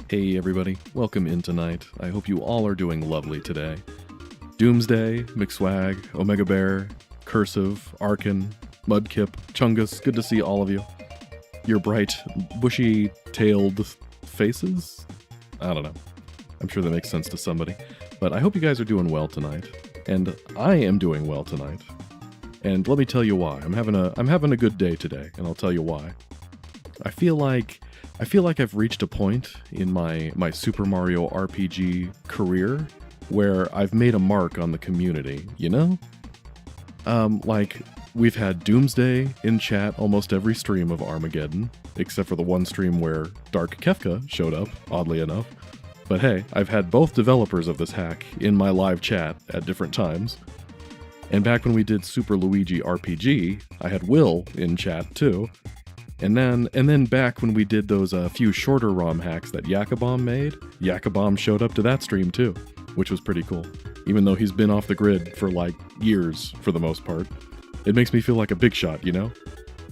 Hey everybody, welcome in tonight. I hope you all are doing lovely today. Doomsday, McSwag, Omega Bear, Cursive, Arkin, Mudkip, Chungus, good to see all of you. Your bright, bushy-tailed faces? I don't know. I'm sure that makes sense to somebody. But I hope you guys are doing well tonight. And I am doing well tonight. And let me tell you why. I'm having a good day today, and I'll tell you why. I feel like I've reached a point in my Super Mario RPG career where I've made a mark on the community, you know? Like, we've had Doomsday in chat almost every stream of Armageddon, except for the one stream where Dark Kefka showed up, oddly enough. But hey, I've had both developers of this hack in my live chat at different times. And back when we did Super Luigi RPG, I had Will in chat too. And then back when we did those few shorter ROM hacks that Yakabom made, Yakabom showed up to that stream too, which was pretty cool. Even though he's been off the grid for like years for the most part. It makes me feel like a big shot, you know?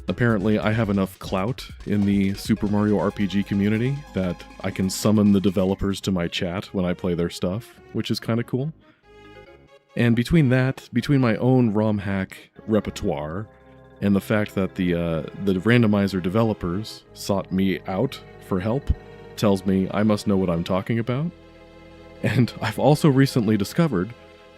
Apparently I have enough clout in the Super Mario RPG community that I can summon the developers to my chat when I play their stuff, which is kind of cool. And between my own ROM hack repertoire, and the fact that the randomizer developers sought me out for help tells me I must know what I'm talking about. And I've also recently discovered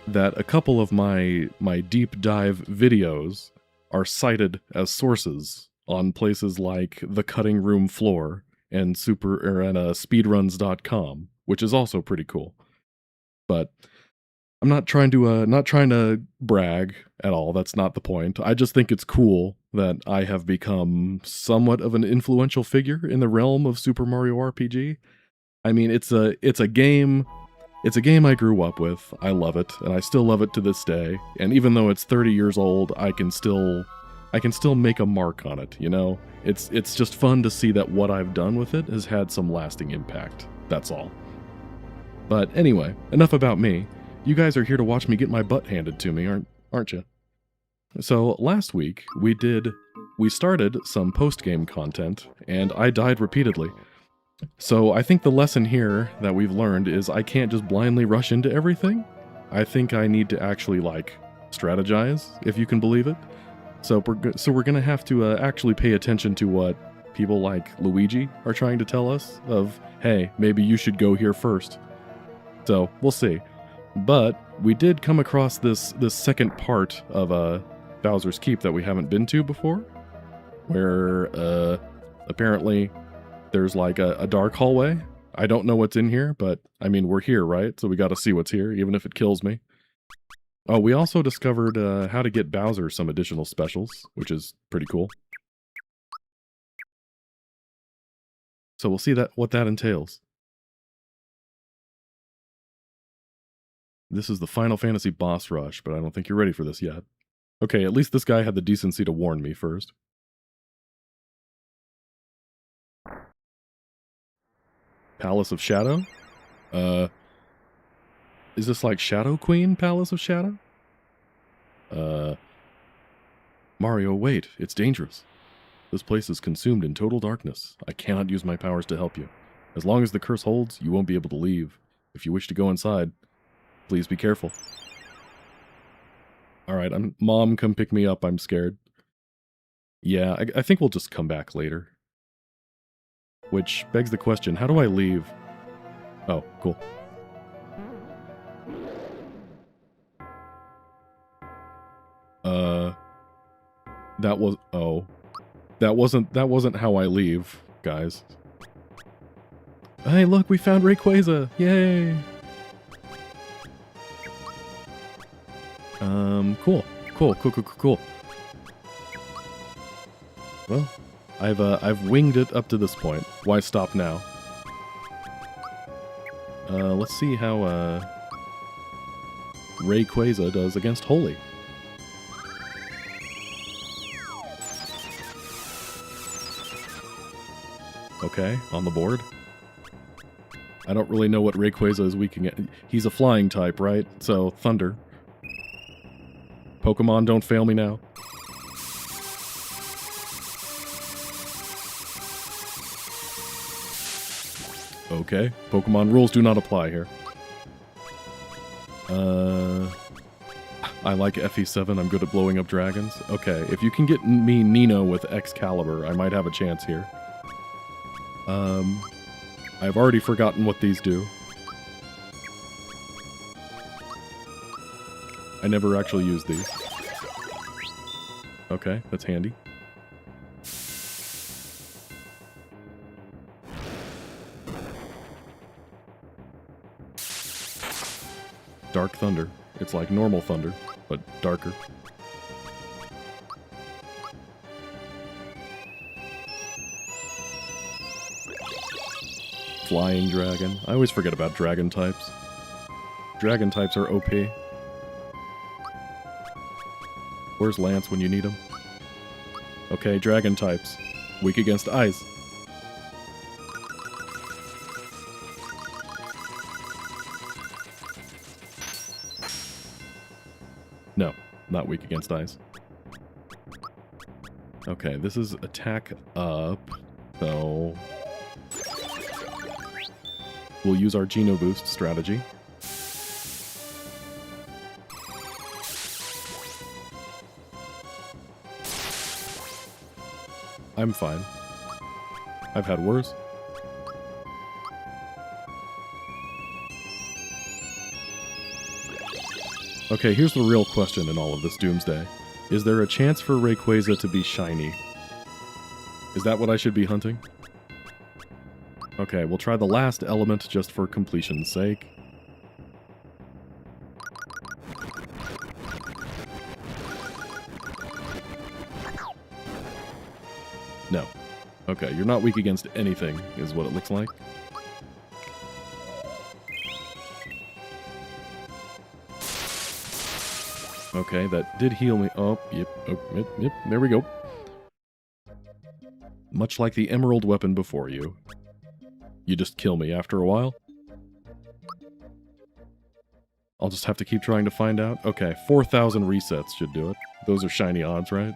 that a couple of my deep dive videos are cited as sources on places like The Cutting Room Floor and speedruns.com, which is also pretty cool. But I'm not trying to brag at all. That's not the point. I just think it's cool that I have become somewhat of an influential figure in the realm of Super Mario RPG. I mean, it's a game I grew up with. I love it, and I still love it to this day. And even though it's 30 years old, I can still make a mark on it, you know? It's just fun to see that what I've done with it has had some lasting impact. That's all. But anyway, enough about me. You guys are here to watch me get my butt handed to me, aren't you? So last week, we started some post-game content, and I died repeatedly. So I think the lesson here that we've learned is I can't just blindly rush into everything. I think I need to actually, like, strategize, if you can believe it. So we're gonna have to actually pay attention to what people like Luigi are trying to tell us of, hey, maybe you should go here first. So, we'll see. But we did come across this second part of Bowser's Keep that we haven't been to before, where apparently there's like a dark hallway. I don't know what's in here, but I mean, we're here, right? So we gotta see what's here, even if it kills me. Oh, we also discovered how to get Bowser some additional specials, which is pretty cool. So we'll see what that entails. This is the Final Fantasy boss rush, but I don't think you're ready for this yet. Okay, at least this guy had the decency to warn me first. Palace of Shadow? Is this like Shadow Queen Palace of Shadow? Mario, wait, it's dangerous. This place is consumed in total darkness. I cannot use my powers to help you. As long as the curse holds, you won't be able to leave. If you wish to go inside, please be careful. Alright, Mom, come pick me up, I'm scared. Yeah, I think we'll just come back later. Which begs the question, how do I leave? Oh, cool. That wasn't how I leave, guys. Hey, look, we found Rayquaza! Yay! Cool. Well, I've winged it up to this point. Why stop now? Let's see how Rayquaza does against Holy. Okay, on the board. I don't really know what Rayquaza is weak against. He's a flying type, right? So, Thunder. Pokemon, don't fail me now. Okay, Pokemon rules do not apply here. I like FE7, I'm good at blowing up dragons. Okay, if you can get me Nino with Excalibur, I might have a chance here. I've already forgotten what these do. I never actually used these. Okay, that's handy. Dark Thunder. It's like normal thunder, but darker. Flying Dragon. I always forget about dragon types. Dragon types are OP. Where's Lance when you need him? Okay, dragon types. Weak against ice. No, not weak against ice. Okay, this is attack up, so we'll use our Geno Boost strategy. I'm fine. I've had worse. Okay, here's the real question in all of this Doomsday. Is there a chance for Rayquaza to be shiny? Is that what I should be hunting? Okay, we'll try the last element just for completion's sake. No. Okay, you're not weak against anything, is what it looks like. Okay, that did heal me. Oh, yep, there we go. Much like the emerald weapon before you. You just kill me after a while. I'll just have to keep trying to find out. Okay, 4,000 resets should do it. Those are shiny odds, right?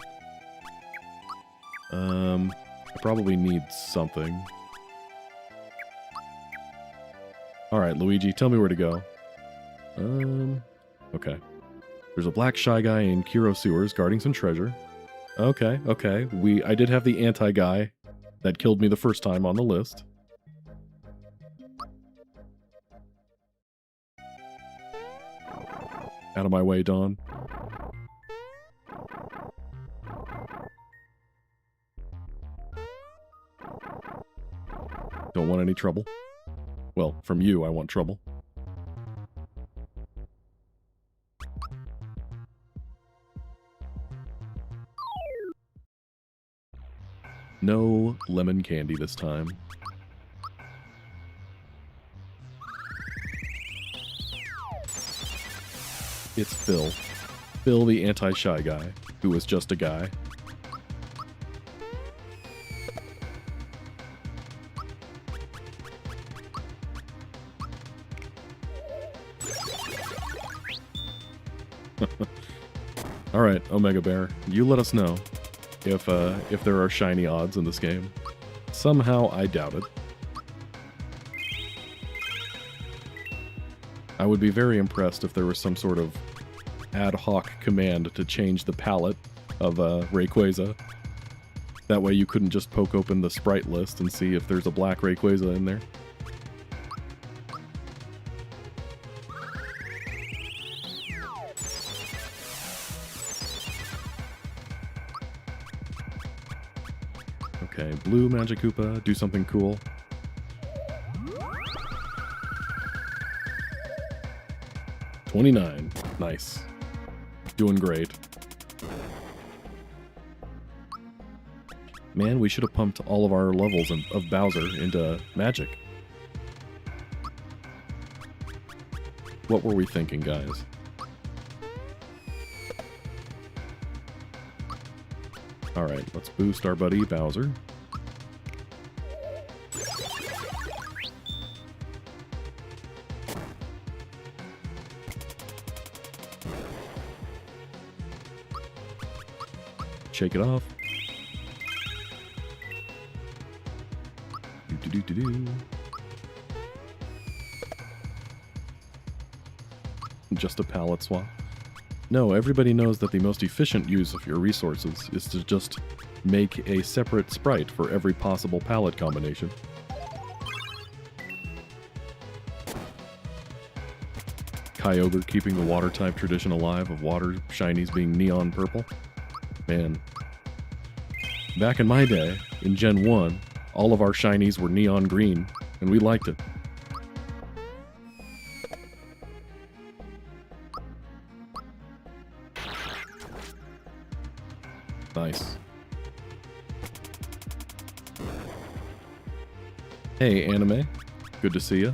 I probably need something. Alright, Luigi, tell me where to go. Okay. There's a black shy guy in Kiro Sewers guarding some treasure. Okay. I did have the anti-guy that killed me the first time on the list. Out of my way, Dawn. Don't want any trouble. Well, from you, I want trouble. No lemon candy this time. It's Phil. Phil, the anti-shy guy, who was just a guy. Alright, Omega Bear, you let us know if there are shiny odds in this game. Somehow I doubt it. I would be very impressed if there was some sort of ad hoc command to change the palette of Rayquaza. That way you couldn't just poke open the sprite list and see if there's a black Rayquaza in there. Okay, blue Magikoopa, do something cool. $29. Nice. Doing great. Man, we should have pumped all of our levels of Bowser into Magic. What were we thinking, guys? Alright, let's boost our buddy Bowser. Shake it off. Just a palette swap? No, everybody knows that the most efficient use of your resources is to just make a separate sprite for every possible palette combination. Kyogre keeping the water-type tradition alive of water shinies being neon purple. Man. Back in my day, in Gen 1, all of our shinies were neon green, and we liked it. Nice. Hey, Anime. Good to see ya.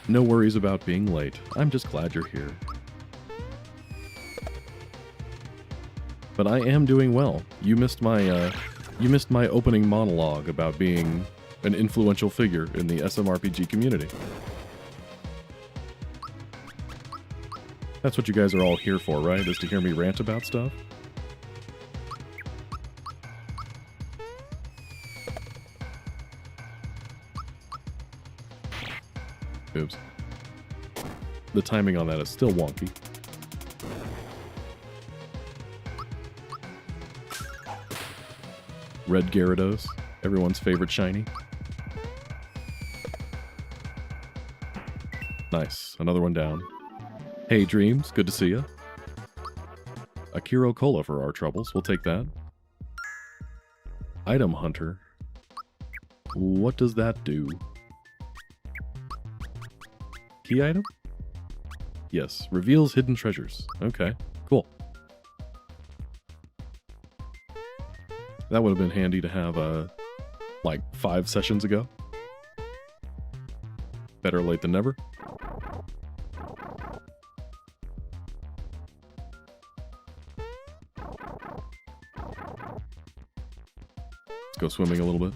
No worries about being late. I'm just glad you're here. But I am doing well. You missed my opening monologue about being an influential figure in the SMRPG community. That's what you guys are all here for, right? Is to hear me rant about stuff? Oops. The timing on that is still wonky. Red Gyarados, everyone's favorite shiny. Nice, another one down. Hey Dreams, good to see ya. A Kiro Cola for our troubles, we'll take that. Item Hunter. What does that do? Key item? Yes, reveals hidden treasures. Okay, cool. That would have been handy to have, like 5 sessions ago. Better late than never. Let's go swimming a little bit.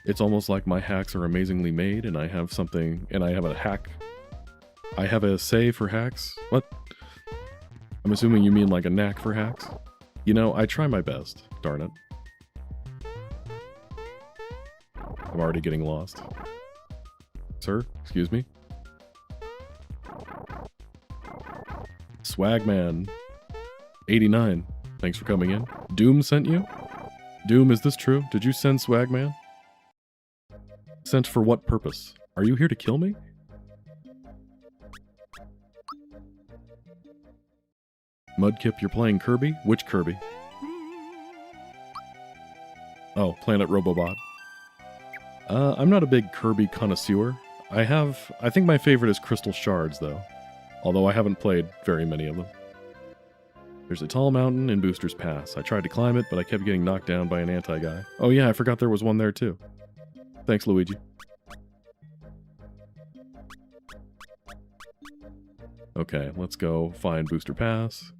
It's almost like my hacks are amazingly made, and I have something, and I have a hack. I have a say for hacks? What? I'm assuming you mean like a knack for hacks? You know, I try my best, darn it. I'm already getting lost. Sir, excuse me? Swagman. 89. Thanks for coming in. Doom sent you? Doom, is this true? Did you send Swagman? Sent for what purpose? Are you here to kill me? Mudkip, you're playing Kirby? Which Kirby? Oh, Planet Robobot. I'm not a big Kirby connoisseur. I think my favorite is Crystal Shards, though. Although I haven't played very many of them. There's a tall mountain in Booster's Pass. I tried to climb it, but I kept getting knocked down by an anti-guy. Oh yeah, I forgot there was one there, too. Thanks, Luigi. Okay, let's go find Booster Pass.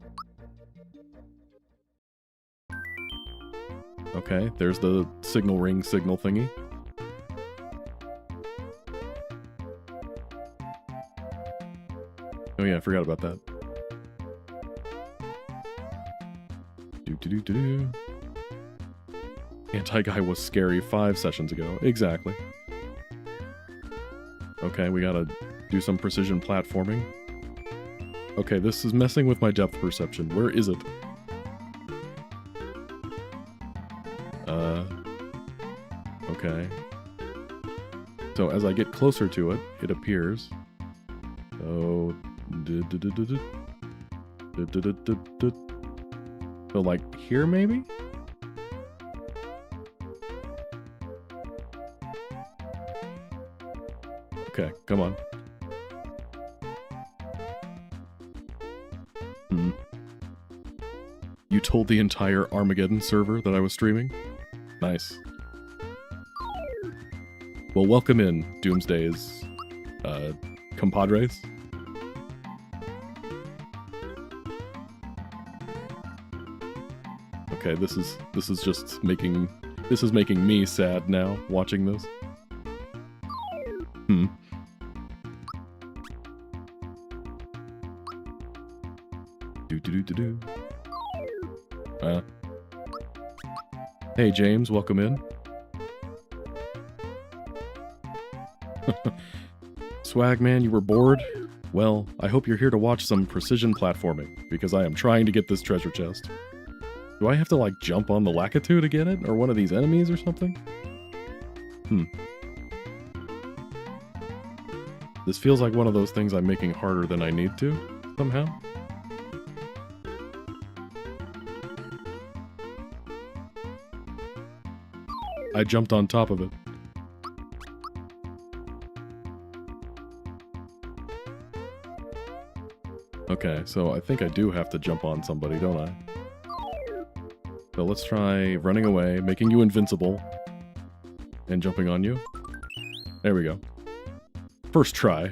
Okay, there's the signal ring signal thingy. Oh yeah, I forgot about that. Do-do-do-do-do. Anti-guy was scary 5 sessions ago. Exactly. Okay, we gotta do some precision platforming. Okay, this is messing with my depth perception. Where is it? Okay. So as I get closer to it, it appears. So... So like here maybe? Okay, come on. You told the entire Armageddon server that I was streaming? Nice. Well, welcome in, Doomsday's, compadres. Okay, this is just making me sad now, watching this. Do-do-do-do-do. Hey James, welcome in. Swag man, you were bored? Well, I hope you're here to watch some precision platforming, because I am trying to get this treasure chest. Do I have to, like, jump on the Lakitu to get it? Or one of these enemies or something? This feels like one of those things I'm making harder than I need to, somehow. I jumped on top of it. Okay, so I think I do have to jump on somebody, don't I? So let's try running away, making you invincible, and jumping on you. There we go. First try.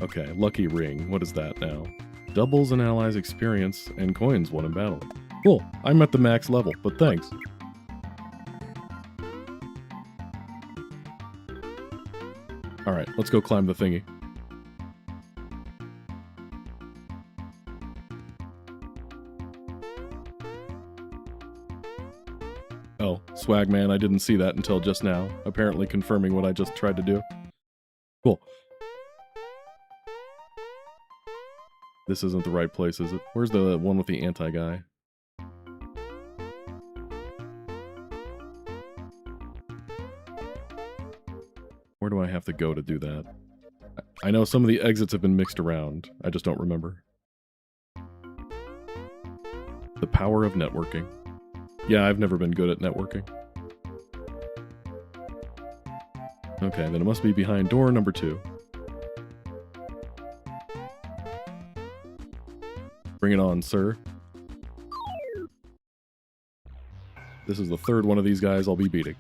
Okay, lucky ring. What is that now? Doubles an ally's experience and coins won in battle. Cool, I'm at the max level, but thanks. Alright, let's go climb the thingy. Oh, swag man, I didn't see that until just now, apparently confirming what I just tried to do. Cool. This isn't the right place, is it? Where's the one with the anti-guy? Where do I have to go to do that? I know some of the exits have been mixed around. I just don't remember. The power of networking. Yeah, I've never been good at networking. Okay, then it must be behind door number 2. Bring it on, sir. This is the third one of these guys I'll be beating.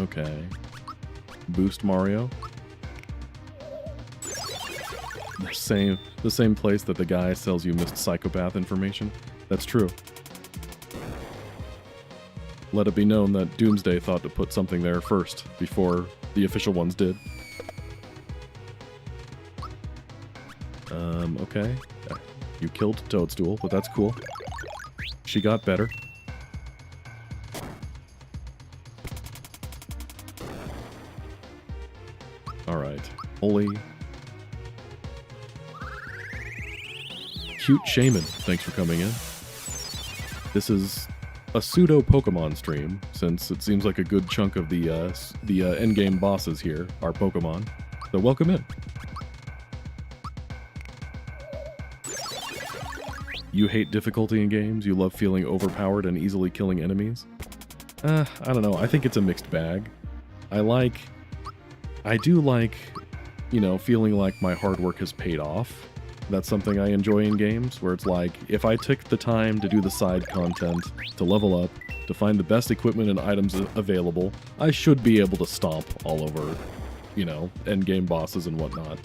Okay. Boost Mario. The same place that the guy sells you missed psychopath information. That's true. Let it be known that Doomsday thought to put something there first, before the official ones did. Okay. You killed Toadstool, but that's cool. She got better. Alright. Holy. Cute Shaman, thanks for coming in. This is a pseudo Pokemon stream, since it seems like a good chunk of the endgame bosses here are Pokemon. So welcome in. You hate difficulty in games? You love feeling overpowered and easily killing enemies? I don't know. I think it's a mixed bag. I do like, you know, feeling like my hard work has paid off. That's something I enjoy in games, where it's like, if I took the time to do the side content, to level up, to find the best equipment and items available, I should be able to stomp all over, you know, endgame bosses and whatnot.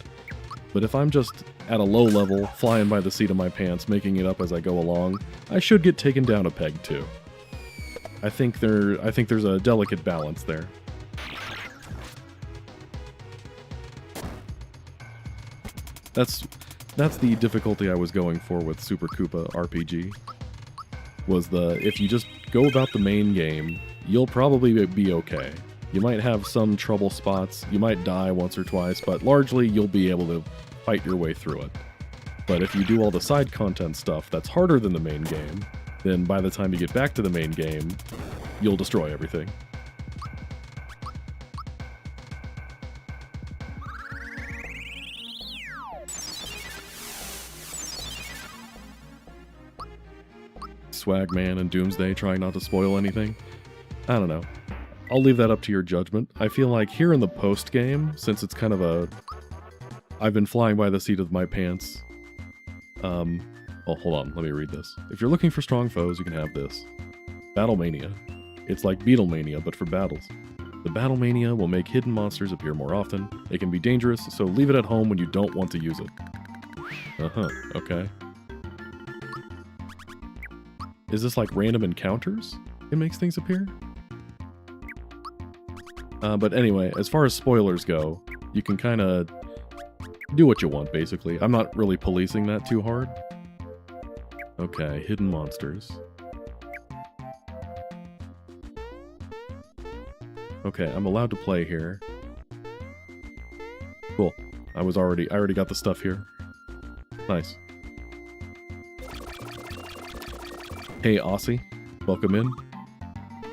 But if I'm just at a low level, flying by the seat of my pants, making it up as I go along, I should get taken down a peg too. I think there's a delicate balance there. That's the difficulty I was going for with Super Koopa RPG. Was if you just go about the main game, you'll probably be okay. You might have some trouble spots, you might die once or twice, but largely you'll be able to fight your way through it. But if you do all the side content stuff that's harder than the main game, then by the time you get back to the main game, you'll destroy everything. Swagman and Doomsday trying not to spoil anything. I don't know. I'll leave that up to your judgment. I feel like here in the post-game, since it's kind of a... I've been flying by the seat of my pants. Oh, hold on. Let me read this. If you're looking for strong foes, you can have this. Battlemania. It's like Beatlemania, but for battles. The Battlemania will make hidden monsters appear more often. It can be dangerous, so leave it at home when you don't want to use it. Uh-huh. Okay. Is this like random encounters? It makes things appear? But anyway, as far as spoilers go, you can kind of do what you want, basically. I'm not really policing that too hard. Okay, hidden monsters. Okay, I'm allowed to play here. Cool. I already got the stuff here. Nice. Hey, Aussie. Welcome in.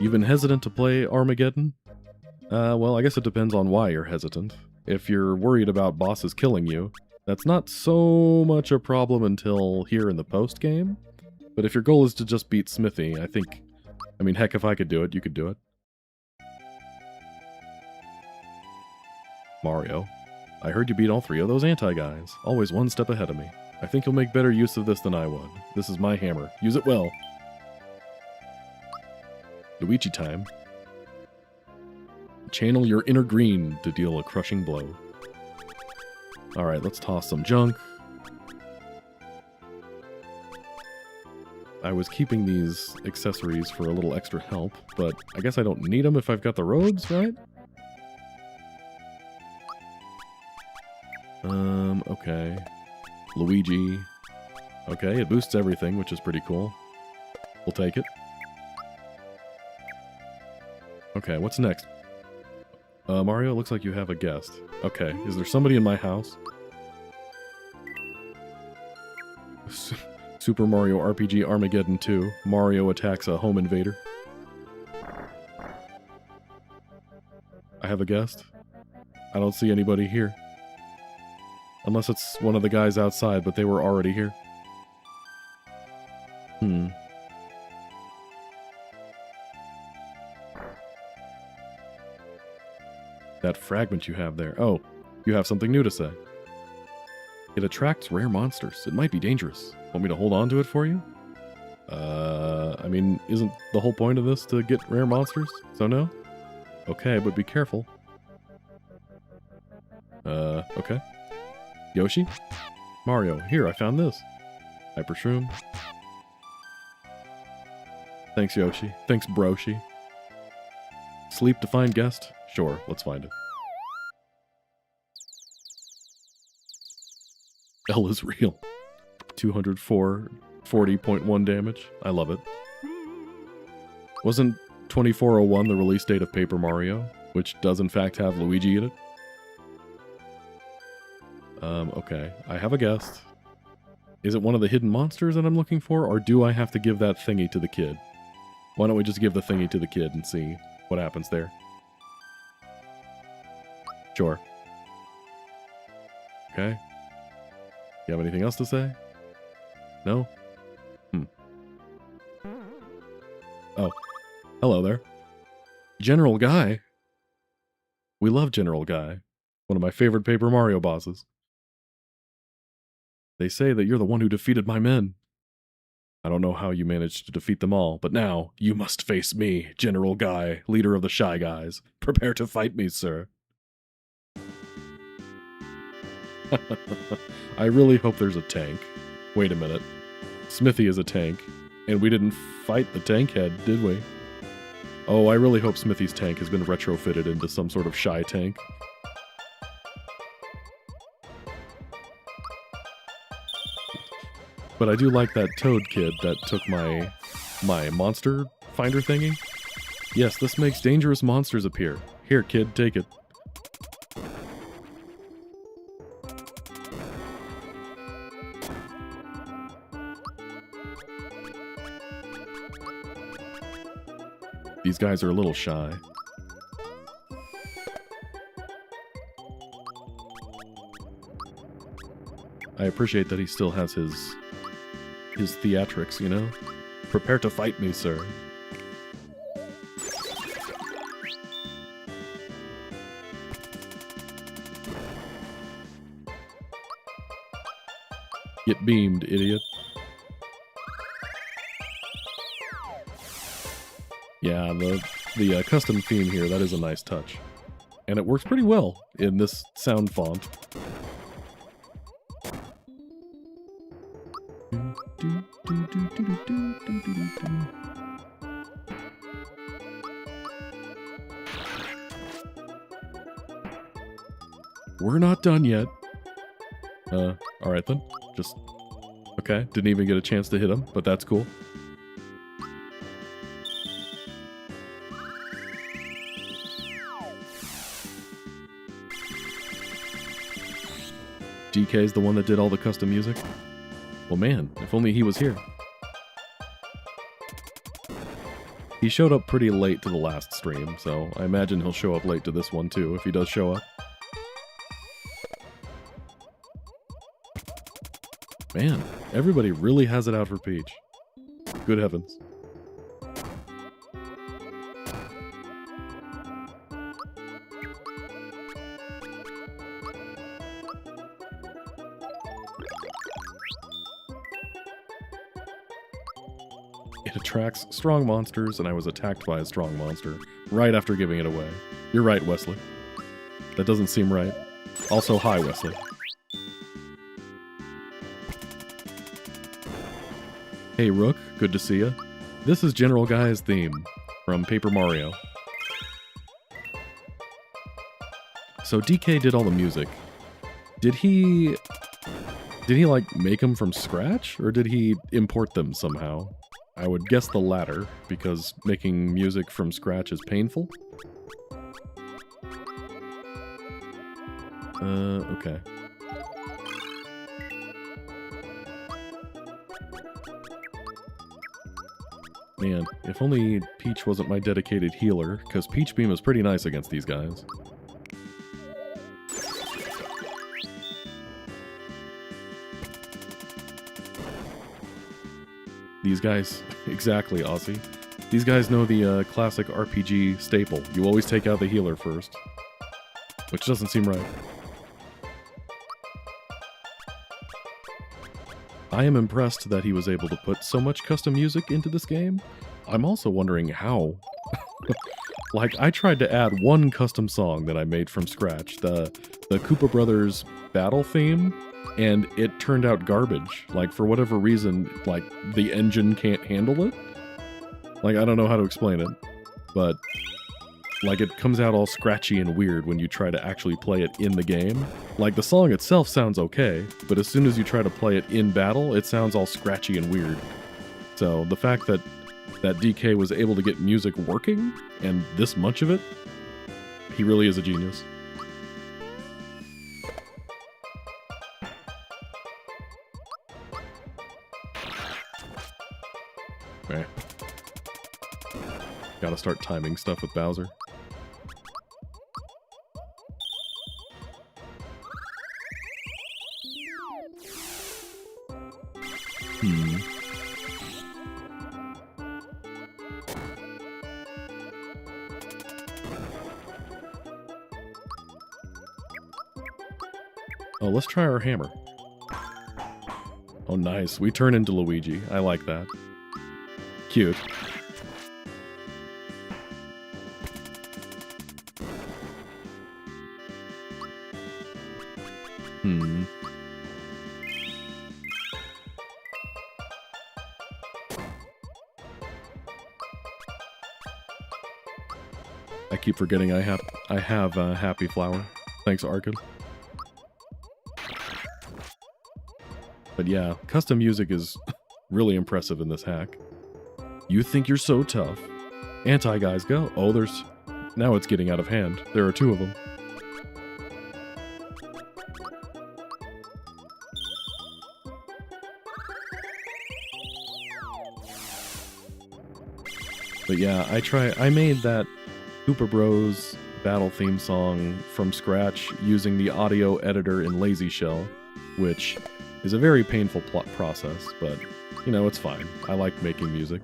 You've been hesitant to play Armageddon? Well, I guess it depends on why you're hesitant. If you're worried about bosses killing you, that's not so much a problem until here in the post-game. But if your goal is to just beat Smithy, I mean, heck, if I could do it, you could do it. Mario. I heard you beat all 3 of those anti-guys. Always one step ahead of me. I think you'll make better use of this than I would. This is my hammer. Use it well. Luigi time. Channel your inner green to deal a crushing blow. Alright, let's toss some junk. I was keeping these accessories for a little extra help, but I guess I don't need them if I've got the robes, right? Okay. Luigi. Okay, it boosts everything, which is pretty cool. We'll take it. Okay, what's next? Mario, looks like you have a guest. Okay, is there somebody in my house? Super Mario RPG Armageddon 2. Mario attacks a home invader. I have a guest? I don't see anybody here. Unless it's one of the guys outside, but they were already here. That fragment you have there. Oh, you have something new to say. It attracts rare monsters. It might be dangerous. Want me to hold on to it for you? I mean, isn't the whole point of this to get rare monsters? So no? Okay, but be careful. Okay. Yoshi? Mario, here, I found this. Hyper Shroom. Thanks, Yoshi. Thanks, Broshi. Sleep to find guest? Sure, let's find it. L is real. 204, 40.1 damage. I love it. Wasn't 2401 the release date of Paper Mario, which does in fact have Luigi in it? Okay. I have a guest. Is it one of the hidden monsters that I'm looking for, or do I have to give that thingy to the kid? Why don't we just give the thingy to the kid and see what happens there? Sure. Okay. You have anything else to say? No? Oh. Hello there. General Guy. We love General Guy. One of my favorite Paper Mario bosses. They say that you're the one who defeated my men. I don't know how you managed to defeat them all, but now you must face me, General Guy, leader of the Shy Guys. Prepare to fight me, sir. I really hope there's a tank. Wait a minute. Smithy is a tank, and we didn't fight the tank head, did we? Oh, I really hope Smithy's tank has been retrofitted into some sort of shy tank. But I do like that Toad kid that took my monster finder thingy. Yes, this makes dangerous monsters appear. Here, kid, take it. These guys are a little shy. I appreciate that he still has his theatrics, you know? Prepare to fight me, sir. Get beamed, idiot. Yeah, the custom theme here, that is a nice touch. And it works pretty well in this sound font. We're not done yet. Alright then. Just... Okay, didn't even get a chance to hit him, but that's cool. DK's the one that did all the custom music? Well man, if only he was here. He showed up pretty late to the last stream, so I imagine he'll show up late to this one too, if he does show up. Man, everybody really has it out for Peach. Good heavens. It attracts strong monsters, and I was attacked by a strong monster right after giving it away. You're right, Wesley. That doesn't seem right. Also, hi, Wesley. Hey Rook, good to see ya. This is General Guy's theme from Paper Mario. So DK did all the music. Did he like make them from scratch, or did he import them somehow? I would guess the latter, because making music from scratch is painful. Okay. Man, if only Peach wasn't my dedicated healer, because Peach Beam is pretty nice against these guys. These guys, exactly, Aussie. These guys know the classic RPG staple. You always take out the healer first. Which doesn't seem right. I am impressed that he was able to put so much custom music into this game. I'm also wondering how. Like, I tried to add one custom song that I made from scratch, the Koopa Brothers battle theme, and it turned out garbage. Like, for whatever reason, like, the engine can't handle it. Like, I don't know how to explain it, but like, it comes out all scratchy and weird when you try to actually play it in the game. Like, the song itself sounds okay, but as soon as you try to play it in battle, it sounds all scratchy and weird. So, the fact that DK was able to get music working, and this much of it, he really is a genius. Okay. Gotta start timing stuff with Bowser. Oh, let's try our hammer. Oh, nice. We turn into Luigi. I like that. Cute. I keep forgetting I have a Happy Flower. Thanks, Arkin. But yeah, custom music is really impressive in this hack. You think you're so tough. Anti-guys go. Oh, there's... Now it's getting out of hand. There are two of them. But yeah, I made that Koopa Bros battle theme song from scratch using the audio editor in Lazy Shell, which is a very painful process, but, you know, it's fine. I like making music.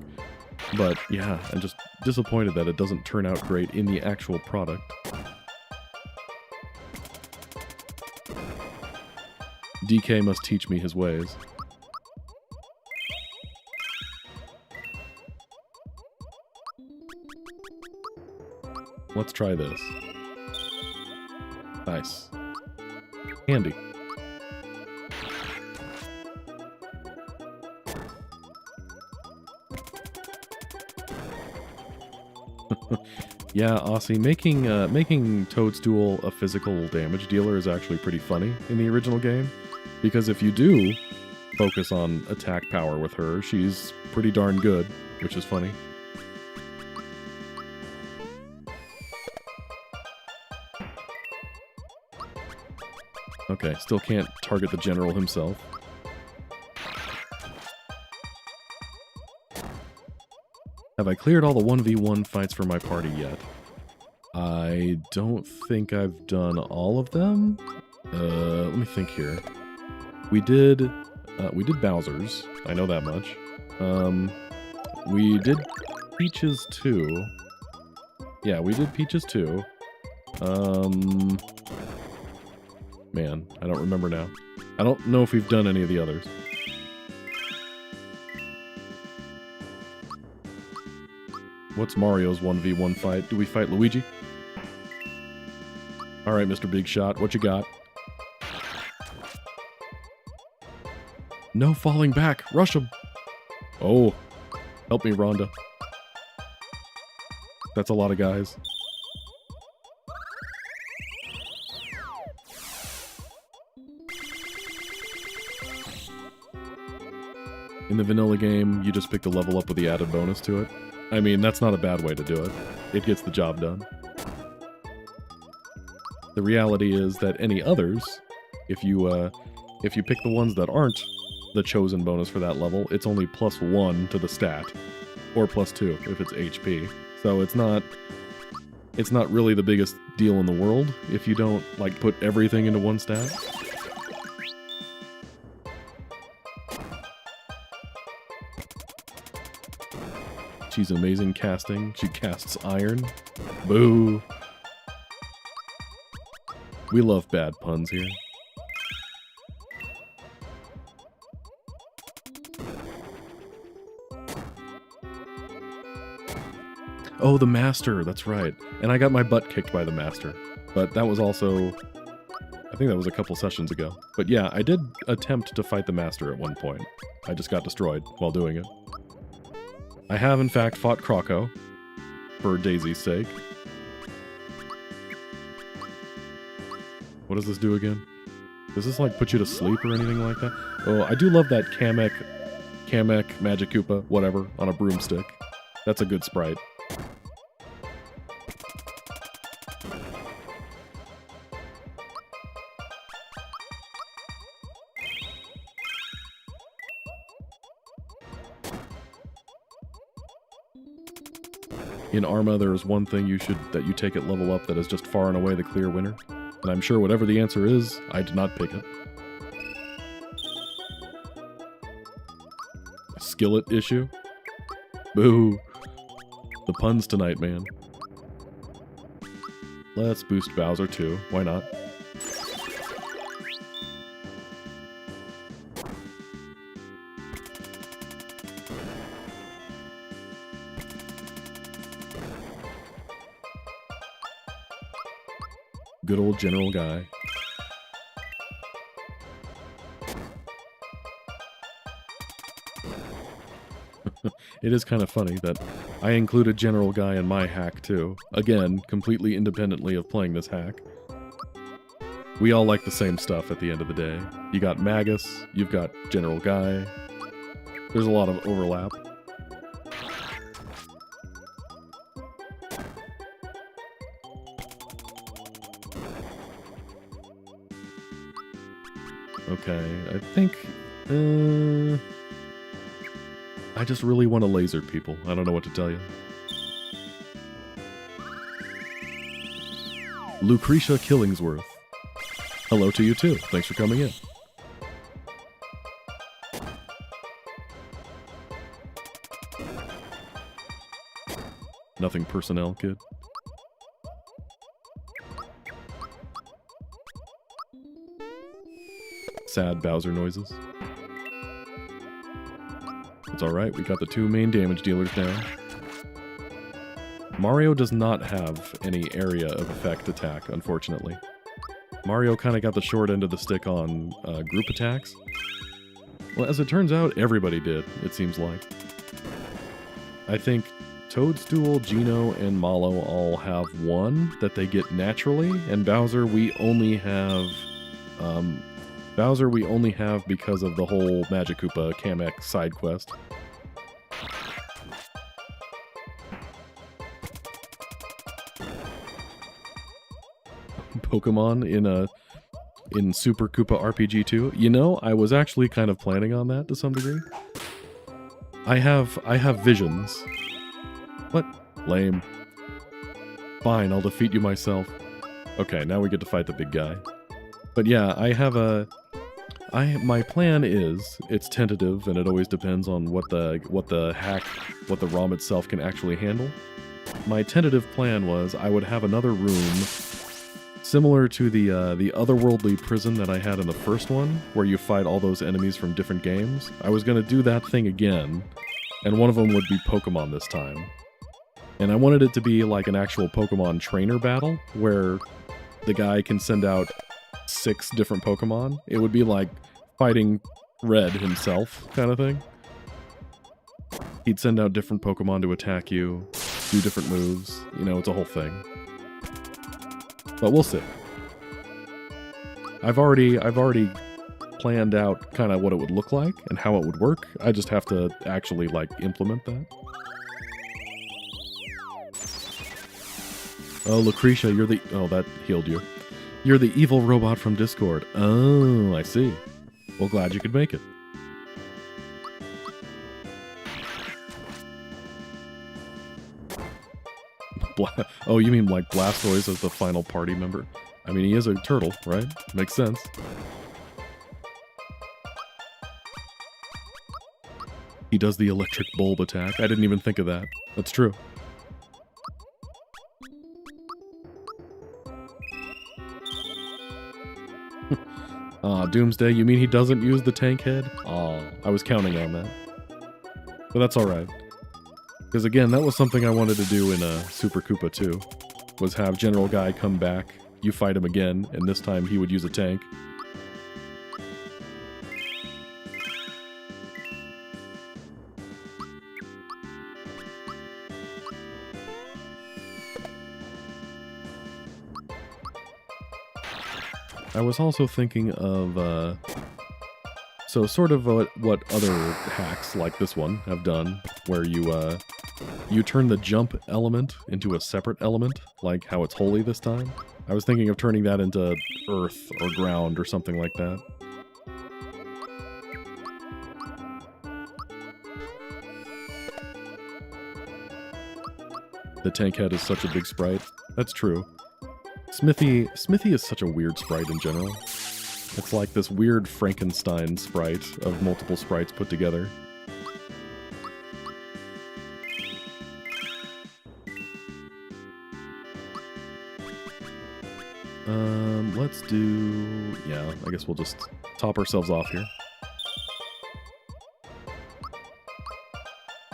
But yeah, I'm just disappointed that it doesn't turn out great in the actual product. DK must teach me his ways. Let's try this. Nice. Handy. Yeah, Aussie, making Toadstool a physical damage dealer is actually pretty funny in the original game, because if you do focus on attack power with her, she's pretty darn good, which is funny. Okay, still can't target the general himself. Have I cleared all the 1v1 fights for my party yet? I don't think I've done all of them. Let me think here. We did Bowser's. I know that much. We did Peaches too. Yeah, we did Peaches too. Man, I don't remember now. I don't know if we've done any of the others. What's Mario's 1v1 fight? Do we fight Luigi? Alright, Mr. Big Shot, what you got? No falling back! Rush him! Oh, help me, Rhonda. That's a lot of guys. In the vanilla game, you just pick the level up with the added bonus to it. I mean, that's not a bad way to do it. It gets the job done. The reality is that any others, if you pick the ones that aren't the chosen bonus for that level, it's only +1 to the stat, or +2 if it's HP. So it's not really the biggest deal in the world if you don't like put everything into one stat. She's amazing casting. She casts iron. Boo. We love bad puns here. Oh, the Master. That's right. And I got my butt kicked by the Master. But that was also... I think that was a couple sessions ago. But yeah, I did attempt to fight the Master at one point. I just got destroyed while doing it. I have, in fact, fought Croco, for Daisy's sake. What does this do again? Does this, like, put you to sleep or anything like that? Oh, I do love that Kamek, Magic Koopa, whatever, on a broomstick. That's a good sprite. In Arma, there is one thing that you take at level up that is just far and away the clear winner. And I'm sure whatever the answer is, I did not pick it. A skillet issue? Boo. The puns tonight, man. Let's boost Bowser too. Why not? Good old general guy. It is kind of funny that I included general guy in my hack too. Again, completely independently of playing this hack. We all like the same stuff at the end of the day. You got Magus, you've got general guy. There's a lot of overlap. Okay, I think... I just really want to laser people. I don't know what to tell you. Lucretia Killingsworth. Hello to you too. Thanks for coming in. Nothing personnel, kid. Sad Bowser noises. It's alright, we got the two main damage dealers now. Mario does not have any area of effect attack, unfortunately. Mario kind of got the short end of the stick on group attacks. Well, as it turns out, everybody did, it seems like. I think Toadstool, Geno, and Mallow all have one that they get naturally, and Bowser we only have because of the whole Magic Koopa Kamek side quest. Pokemon in Super Koopa RPG 2. You know, I was actually kind of planning on that to some degree. I have visions. What? Lame. Fine, I'll defeat you myself. Okay, now we get to fight the big guy. But yeah, my plan is, it's tentative and it always depends on what the ROM itself can actually handle. My tentative plan was I would have another room similar to the otherworldly prison that I had in the first one, where you fight all those enemies from different games. I was going to do that thing again, and one of them would be Pokemon this time. And I wanted it to be like an actual Pokemon trainer battle, where the guy can send out 6 different Pokemon. It would be like fighting Red himself, kind of thing. He'd send out different Pokemon to attack you, do different moves. You know, it's a whole thing. But we'll see. I've already planned out kind of what it would look like and how it would work. I just have to actually, like, implement that. Oh, Lucretia, you're the... Oh, that healed you. You're the evil robot from Discord. Oh, I see. Well, glad you could make it. Oh, you mean like Blastoise as the final party member? I mean, he is a turtle, right? Makes sense. He does the electric bulb attack. I didn't even think of that. That's true. Aw, Doomsday, you mean he doesn't use the tank head? Aw, I was counting on that. But that's alright. Because again, that was something I wanted to do in Super Koopa 2, was have General Guy come back, you fight him again, and this time he would use a tank. I was also thinking of, so sort of what other hacks like this one have done, where you turn the jump element into a separate element, like how it's holy this time. I was thinking of turning that into earth or ground or something like that. The tank head is such a big sprite. That's true. Smithy is such a weird sprite in general. It's like this weird Frankenstein sprite of multiple sprites put together. Let's do... yeah, I guess we'll just top ourselves off here.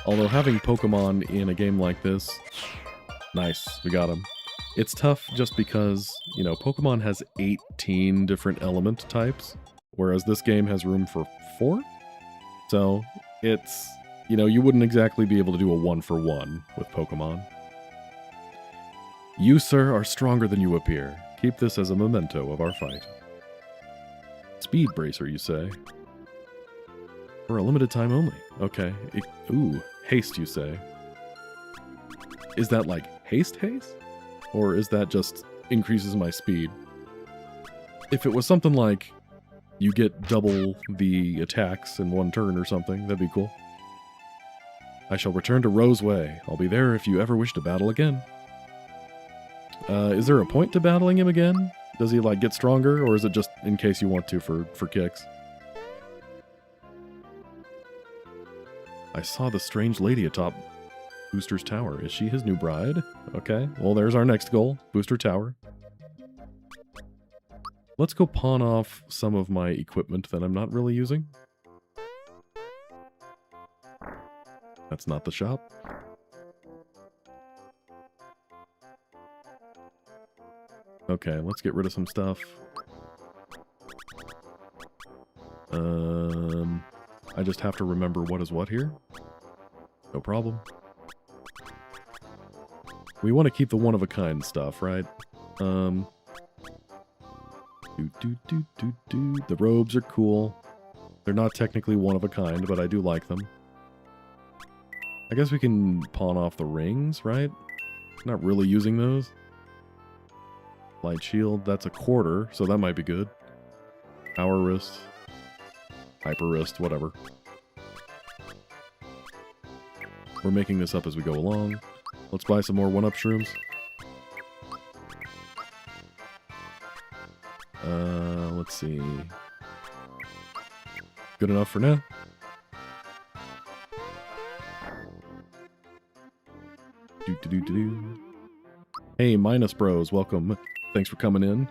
Although having Pokemon in a game like this... Nice, we got him. It's tough just because, you know, Pokemon has 18 different element types, whereas this game has room for 4? So, it's... you know, you wouldn't exactly be able to do a 1-for-1 with Pokemon. You, sir, are stronger than you appear. Keep this as a memento of our fight. Speed Bracer, you say? For a limited time only. Okay. Ooh, haste, you say? Is that like haste? Or is that just increases my speed? If it was something like you get double the attacks in one turn or something, that'd be cool. I shall return to Rose Way. I'll be there if you ever wish to battle again. Is there a point to battling him again? Does he, like, get stronger, or is it just in case you want to for kicks? I saw the strange lady atop Booster's Tower. Is she his new bride? Okay, well, there's our next goal. Booster Tower. Let's go pawn off some of my equipment that I'm not really using. That's not the shop. Okay, let's get rid of some stuff. I just have to remember what is what here. No problem. We want to keep the one-of-a-kind stuff, right? The robes are cool. They're not technically one-of-a-kind, but I do like them. I guess we can pawn off the rings, right? Not really using those. Light shield, that's a quarter, so that might be good. Power wrist. Hyper wrist, whatever. We're making this up as we go along. Let's buy some more one-up shrooms. Let's see. Good enough for now. Hey, Minus Bros, welcome. Thanks for coming in.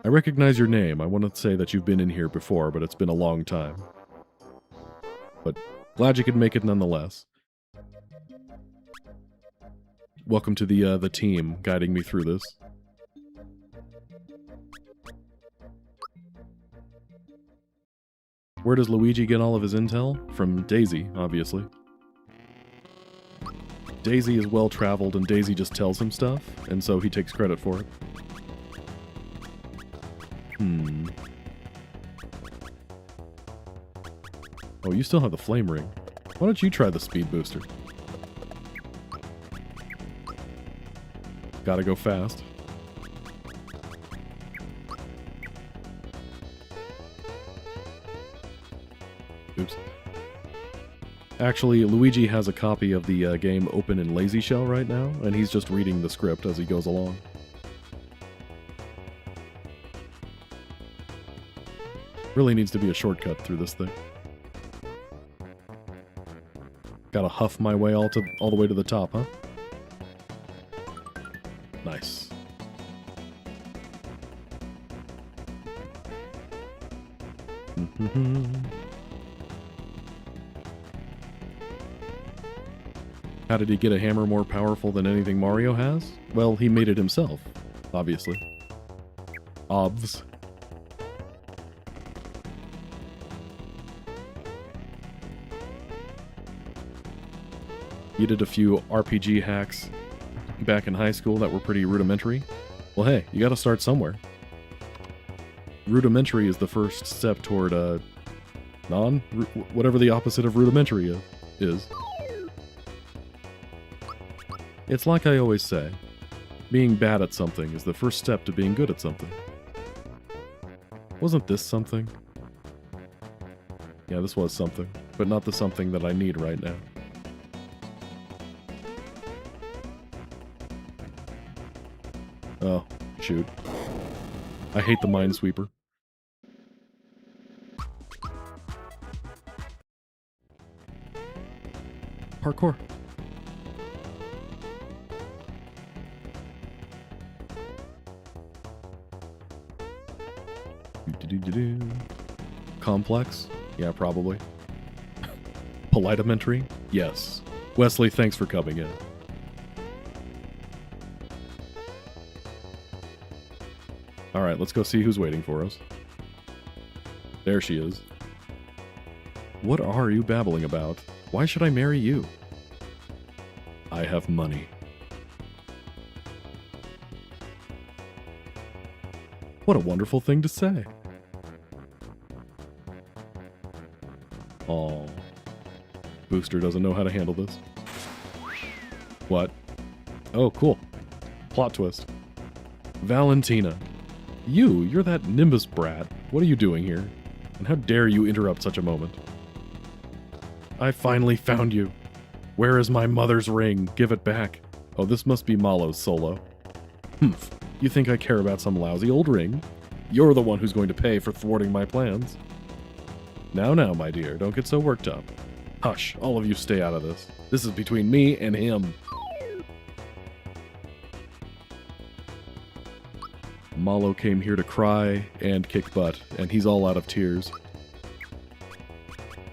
I recognize your name. I want to say that you've been in here before, but it's been a long time. But glad you could make it nonetheless. Welcome to the team guiding me through this. Where does Luigi get all of his intel? From Daisy, obviously. Daisy is well-traveled, and Daisy just tells him stuff, and so he takes credit for it. Oh, you still have the flame ring. Why don't you try the speed booster? Gotta go fast. Oops. Actually, Luigi has a copy of the game open in Lazy Shell right now, and he's just reading the script as he goes along. Really needs to be a shortcut through this thing. Gotta huff my way all the way to the top, huh? Nice. How did he get a hammer more powerful than anything Mario has? Well, he made it himself, obviously. Obvs. You did a few RPG hacks back in high school that were pretty rudimentary. Well, hey, you gotta start somewhere. Rudimentary is the first step toward, whatever the opposite of rudimentary is. It's like I always say, being bad at something is the first step to being good at something. Wasn't this something? Yeah, this was something, but not the something that I need right now. Oh, shoot. I hate the Minesweeper. Parkour. Complex? Yeah, probably. Politementary? Yes. Wesley, thanks for coming in. Alright, let's go see who's waiting for us. There she is. What are you babbling about? Why should I marry you? I have money. What a wonderful thing to say. Aw. Booster doesn't know how to handle this. What? Oh, cool. Plot twist. Valentina. You're that Nimbus brat. What are you doing here? And how dare you interrupt such a moment? I finally found you. Where is my mother's ring? Give it back. Oh, this must be Malo's solo. Humph. You think I care about some lousy old ring? You're the one who's going to pay for thwarting my plans. Now, my dear, don't get so worked up. Hush, all of you stay out of this. This is between me and him. Malo came here to cry and kick butt, and he's all out of tears.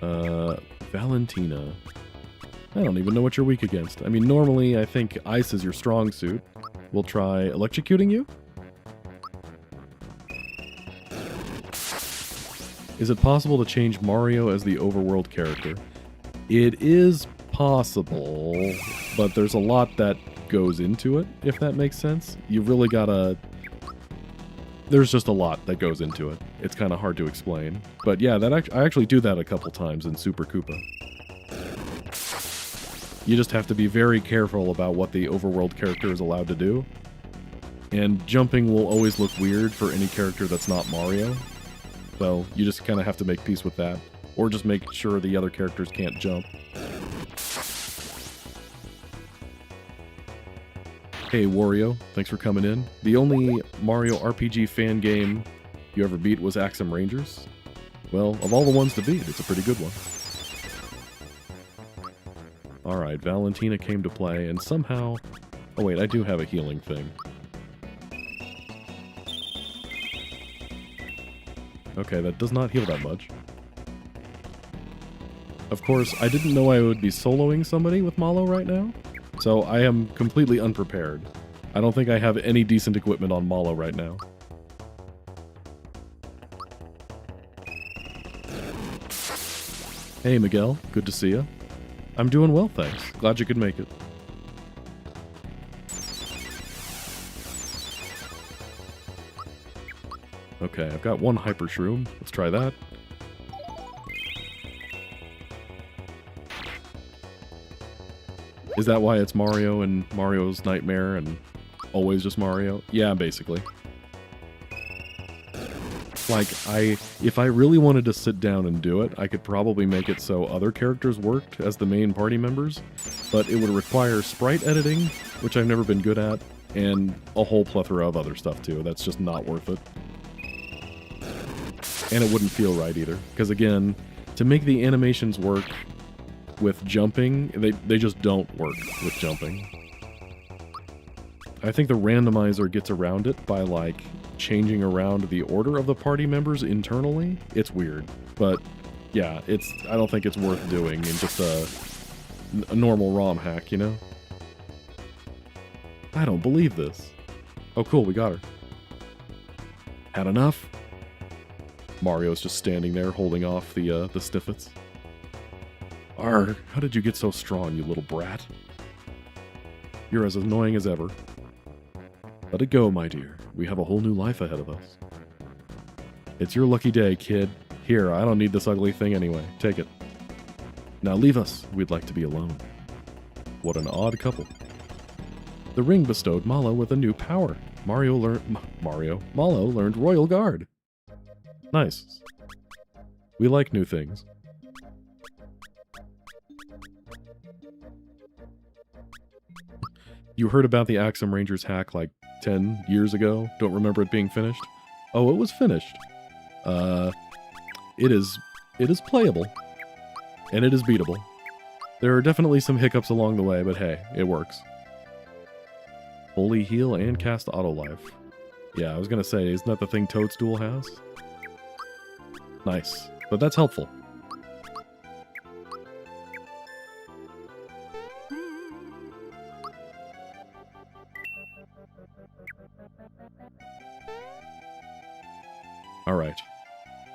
Valentina. I don't even know what you're weak against. I mean, normally I think ice is your strong suit. We'll try electrocuting you? Is it possible to change Mario as the overworld character? It is possible, but there's a lot that goes into it, if that makes sense. You really gotta... There's just a lot that goes into it. It's kind of hard to explain. But yeah, I actually do that a couple times in Super Koopa. You just have to be very careful about what the overworld character is allowed to do. And jumping will always look weird for any character that's not Mario. So you just kind of have to make peace with that. Or just make sure the other characters can't jump. Hey Wario, thanks for coming in. The only Mario RPG fan game you ever beat was Axem Rangers. Well, of all the ones to beat, it's a pretty good one. Alright, Valentina came to play, and somehow... Oh wait, I do have a healing thing. Okay, that does not heal that much. Of course, I didn't know I would be soloing somebody with Malo right now. So I am completely unprepared. I don't think I have any decent equipment on Malo right now. Hey Miguel, good to see you. I'm doing well, thanks. Glad you could make it. Okay, I've got one Hyper Shroom. Let's try that. Is that why it's Mario and Mario's Nightmare and always just Mario? Yeah, basically. Like, if I really wanted to sit down and do it, I could probably make it so other characters worked as the main party members, but it would require sprite editing, which I've never been good at, and a whole plethora of other stuff too. That's just not worth it. And it wouldn't feel right either, because again, to make the animations work with jumping, they just don't work with jumping. I think the randomizer gets around it by, like, changing around the order of the party members internally. It's weird, but yeah, I don't think it's worth doing in just a normal ROM hack, you know? I don't believe this. Oh cool, we got her. Had enough? Mario's just standing there holding off the Stiffets. Arrgh, how did you get so strong, you little brat? You're as annoying as ever. Let it go, my dear. We have a whole new life ahead of us. It's your lucky day, kid. Here, I don't need this ugly thing anyway. Take it. Now leave us. We'd like to be alone. What an odd couple. The ring bestowed Malo with a new power. Malo learned Royal Guard. Nice. We like new things. You heard about the Axem Rangers hack like 10 years ago? Don't remember it being finished? Oh, it was finished. It is playable. And it is beatable. There are definitely some hiccups along the way, but hey, it works. Fully heal and cast auto life. Yeah, I was gonna say, isn't that the thing Toadstool has? Nice. But that's helpful. Alright.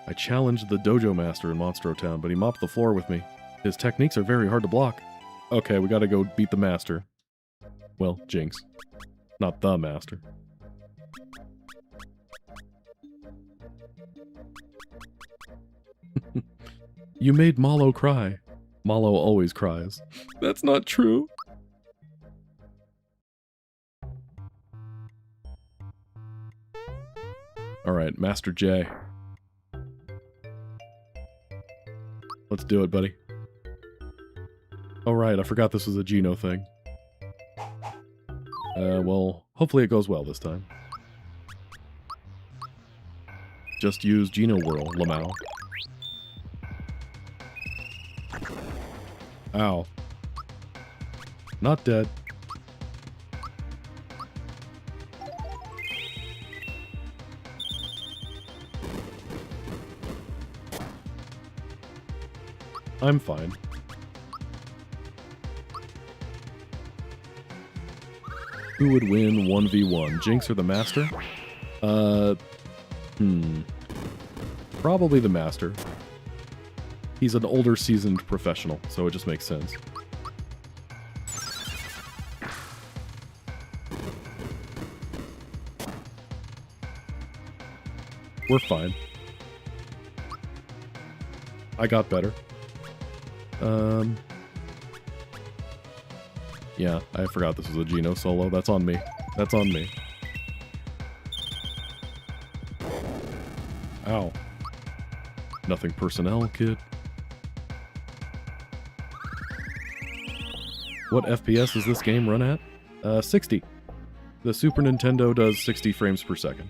I challenged the dojo master in Monstro Town, but he mopped the floor with me. His techniques are very hard to block. Okay, we gotta go beat the master. Well, Jinx. Not the master. You made Malo cry. Malo always cries. That's not true. Alright, Master J. Let's do it, buddy. Oh right, I forgot this was a Geno thing. Well, hopefully it goes well this time. Just use Geno Whirl, Lamau. Ow. Not dead. I'm fine. Who would win 1v1? Jinx or the Master? Probably the Master. He's an older, seasoned professional, so it just makes sense. We're fine. I got better. Yeah, I forgot this was a Geno solo. That's on me. That's on me. Ow. Nothing personnel, kid. What FPS does this game run at? 60. The Super Nintendo does 60 frames per second.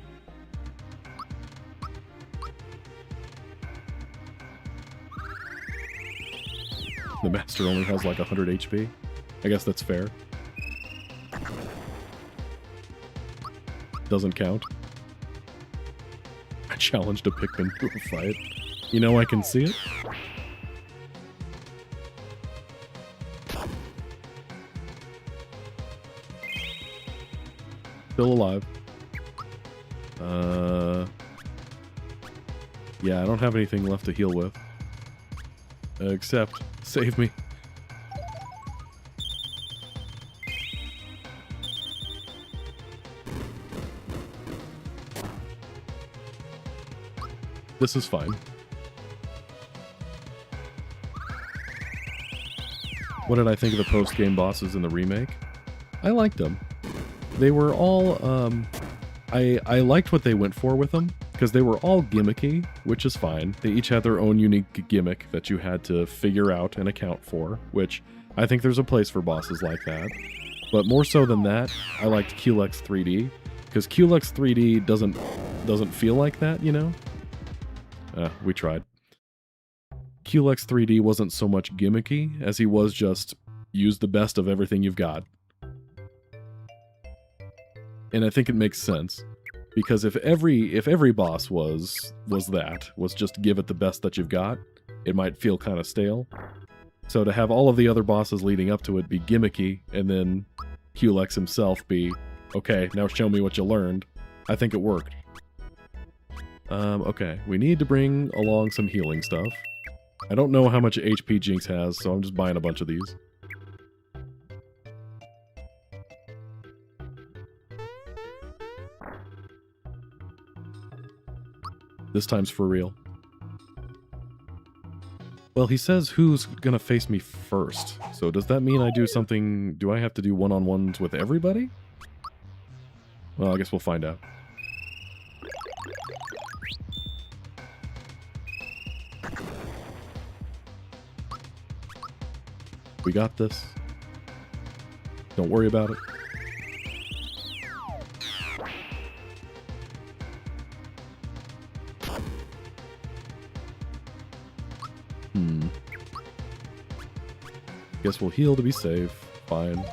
The Master only has like 100 HP. I guess that's fair. Doesn't count. I challenged a Pikmin to a fight. You know I can see it. Still alive. Yeah, I don't have anything left to heal with. Except, save me. This is fine. What did I think of the post-game bosses in the remake? I liked them. They were all, I liked what they went for with them, because they were all gimmicky, which is fine. They each had their own unique gimmick that you had to figure out and account for, which I think there's a place for bosses like that. But more so than that, I liked QLEX 3D, because QLEX 3D doesn't feel like that, you know? We tried. QLEX 3D wasn't so much gimmicky as he was just use the best of everything you've got. And I think it makes sense, because if every boss was just give it the best that you've got, it might feel kind of stale. So to have all of the other bosses leading up to it be gimmicky, and then QLEX himself be, okay, now show me what you learned, I think it worked. Okay, we need to bring along some healing stuff. I don't know how much HP Jinx has, so I'm just buying a bunch of these. This time's for real. Well, he says who's gonna face me first. So does that mean I do something... Do I have to do one-on-ones with everybody? Well, I guess we'll find out. We got this. Don't worry about it. Guess we'll heal to be safe. Fine.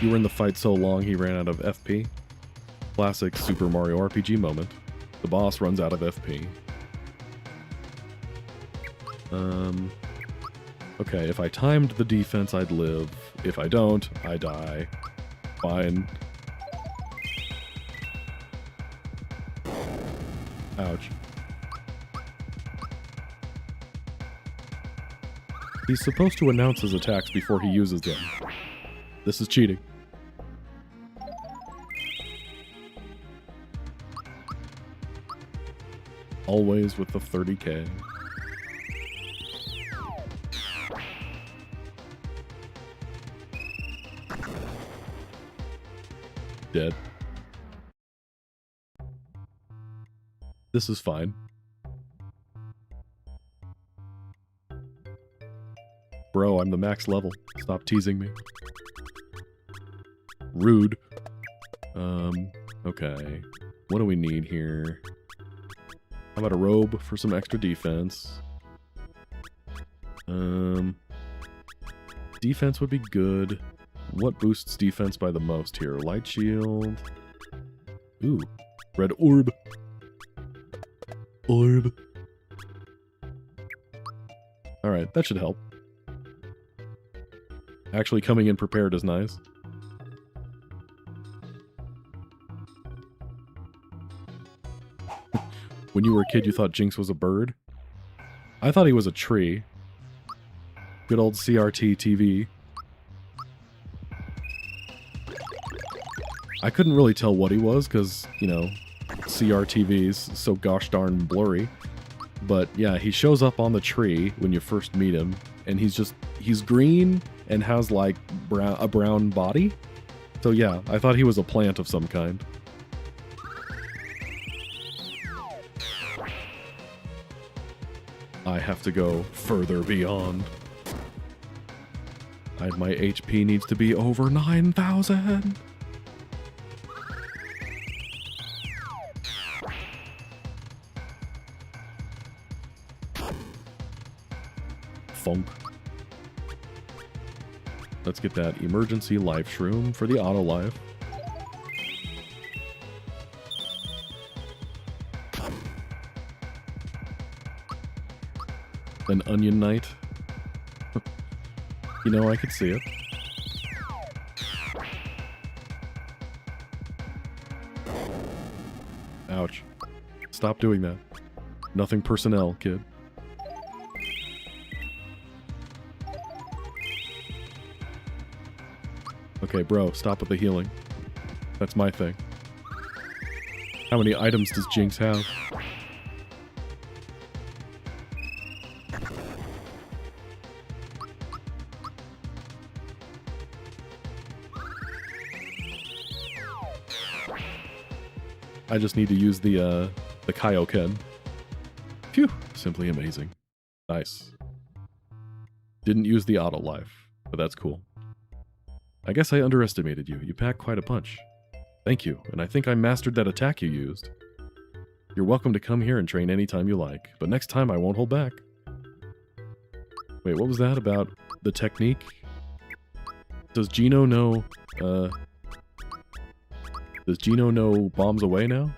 You were in the fight so long he ran out of FP. Classic Super Mario RPG moment. The boss runs out of FP. Okay, if I timed the defense, I'd live. If I don't, I die. Fine. Ouch. He's supposed to announce his attacks before he uses them. This is cheating. Always with the 30k. Dead. This is fine. Bro, I'm the max level. Stop teasing me. Rude. Okay. What do we need here? How about a robe for some extra defense? Defense would be good. What boosts defense by the most here? Light shield. Ooh. Red orb. Orb. Alright, that should help. Actually coming in prepared is nice. When you were a kid, you thought Jinx was a bird? I thought he was a tree. Good old CRT TV. I couldn't really tell what he was because, you know, CRTV's so gosh darn blurry. But yeah, he shows up on the tree when you first meet him, and he's green and has like a brown body. So yeah, I thought he was a plant of some kind. I have to go further beyond. My HP needs to be over 9,000. Funk. Let's get that emergency life shroom for the auto life. An onion knight. You know, I could see it. Ouch. Stop doing that. Nothing personnel, kid. Okay, bro, stop with the healing. That's my thing. How many items does Jinx have? I just need to use the Kaioken. Phew, simply amazing. Nice. Didn't use the auto life, but that's cool. I guess I underestimated you. You pack quite a punch. Thank you, and I think I mastered that attack you used. You're welcome to come here and train anytime you like, but next time I won't hold back. Wait, what was that about the technique? Does Gino know, does Gino know bombs away now?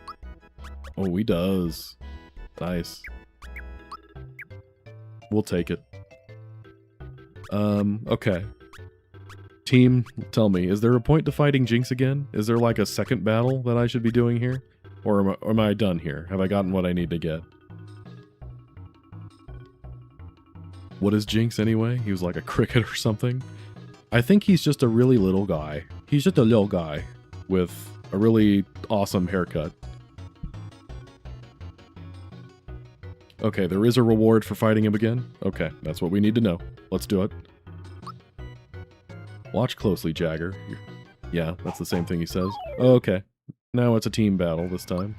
Oh, he does. Nice. We'll take it. Okay. Team, tell me, is there a point to fighting Jinx again? Is there like a second battle that I should be doing here? Or am I done here? Have I gotten what I need to get? What is Jinx anyway? He was like a cricket or something? I think he's just a really little guy. He's just a little guy with a really awesome haircut. Okay, there is a reward for fighting him again? Okay, that's what we need to know. Let's do it. Watch closely, Jagger. Yeah, that's the same thing he says. Oh, okay. Now it's a team battle this time.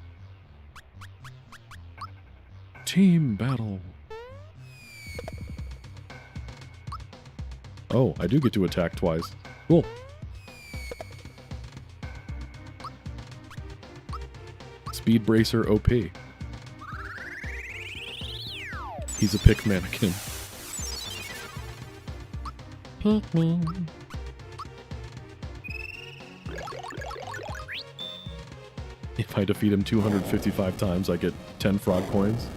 Team battle. Oh, I do get to attack twice. Cool. Speed Bracer OP. He's a pick mannequin. Pikmin. If I defeat him 255 times, I get 10 frog coins.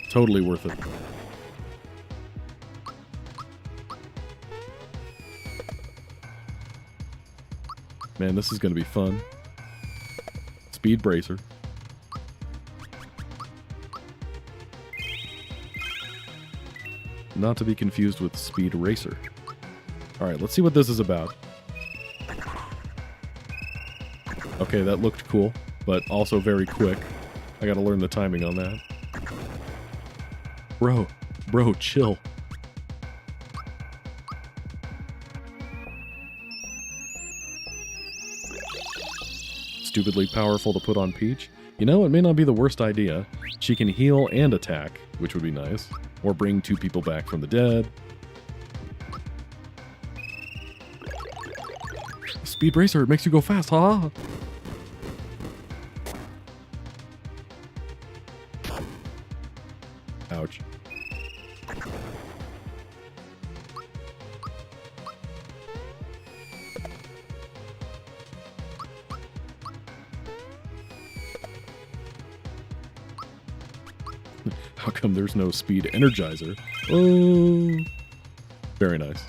Totally worth it. Man, this is going to be fun. Speed Bracer. Not to be confused with Speed Racer. Alright, let's see what this is about. Okay, that looked cool, but also very quick. I gotta learn the timing on that. Bro, chill. Stupidly powerful to put on Peach. You know, it may not be the worst idea. She can heal and attack, which would be nice. Or bring 2 people back from the dead. Speed Racer, it makes you go fast, huh? Ouch. How come there's no speed energizer? Oh, very nice.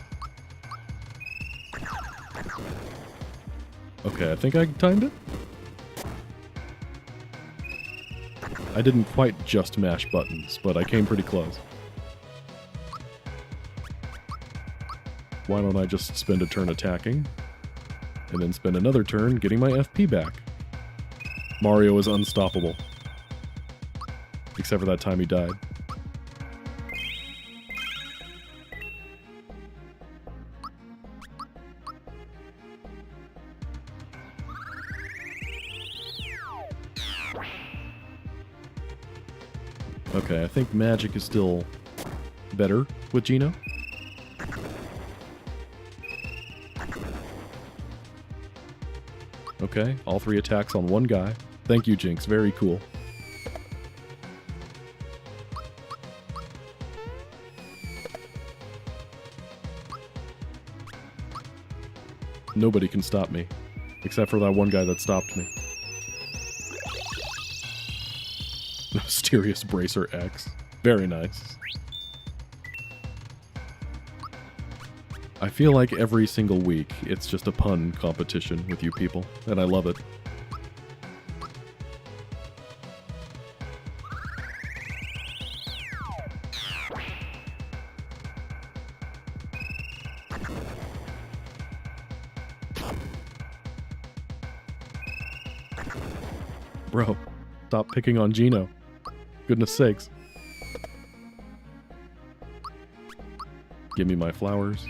Okay, I think I timed it. I didn't quite just mash buttons, but I came pretty close. Why don't I just spend a turn attacking, and then spend another turn getting my FP back? Mario is unstoppable. Except for that time he died. Okay, I think magic is still better with Geno. Okay, all 3 attacks on one guy. Thank you, Jinx. Very cool. Nobody can stop me, except for that one guy that stopped me. Mysterious Bracer X. Very nice. I feel like every single week it's just a pun competition with you people, and I love it. Bro, stop picking on Geno. Goodness sakes. Give me my flowers.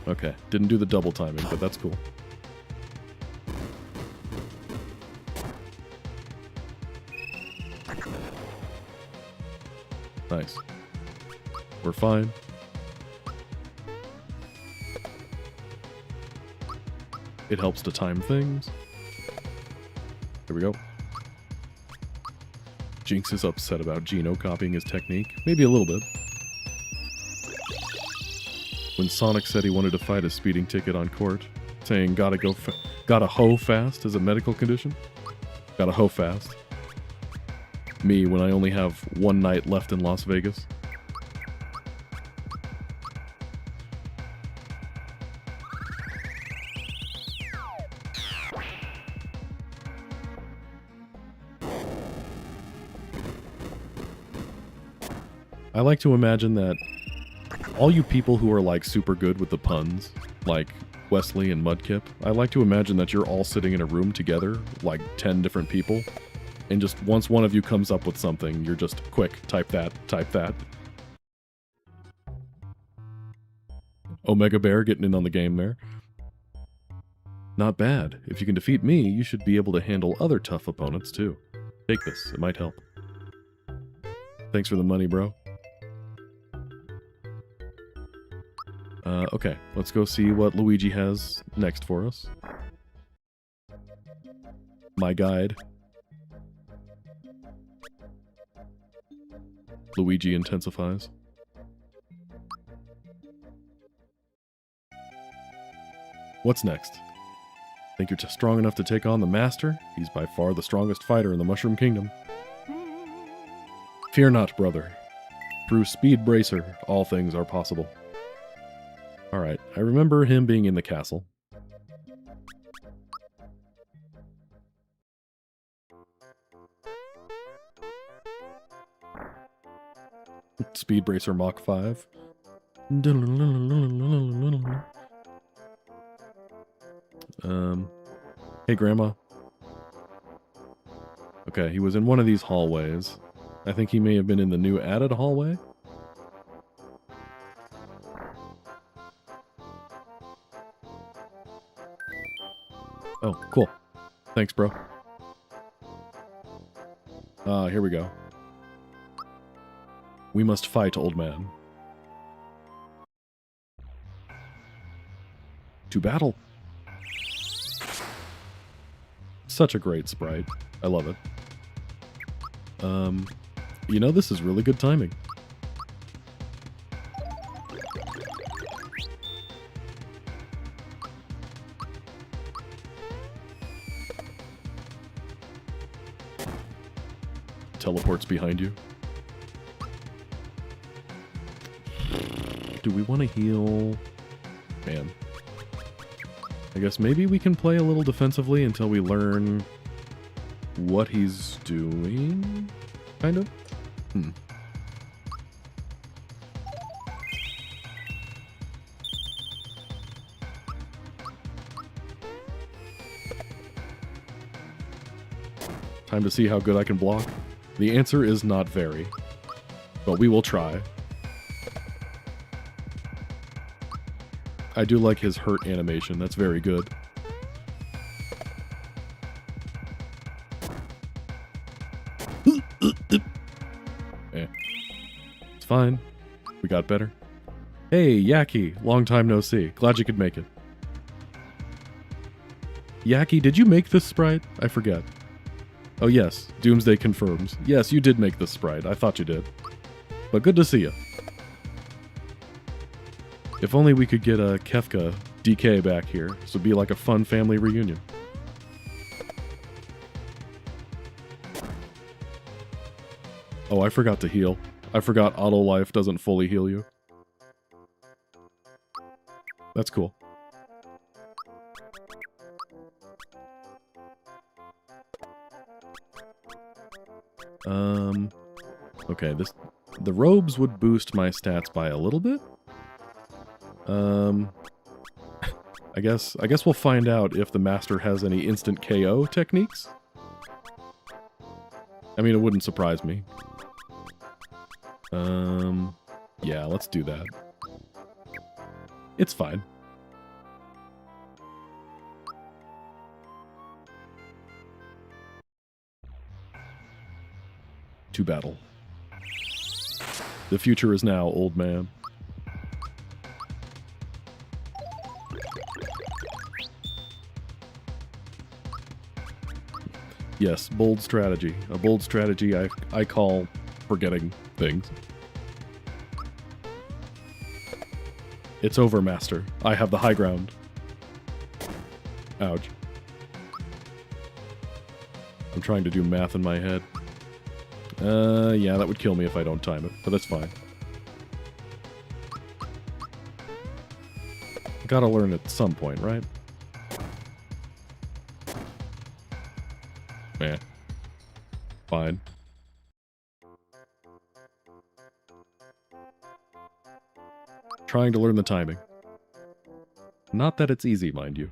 Okay, didn't do the double timing, but that's cool. Nice. We're fine. It helps to time things. Here we go. Jinx is upset about Geno copying his technique. Maybe a little bit. When Sonic said he wanted to fight a speeding ticket on court, saying gotta hoe fast as a medical condition. Gotta hoe fast. Me, when I only have one night left in Las Vegas. I like to imagine that all you people who are like super good with the puns, like Wesley and Mudkip, I like to imagine that you're all sitting in a room together, like 10 different people, and just once one of you comes up with something, you're just, quick, type that, type that. Omega Bear getting in on the game there. Not bad. If you can defeat me, you should be able to handle other tough opponents too. Take this, it might help. Thanks for the money, bro. Okay, let's go see what Luigi has next for us. My guide. Luigi intensifies. What's next? Think you're just strong enough to take on the Master? He's by far the strongest fighter in the Mushroom Kingdom. Fear not, brother. Through Speed Bracer, all things are possible. Alright, I remember him being in the castle. Speed Bracer Mach 5. Hey, Grandma. Okay, he was in one of these hallways. I think he may have been in the new added hallway. Oh, cool. Thanks, bro. Here we go. We must fight, old man. To battle. Such a great sprite. I love it. You know, this is really good timing. Teleports behind you. Do we want to heal? Man. I guess maybe we can play a little defensively until we learn what he's doing, kind of? Time to see how good I can block. The answer is not very, but we will try. I do like his hurt animation. That's very good. It's fine. We got better. Hey, Yaki. Long time no see. Glad you could make it. Yaki, did you make this sprite? I forget. Oh yes, Doomsday confirms. Yes, you did make this sprite. I thought you did. But good to see you. If only we could get a Kefka DK back here. This would be like a fun family reunion. Oh, I forgot to heal. I forgot auto life doesn't fully heal you. That's cool. Okay, the robes would boost my stats by a little bit. I guess we'll find out if the master has any instant KO techniques. I mean, it wouldn't surprise me. Yeah, let's do that. It's fine. To battle. The future is now, old man. Yes, bold strategy. A bold strategy I call forgetting things. It's over, master. I have the high ground. Ouch. I'm trying to do math in my head. Yeah, that would kill me if I don't time it, but that's fine. Gotta learn at some point, right? Eh. Fine. Trying to learn the timing. Not that it's easy, mind you.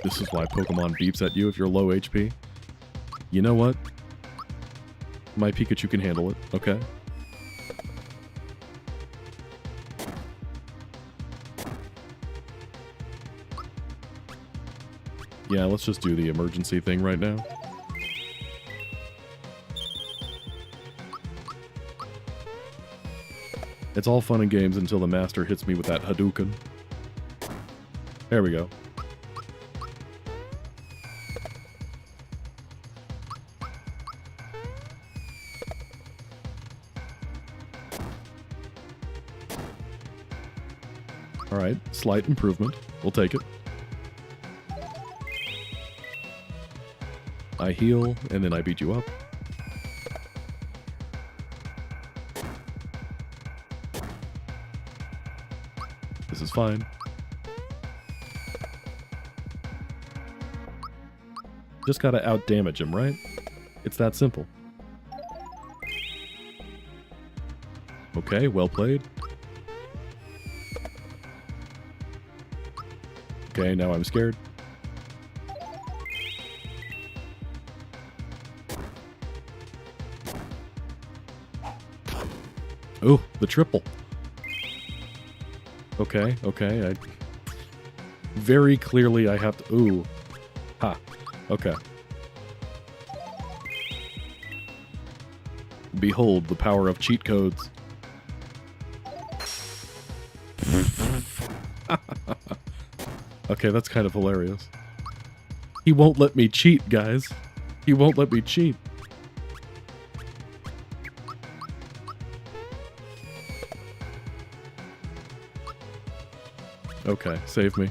This is why Pokemon beeps at you if you're low HP. You know what? My Pikachu can handle it, okay? Yeah, let's just do the emergency thing right now. It's all fun and games until the master hits me with that Hadouken. There we go. Alright, slight improvement. We'll take it. I heal, and then I beat you up. This is fine. Just gotta out-damage him, right? It's that simple. Okay, well played. Okay, now I'm scared. Oh, the triple. Okay, okay. Very clearly I have to... Ooh. Ha. Okay. Behold the power of cheat codes. Okay, that's kind of hilarious. He won't let me cheat, guys. He won't let me cheat. Okay, save me.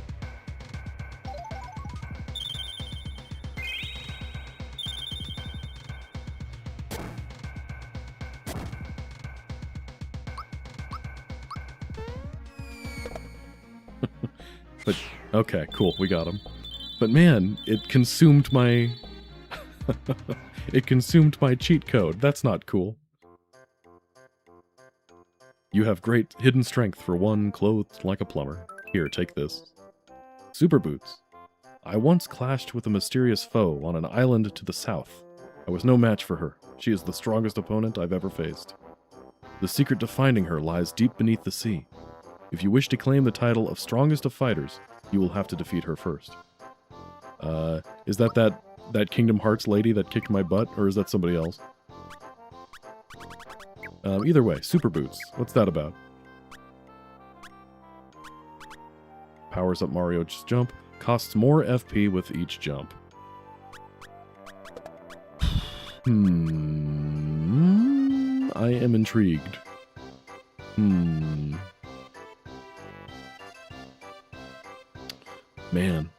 But, okay, cool, we got him. But man, it consumed my... it consumed my cheat code. That's not cool. You have great hidden strength for one clothed like a plumber. Here, take this. Super boots. I once clashed with a mysterious foe on an island to the south. I was no match for her. She is the strongest opponent I've ever faced. The secret to finding her lies deep beneath the sea. If you wish to claim the title of strongest of fighters, you will have to defeat her first. Is that Kingdom Hearts lady that kicked my butt, or is that somebody else? Either way, super boots. What's that about? Powers up Mario's jump. Costs more FP with each jump. I am intrigued. Man.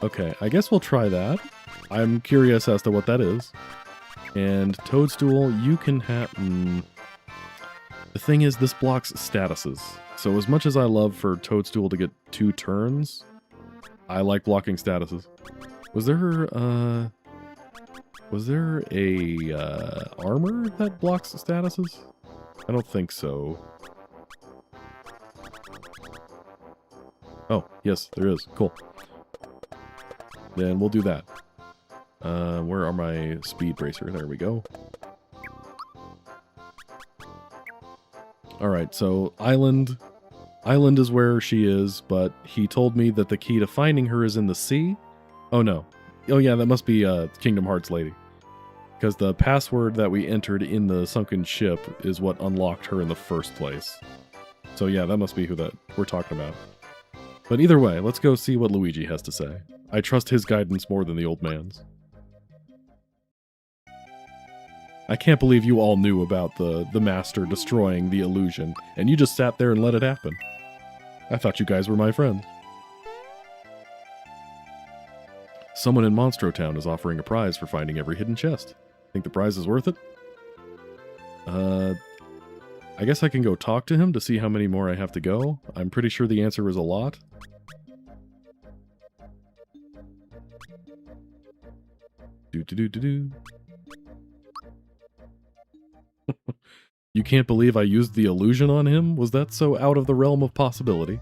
Okay, I guess we'll try that. I'm curious as to what that is. And Toadstool, you can have... The thing is, this blocks statuses. So as much as I love for Toadstool to get 2 turns, I like blocking statuses. Was there a armor that blocks statuses? I don't think so. Oh, yes, there is. Cool. Then we'll do that. Where are my speed bracer? There we go. Alright, so Island is where she is, but he told me that the key to finding her is in the sea. Oh no. Oh yeah, that must be Kingdom Hearts lady. Because the password that we entered in the sunken ship is what unlocked her in the first place. So yeah, that must be who that we're talking about. But either way, let's go see what Luigi has to say. I trust his guidance more than the old man's. I can't believe you all knew about the master destroying the illusion, and you just sat there and let it happen. I thought you guys were my friends. Someone in Monstro Town is offering a prize for finding every hidden chest. Think the prize is worth it? I guess I can go talk to him to see how many more I have to go. I'm pretty sure the answer is a lot. Do-do-do-do-do. You can't believe I used the illusion on him? Was that so out of the realm of possibility?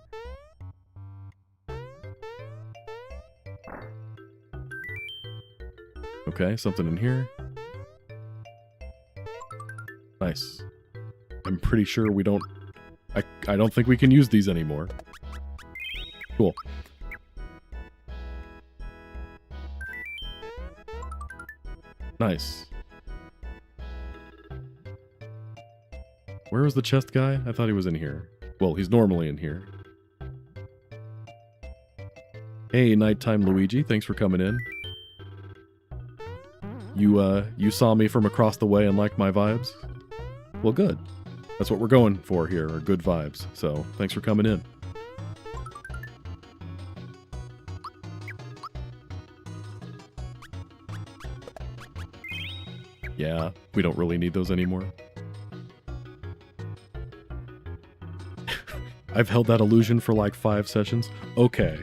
Okay, something in here. Nice. I'm pretty sure we don't... I don't think we can use these anymore. Cool. Nice. Where was the chest guy? I thought he was in here. Well, he's normally in here. Hey, nighttime Luigi. Thanks for coming in. You saw me from across the way and liked my vibes? Well, good. That's what we're going for here, are good vibes. So, thanks for coming in. Yeah, we don't really need those anymore. I've held that illusion for like 5 sessions. Okay.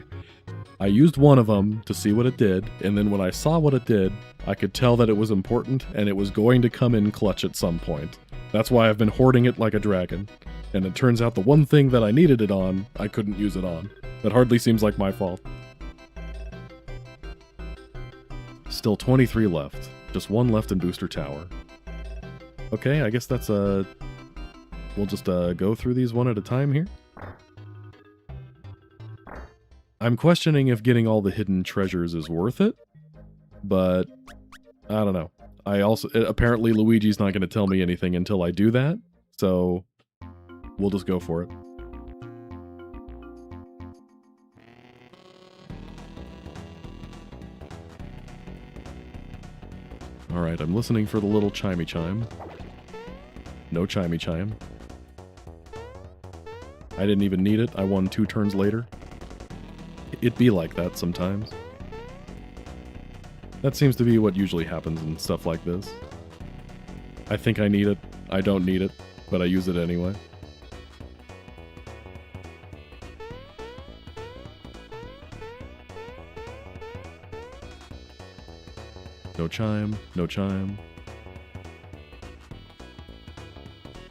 I used one of them to see what it did, and then when I saw what it did, I could tell that it was important, and it was going to come in clutch at some point. That's why I've been hoarding it like a dragon. And it turns out the one thing that I needed it on, I couldn't use it on. That hardly seems like my fault. Still 23 left. Just 1 left in Booster Tower. Okay, I guess that's we'll just go through these one at a time here. I'm questioning if getting all the hidden treasures is worth it, but I don't know. Apparently Luigi's not going to tell me anything until I do that, so we'll just go for it. Alright, I'm listening for the little chimey chime. No chimey chime. I didn't even need it. I won 2 turns later. It'd be like that sometimes. That seems to be what usually happens in stuff like this. I think I need it. I don't need it, but I use it anyway. No chime, no chime.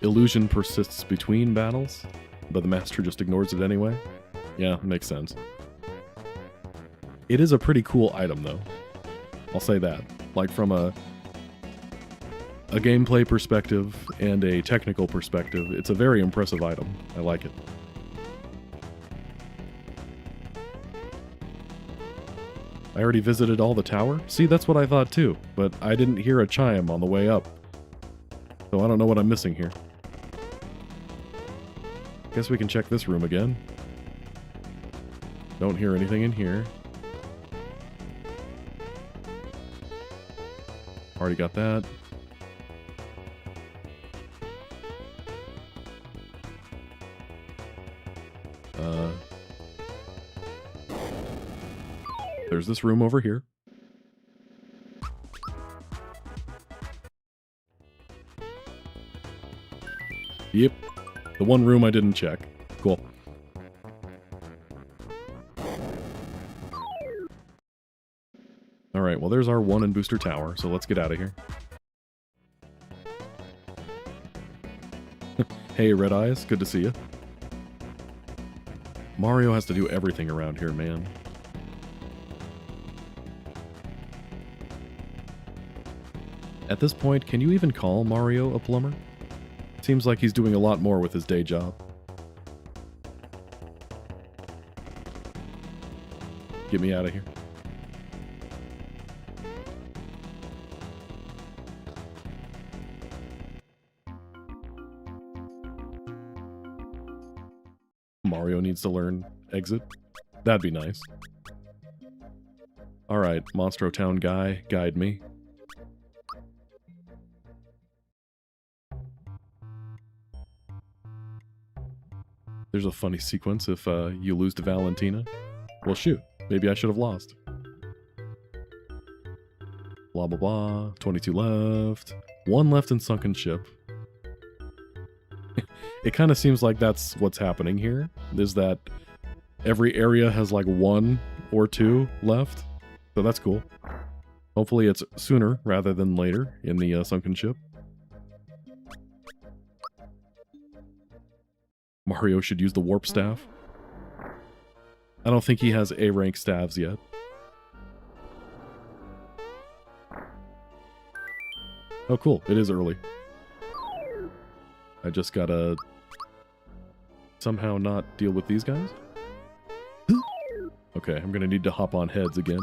Illusion persists between battles, but the master just ignores it anyway. Yeah, makes sense. It is a pretty cool item, though. I'll say that. Like, from a gameplay perspective and a technical perspective, it's a very impressive item. I like it. I already visited all the tower? See, that's what I thought too, but I didn't hear a chime on the way up. So I don't know what I'm missing here. Guess we can check this room again. Don't hear anything in here. Already got that. There's this room over here. Yep. The one room I didn't check. Cool. Alright, well there's our 1 and booster tower, so let's get out of here. Hey, Red Eyes, good to see you. Mario has to do everything around here, man. At this point, can you even call Mario a plumber? Seems like he's doing a lot more with his day job. Get me out of here. Mario needs to learn exit. That'd be nice. Alright, Monstro Town guy, guide me. There's a funny sequence if you lose to Valentina. Well, shoot. Maybe I should have lost. Blah, blah, blah. 22 left. 1 left in Sunken Ship. It kind of seems like that's what's happening here. Is that every area has like 1 or 2 left. So that's cool. Hopefully it's sooner rather than later in the Sunken Ship. Mario should use the warp staff. I don't think he has A-rank staves yet. Oh cool, it is early. I just gotta somehow not deal with these guys. Okay, I'm gonna need to hop on heads again.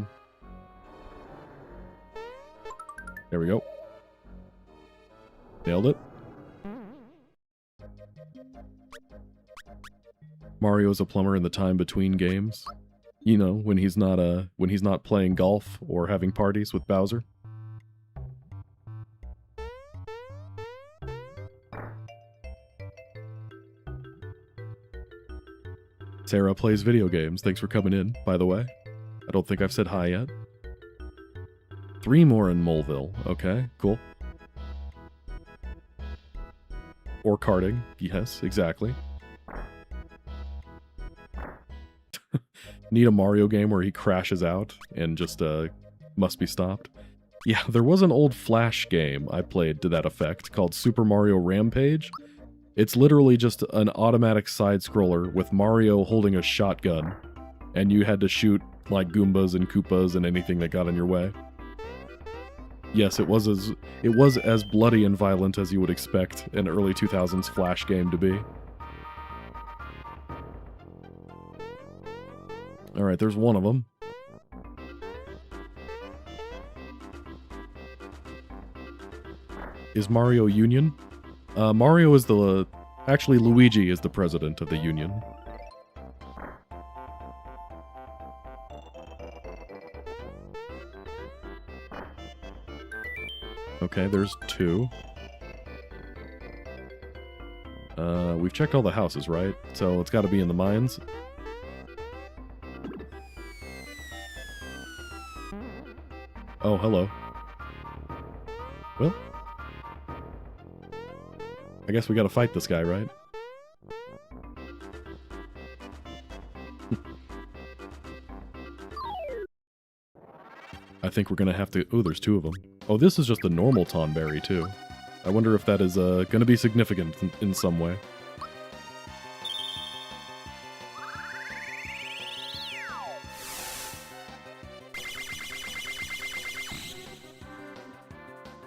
There we go. Nailed it. Mario's a plumber in the time between games. You know, when he's not playing golf or having parties with Bowser. Sarah plays video games. Thanks for coming in, by the way. I don't think I've said hi yet. 3 more in Moleville. Okay, cool. Or karting. Yes, exactly. Need a Mario game where he crashes out and just must be stopped. Yeah, there was an old Flash game I played to that effect called Super Mario Rampage. It's literally just an automatic side-scroller with Mario holding a shotgun, and you had to shoot like Goombas and Koopas and anything that got in your way. Yes, it was as bloody and violent as you would expect an early 2000s Flash game to be. Alright, there's one of them. Is Mario Union? Mario is the... Actually, Luigi is the president of the Union. Okay, there's 2. We've checked all the houses, right? So it's gotta be in the mines. Oh, hello. Well, I guess we gotta fight this guy, right? I think we're gonna have to... Oh, there's 2 of them. Oh, this is just a normal Tonberry, too. I wonder if that is gonna be significant in some way.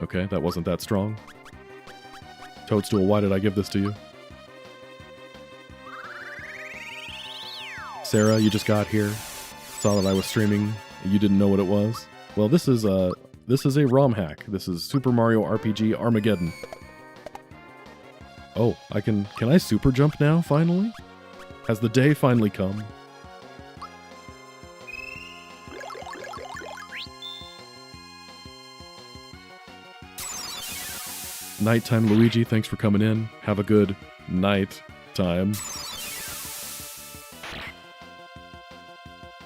Okay, that wasn't that strong. Toadstool, why did I give this to you? Sarah, you just got here. Saw that I was streaming. You didn't know what it was. Well, this is a romhack. This is Super Mario RPG Armageddon. Oh, can I super jump now, finally? Has the day finally come? Nighttime Luigi, thanks for coming in. Have a good night time.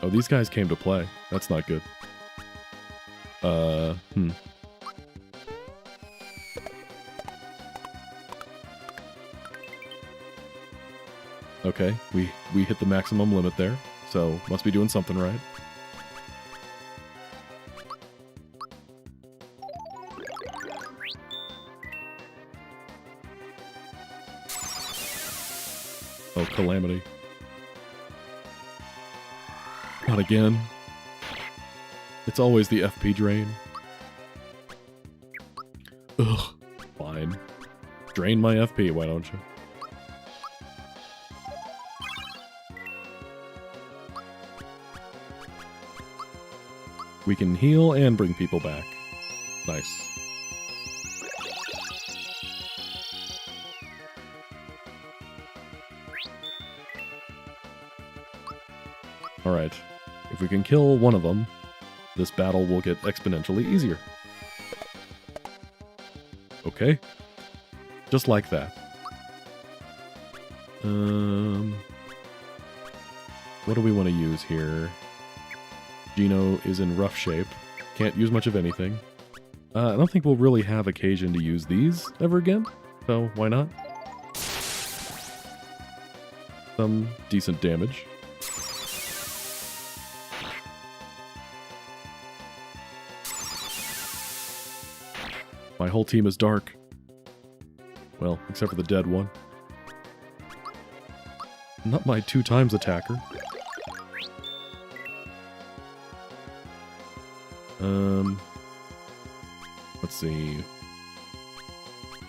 Oh, these guys came to play. That's not good. Okay, we hit the maximum limit there, so must be doing something right. Oh, calamity. Not again. It's always the FP drain. Ugh, fine. Drain my FP, why don't you? We can heal and bring people back. Nice. Alright. If we can kill one of them, this battle will get exponentially easier. Okay. Just like that. What do we want to use here? Gino is in rough shape. Can't use much of anything. I don't think we'll really have occasion to use these ever again, so why not? Some decent damage. My whole team is dark. Well, except for the dead one. Not my 2x attacker. Let's see.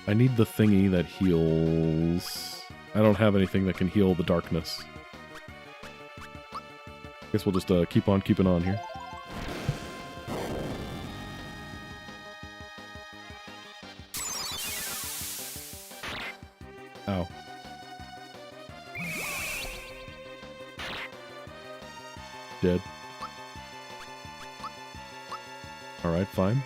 I need the thingy that heals... I don't have anything that can heal the darkness. Guess we'll just keep on keeping on here. Ow. Dead. Alright, fine.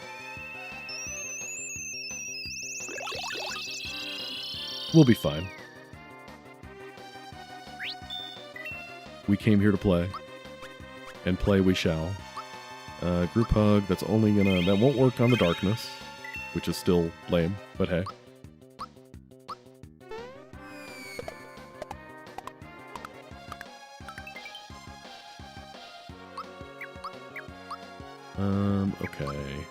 We'll be fine. We came here to play. And play we shall. Group hug, that's only gonna... That won't work on the darkness. Which is still lame, but hey. Okay.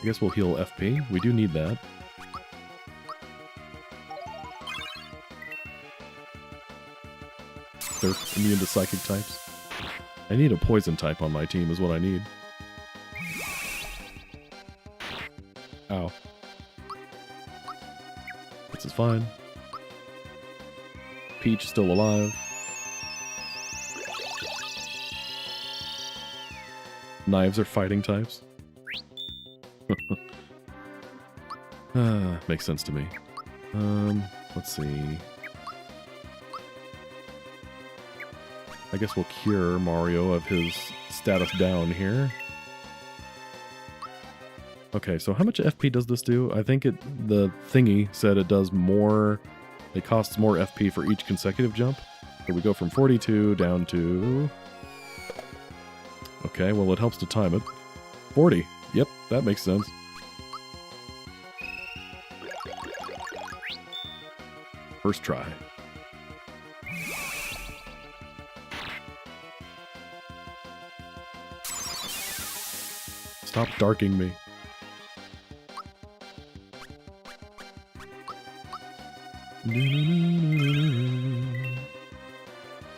I guess we'll heal FP. We do need that. They're immune to psychic types. I need a poison type on my team is what I need. Ow. This is fine. Peach still alive. Knives are fighting types. Makes sense to me. Let's see. I guess we'll cure Mario of his status down here. Okay, so how much FP does this do? I think the thingy said it does more... It costs more FP for each consecutive jump. So we go from 42 down to... Okay, well it helps to time it. 40. Yep, that makes sense. First try. Stop darking me.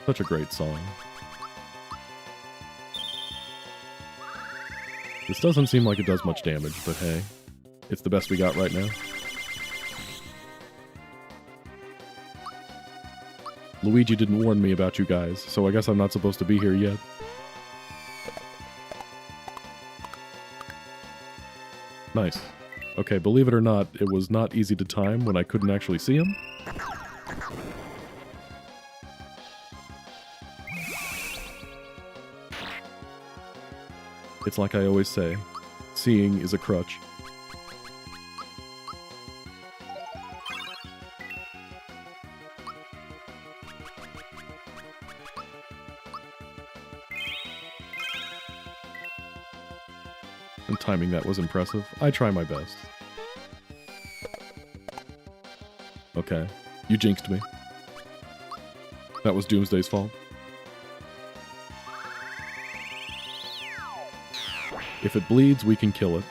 Such a great song. This doesn't seem like it does much damage, but hey, it's the best we got right now. Luigi didn't warn me about you guys, so I guess I'm not supposed to be here yet. Nice. Okay, believe it or not, it was not easy to time when I couldn't actually see him. It's like I always say, seeing is a crutch. And timing that was impressive. I try my best. Okay, you jinxed me. That was Doomsday's fault. If it bleeds, we can kill it.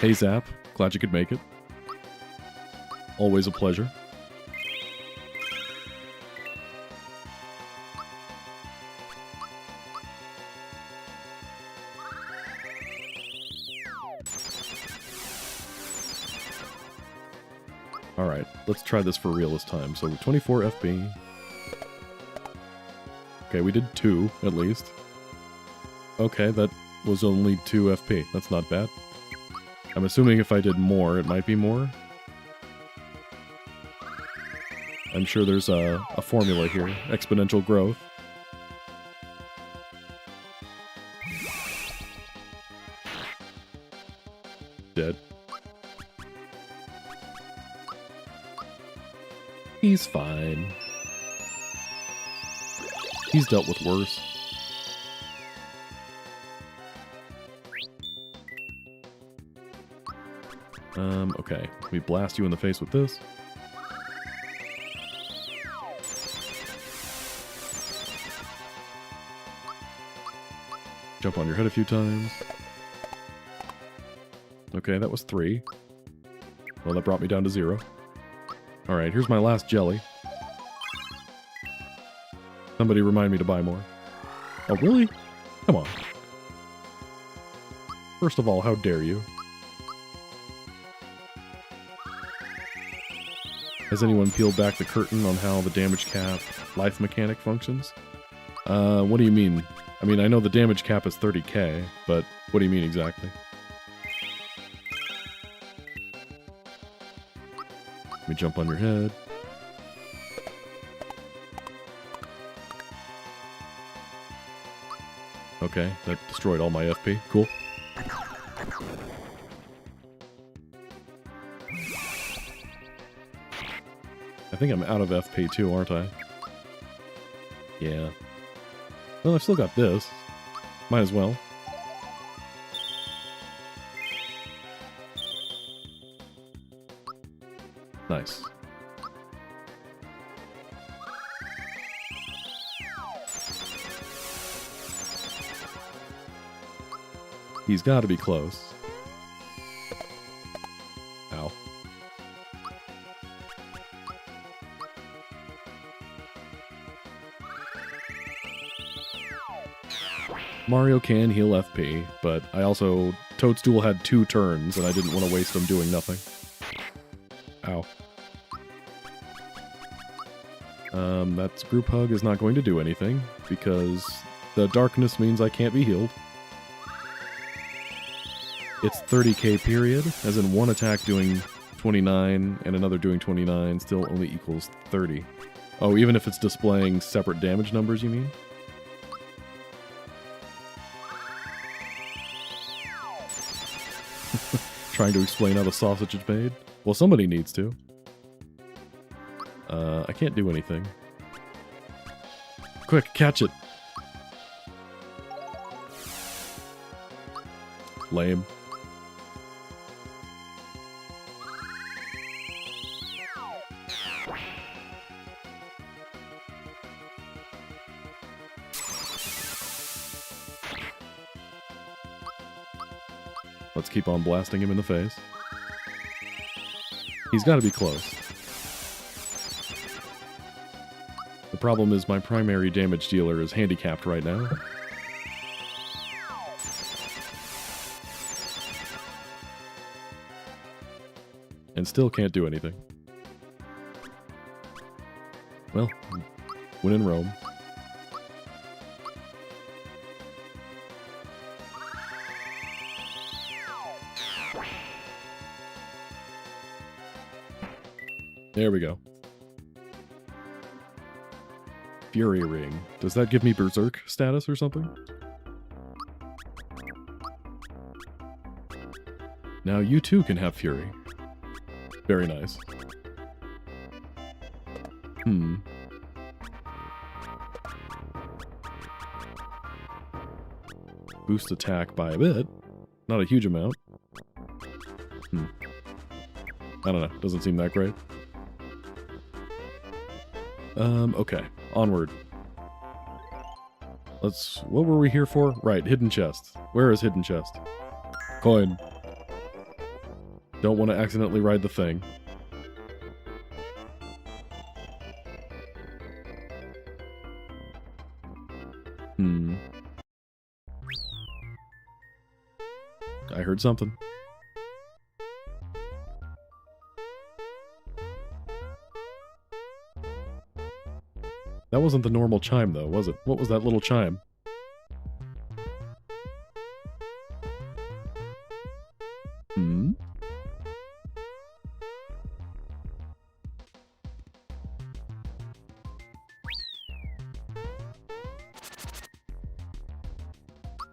Hey Zap, glad you could make it. Always a pleasure. Alright, let's try this for real this time. So 24 FP. Okay, we did 2, at least. Okay, that was only 2 FP. That's not bad. I'm assuming if I did more, it might be more. I'm sure there's a formula here. Exponential growth. Dead. He's fine. He's dealt with worse. Okay. Let me blast you in the face with this. Jump on your head a few times. Okay, that was 3. Well, that brought me down to 0. Alright, here's my last jelly. Somebody remind me to buy more. Oh, really? Come on. First of all, how dare you? Has anyone peeled back the curtain on how the damage cap life mechanic functions? What do you mean? I mean, I know the damage cap is 30k, but what do you mean exactly? Let me jump on your head. Okay, that destroyed all my FP. Cool. I think I'm out of FP too, aren't I? Yeah. Well, I've still got this. Might as well. Nice. He's got to be close. Ow. Mario can heal FP, but I also... Toadstool had 2 turns, and I didn't want to waste them doing nothing. Ow. That group hug is not going to do anything, because the darkness means I can't be healed. It's 30k period, as in one attack doing 29 and another doing 29 still only equals 30. Oh, even if it's displaying separate damage numbers, you mean? Trying to explain how the sausage is made? Well, somebody needs to. I can't do anything. Quick, catch it! Lame. Let's keep on blasting him in the face. He's got to be close. The problem is my primary damage dealer is handicapped right now. And still can't do anything. Well, when in Rome. There we go. Fury Ring. Does that give me Berserk status or something? Now you too can have Fury. Very nice. Boost attack by a bit. Not a huge amount. I don't know. Doesn't seem that great. Okay. Onward. What were we here for? Right, hidden chest. Where is hidden chest? Coin. Don't want to accidentally ride the thing. I heard something. That wasn't the normal chime, though, was it? What was that little chime?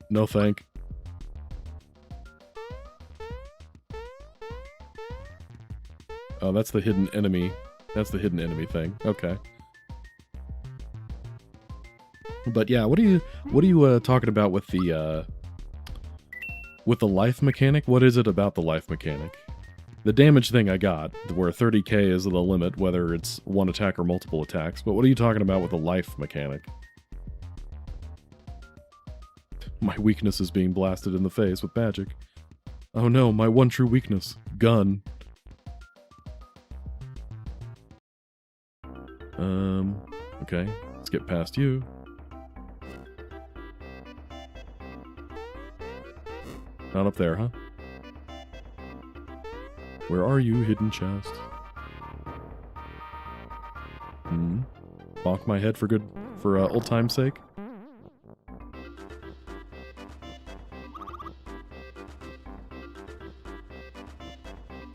No thank. Oh, that's the hidden enemy. That's the hidden enemy thing. Okay. But yeah, what are you talking about with the life mechanic? What is it about the life mechanic? The damage thing I got, where 30k is the limit, whether it's one attack or multiple attacks. But what are you talking about with the life mechanic? My weakness is being blasted in the face with magic. Oh no, my one true weakness. Gun. Okay, let's get past you. Not up there, huh? Where are you, hidden chest? Bonk my head for old time's sake?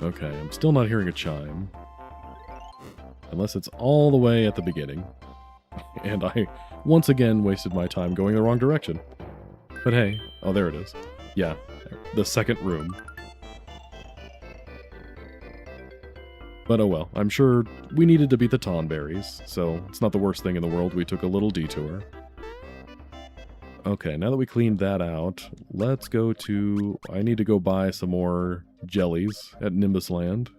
Okay, I'm still not hearing a chime. Unless it's all the way at the beginning. And I, once again, wasted my time going the wrong direction. But hey, oh, there it is. Yeah, the second room. But oh well, I'm sure we needed to beat the Tonberries, so it's not the worst thing in the world we took a little detour. Okay, now that we cleaned that out, let's go to... I need to go buy some more jellies at Nimbus Land.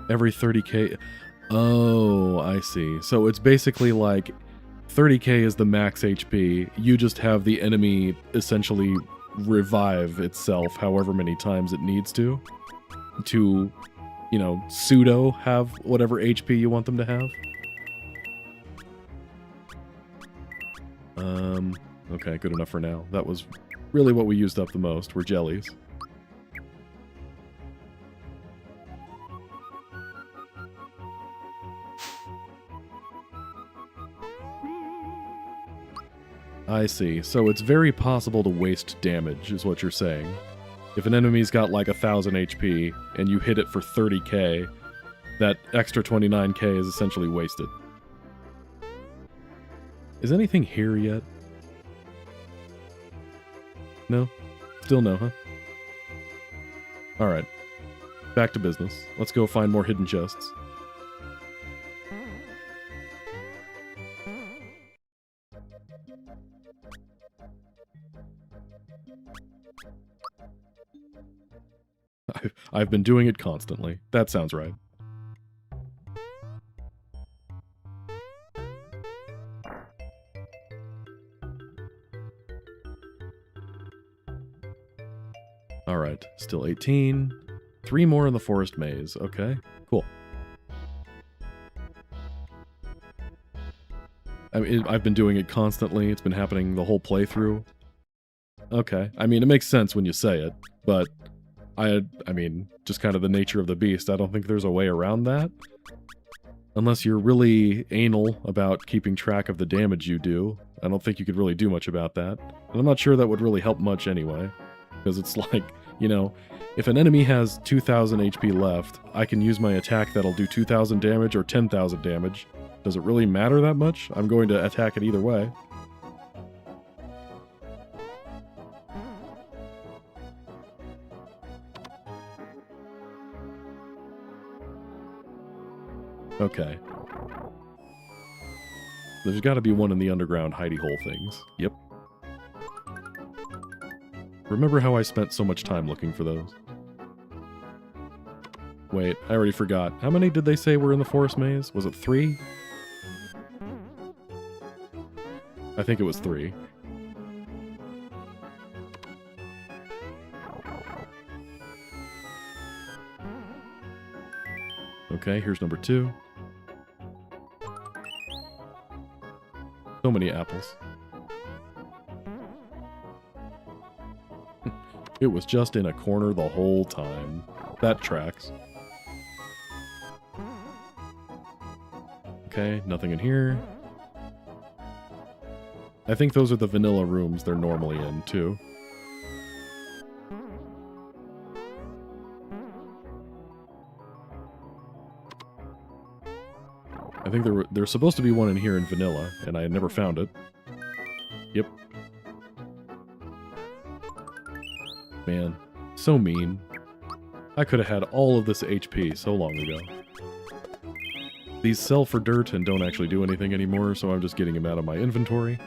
Every 30k... Oh, I see. So it's basically like 30k is the max HP. You just have the enemy essentially revive itself however many times it needs to, you know, pseudo have whatever HP you want them to have. Okay, good enough for now. That was really what we used up the most, were jellies. I see. So it's very possible to waste damage, is what you're saying. If an enemy's got like 1000 HP, and you hit it for 30k, that extra 29k is essentially wasted. Is anything here yet? No? Still no, huh? Alright. Back to business. Let's go find more hidden chests. I've been doing it constantly. That sounds right. Alright, still 18. 3 more in the forest maze. Okay, cool. I mean, I've been doing it constantly. It's been happening the whole playthrough. Okay, I mean, it makes sense when you say it, but I mean, just kind of the nature of the beast. I don't think there's a way around that. Unless you're really anal about keeping track of the damage you do. I don't think you could really do much about that. And I'm not sure that would really help much anyway. Because it's like, you know, if an enemy has 2,000 HP left, I can use my attack that'll do 2,000 damage or 10,000 damage. Does it really matter that much? I'm going to attack it either way. Okay. There's got to be one in the underground hidey hole things. Yep. Remember how I spent so much time looking for those? Wait, I already forgot. How many did they say were in the forest maze? Was it 3? I think it was 3. Okay, here's number 2. So many apples. It was just in a corner the whole time. That tracks. Okay, nothing in here. I think those are the vanilla rooms they're normally in, too. I think there's supposed to be one in here in vanilla, and I had never found it. Yep. Man, so mean. I could have had all of this HP so long ago. These sell for dirt and don't actually do anything anymore, so I'm just getting them out of my inventory.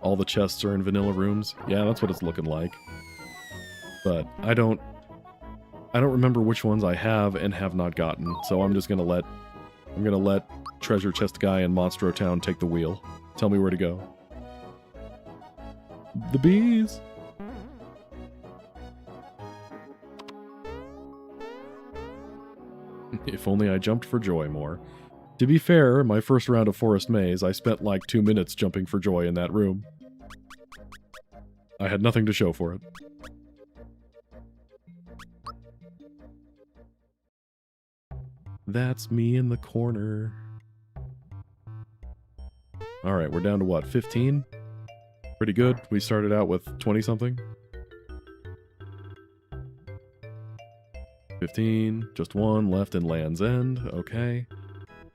All the chests are in vanilla rooms. Yeah, that's what it's looking like. But I don't remember which ones I have and have not gotten, so I'm just gonna let Treasure Chest Guy in Monstro Town take the wheel. Tell me where to go. The bees! If only I jumped for joy more. To be fair, my first round of Forest Maze, I spent like 2 minutes jumping for joy in that room. I had nothing to show for it. That's me in the corner. Alright, we're down to what, 15? Pretty good. We started out with 20-something. 15, just one left in Land's End, okay.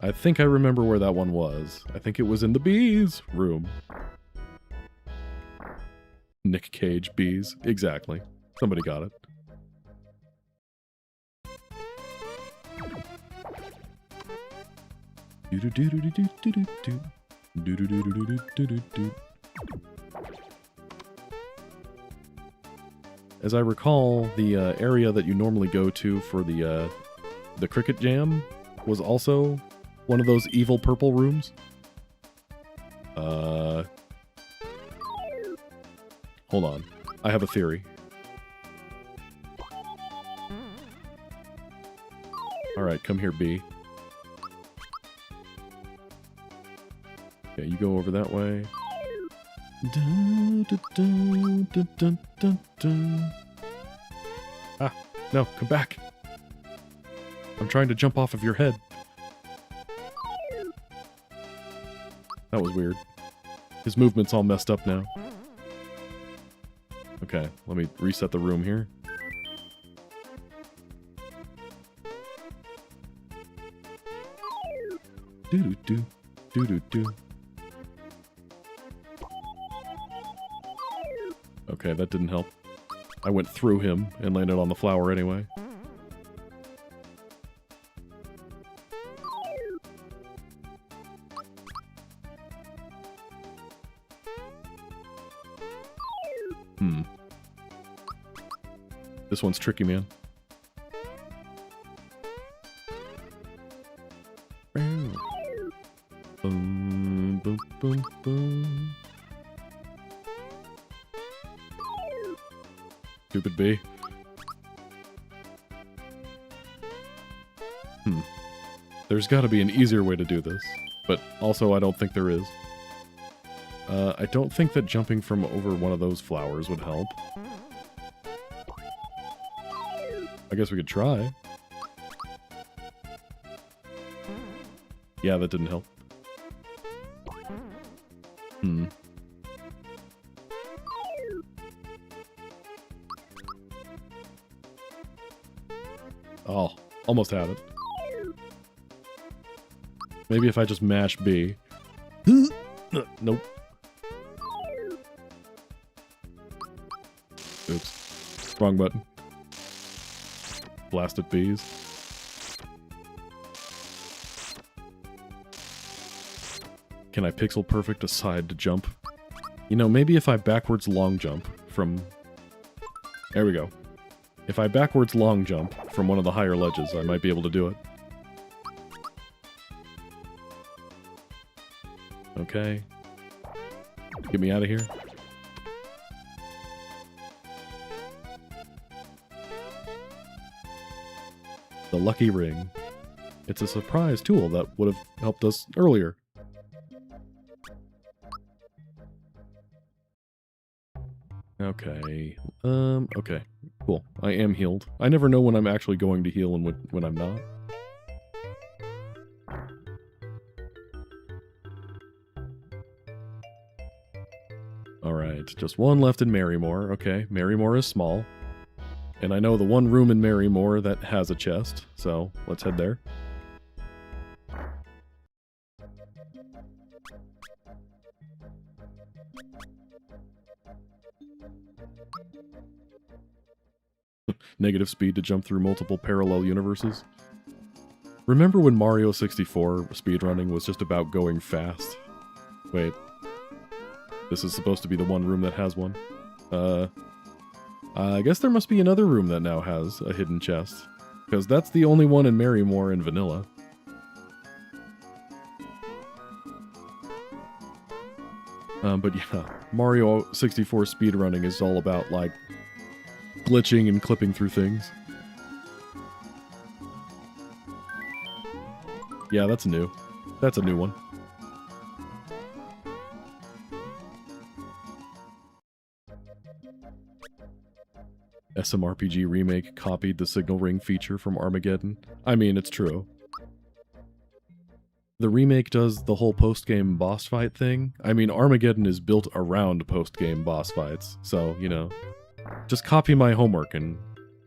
I think I remember where that one was. I think it was in the bees room. Nick Cage bees, exactly. Somebody got it. As I recall, the area that you normally go to for the cricket jam was also one of those evil purple rooms. Hold on. I have a theory. Alright, come here, bee. Yeah, you go over that way. Ah, no, come back. I'm trying to jump off of your head. That was weird. His movement's all messed up now. Okay, let me reset the room here. Do-do-do, do-do-do. Okay, that didn't help. I went through him and landed on the flower anyway. This one's tricky, man. Boom, boom, boom, boom. Stupid bee. There's got to be an easier way to do this, but also I don't think there is. I don't think that jumping from over one of those flowers would help. I guess we could try. Yeah, that didn't help. Oh, almost had it. Maybe if I just mash B. Nope. Oops. Wrong button. Blasted bees. Can I pixel perfect aside to jump? You know, maybe if I backwards long jump from... There we go. If I backwards long jump from one of the higher ledges, I might be able to do it. Okay. Get me out of here. The lucky ring. It's a surprise tool that would have helped us earlier. Okay. Okay. Cool. I am healed. I never know when I'm actually going to heal and when I'm not. Alright, just one left in Marrymore. Okay, Marrymore is small. And I know the one room in Marrymore that has a chest, so let's head there. Negative speed to jump through multiple parallel universes. Remember when Mario 64 speedrunning was just about going fast? Wait. This is supposed to be the one room that has one. I guess there must be another room that now has a hidden chest. Because that's the only one in Marrymore in vanilla. But yeah, Mario 64 speedrunning is all about, like, glitching and clipping through things. Yeah, that's new. That's a new one. SMRPG Remake copied the signal ring feature from Armageddon. I mean, it's true. The remake does the whole post-game boss fight thing. I mean, Armageddon is built around post-game boss fights, so, you know. Just copy my homework and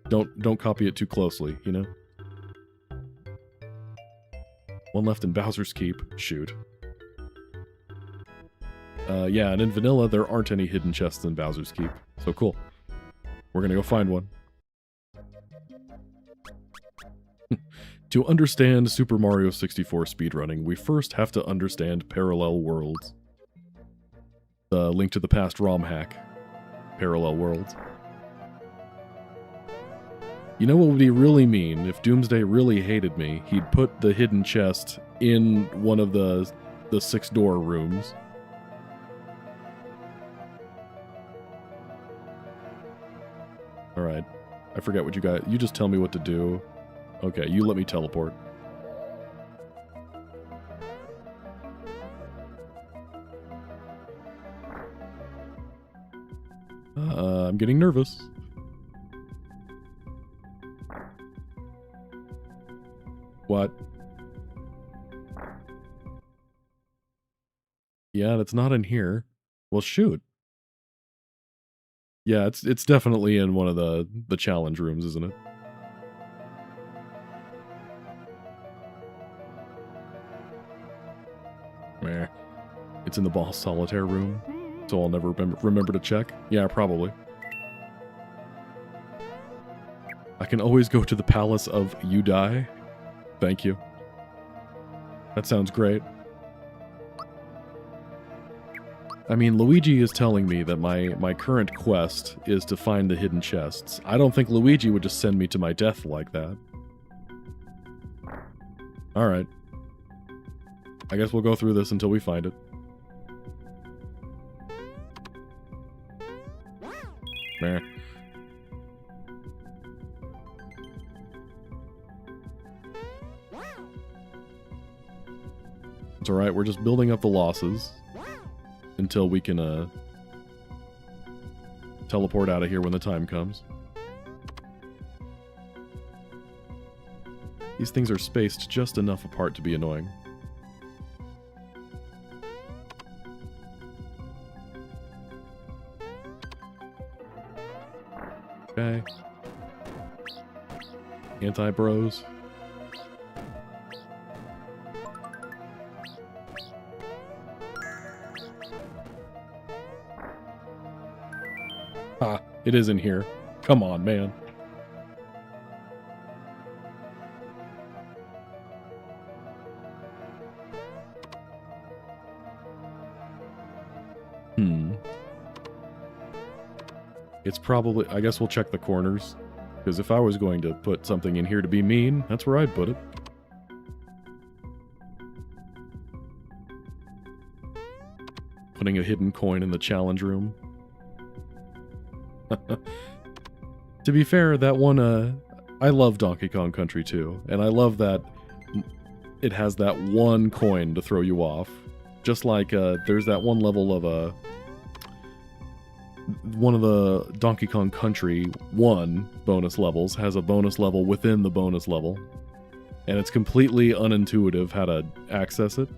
don't copy it too closely, you know? One left in Bowser's Keep. Shoot. Yeah, and in vanilla, there aren't any hidden chests in Bowser's Keep. So cool. We're gonna go find one. To understand Super Mario 64 speedrunning, we first have to understand parallel worlds. The Link to the Past ROM hack. Parallel worlds. You know what would he really mean if Doomsday really hated me? He'd put the hidden chest in one of the 6-door rooms. Alright. I forget what you got. You just tell me what to do. Okay, you let me teleport. I'm getting nervous. What? Yeah, that's not in here. Well, shoot. Yeah, it's definitely in one of the challenge rooms, isn't it? Meh. It's in the boss solitaire room, so I'll never remember to check. Yeah, probably. I can always go to the palace of You Die. Thank you. That sounds great. I mean, Luigi is telling me that my current quest is to find the hidden chests. I don't think Luigi would just send me to my death like that. Alright. I guess we'll go through this until we find it. Meh. It's alright, we're just building up the losses until we can teleport out of here when the time comes. These things are spaced just enough apart to be annoying. Okay. Anti-bros. Ha, it is in here. Come on, man. It's probably... I guess we'll check the corners. Because if I was going to put something in here to be mean, that's where I'd put it. Putting a hidden coin in the challenge room. To be fair, that one, I love Donkey Kong Country 2, and I love that it has that one coin to throw you off. Just like, there's that one level of, one of the Donkey Kong Country 1 bonus levels has a bonus level within the bonus level, and it's completely unintuitive how to access it.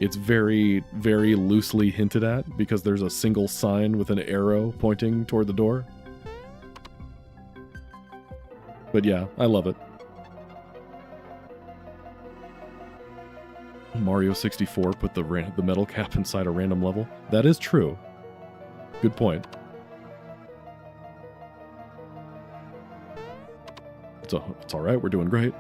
It's very, very loosely hinted at, because there's a single sign with an arrow pointing toward the door. But yeah, I love it. Mario 64 put the metal cap inside a random level. That is true. Good point. It's alright, we're doing great.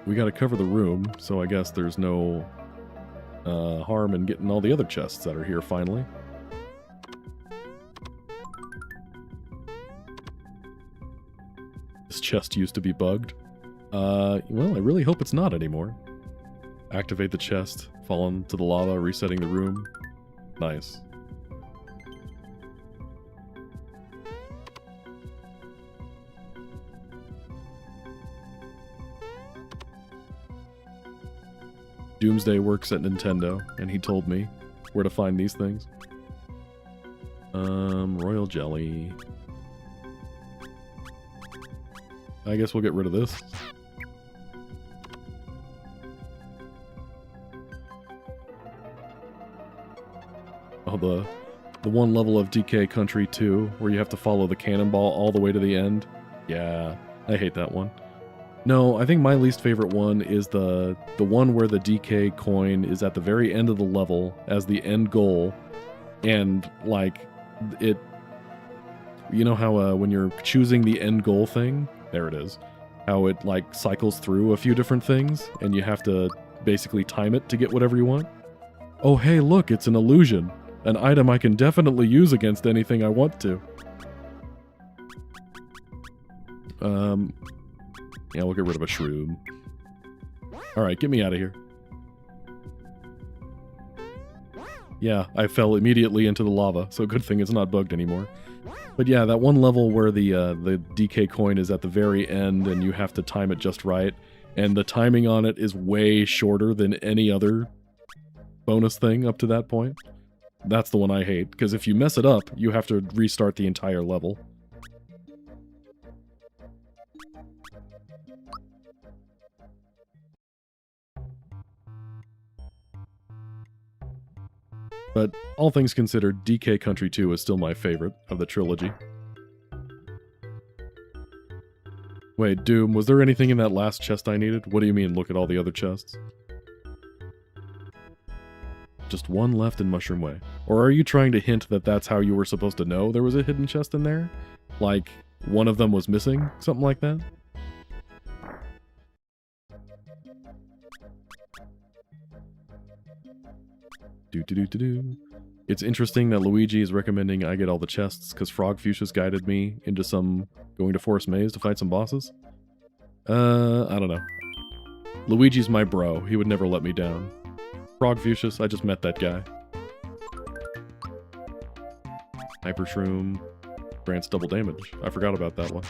We gotta cover the room, so I guess there's no harm in getting all the other chests that are here finally. This chest used to be bugged. Well, I really hope it's not anymore. Activate the chest, fall into the lava, resetting the room. Nice. Doomsday works at Nintendo, and he told me where to find these things. Royal jelly. I guess we'll get rid of this. Oh, the one level of DK Country 2, where you have to follow the cannonball all the way to the end. Yeah, I hate that one. No, I think my least favorite one is the one where the DK coin is at the very end of the level as the end goal, and like it, you know how when you're choosing the end goal thing, there it is, how it like cycles through a few different things and you have to basically time it to get whatever you want. Oh hey, look, it's an illusion, an item I can definitely use against anything I want to. Yeah, we'll get rid of a shroom. Alright, get me out of here. Yeah, I fell immediately into the lava, so good thing it's not bugged anymore. But yeah, that one level where the DK coin is at the very end and you have to time it just right, and the timing on it is way shorter than any other bonus thing up to that point. That's the one I hate, because if you mess it up, you have to restart the entire level. But all things considered, DK Country 2 is still my favorite of the trilogy. Wait, Doom, was there anything in that last chest I needed? What do you mean, look at all the other chests? Just one left in Mushroom Way. Or are you trying to hint that that's how you were supposed to know there was a hidden chest in there? Like, one of them was missing? Something like that? Do-do-do-do-do. It's interesting that Luigi is recommending I get all the chests because Frog Fuchsia's guided me into some going to Forest Maze to fight some bosses. I don't know. Luigi's my bro. He would never let me down. Frog Fuchsia, I just met that guy. Hyper Shroom grants double damage. I forgot about that one.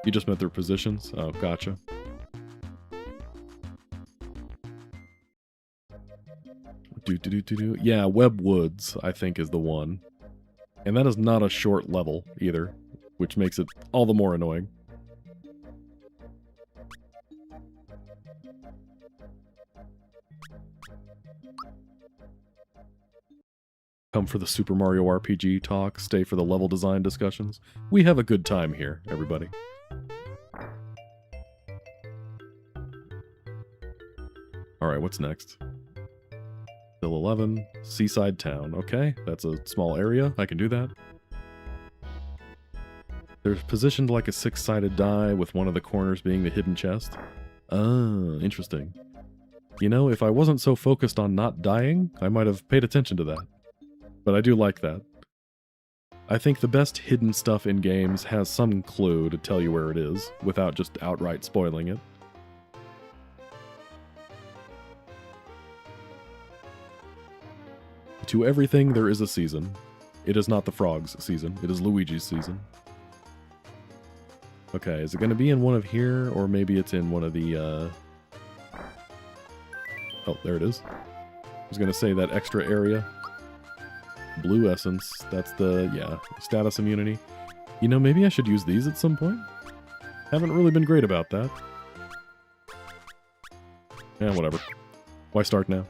You just met their positions? Oh, gotcha. Yeah, Web Woods, I think, is the one. And that is not a short level, either, which makes it all the more annoying. Come for the Super Mario RPG talk, stay for the level design discussions. We have a good time here, everybody. Alright, what's next? Still 11, Seaside Town. Okay, that's a small area. I can do that. They're positioned like a six-sided die with one of the corners being the hidden chest. Ah, interesting. You know, if I wasn't so focused on not dying, I might have paid attention to that. But I do like that. I think the best hidden stuff in games has some clue to tell you where it is, without just outright spoiling it. To everything, there is a season. It is not the frog's season. It is Luigi's season. Okay, is it going to be in one of here, or maybe it's in one of the, Oh, there it is. I was going to say that extra area. Blue Essence, that's the, yeah, status immunity. You know, maybe I should use these at some point? Haven't really been great about that. Eh, whatever. Why start now?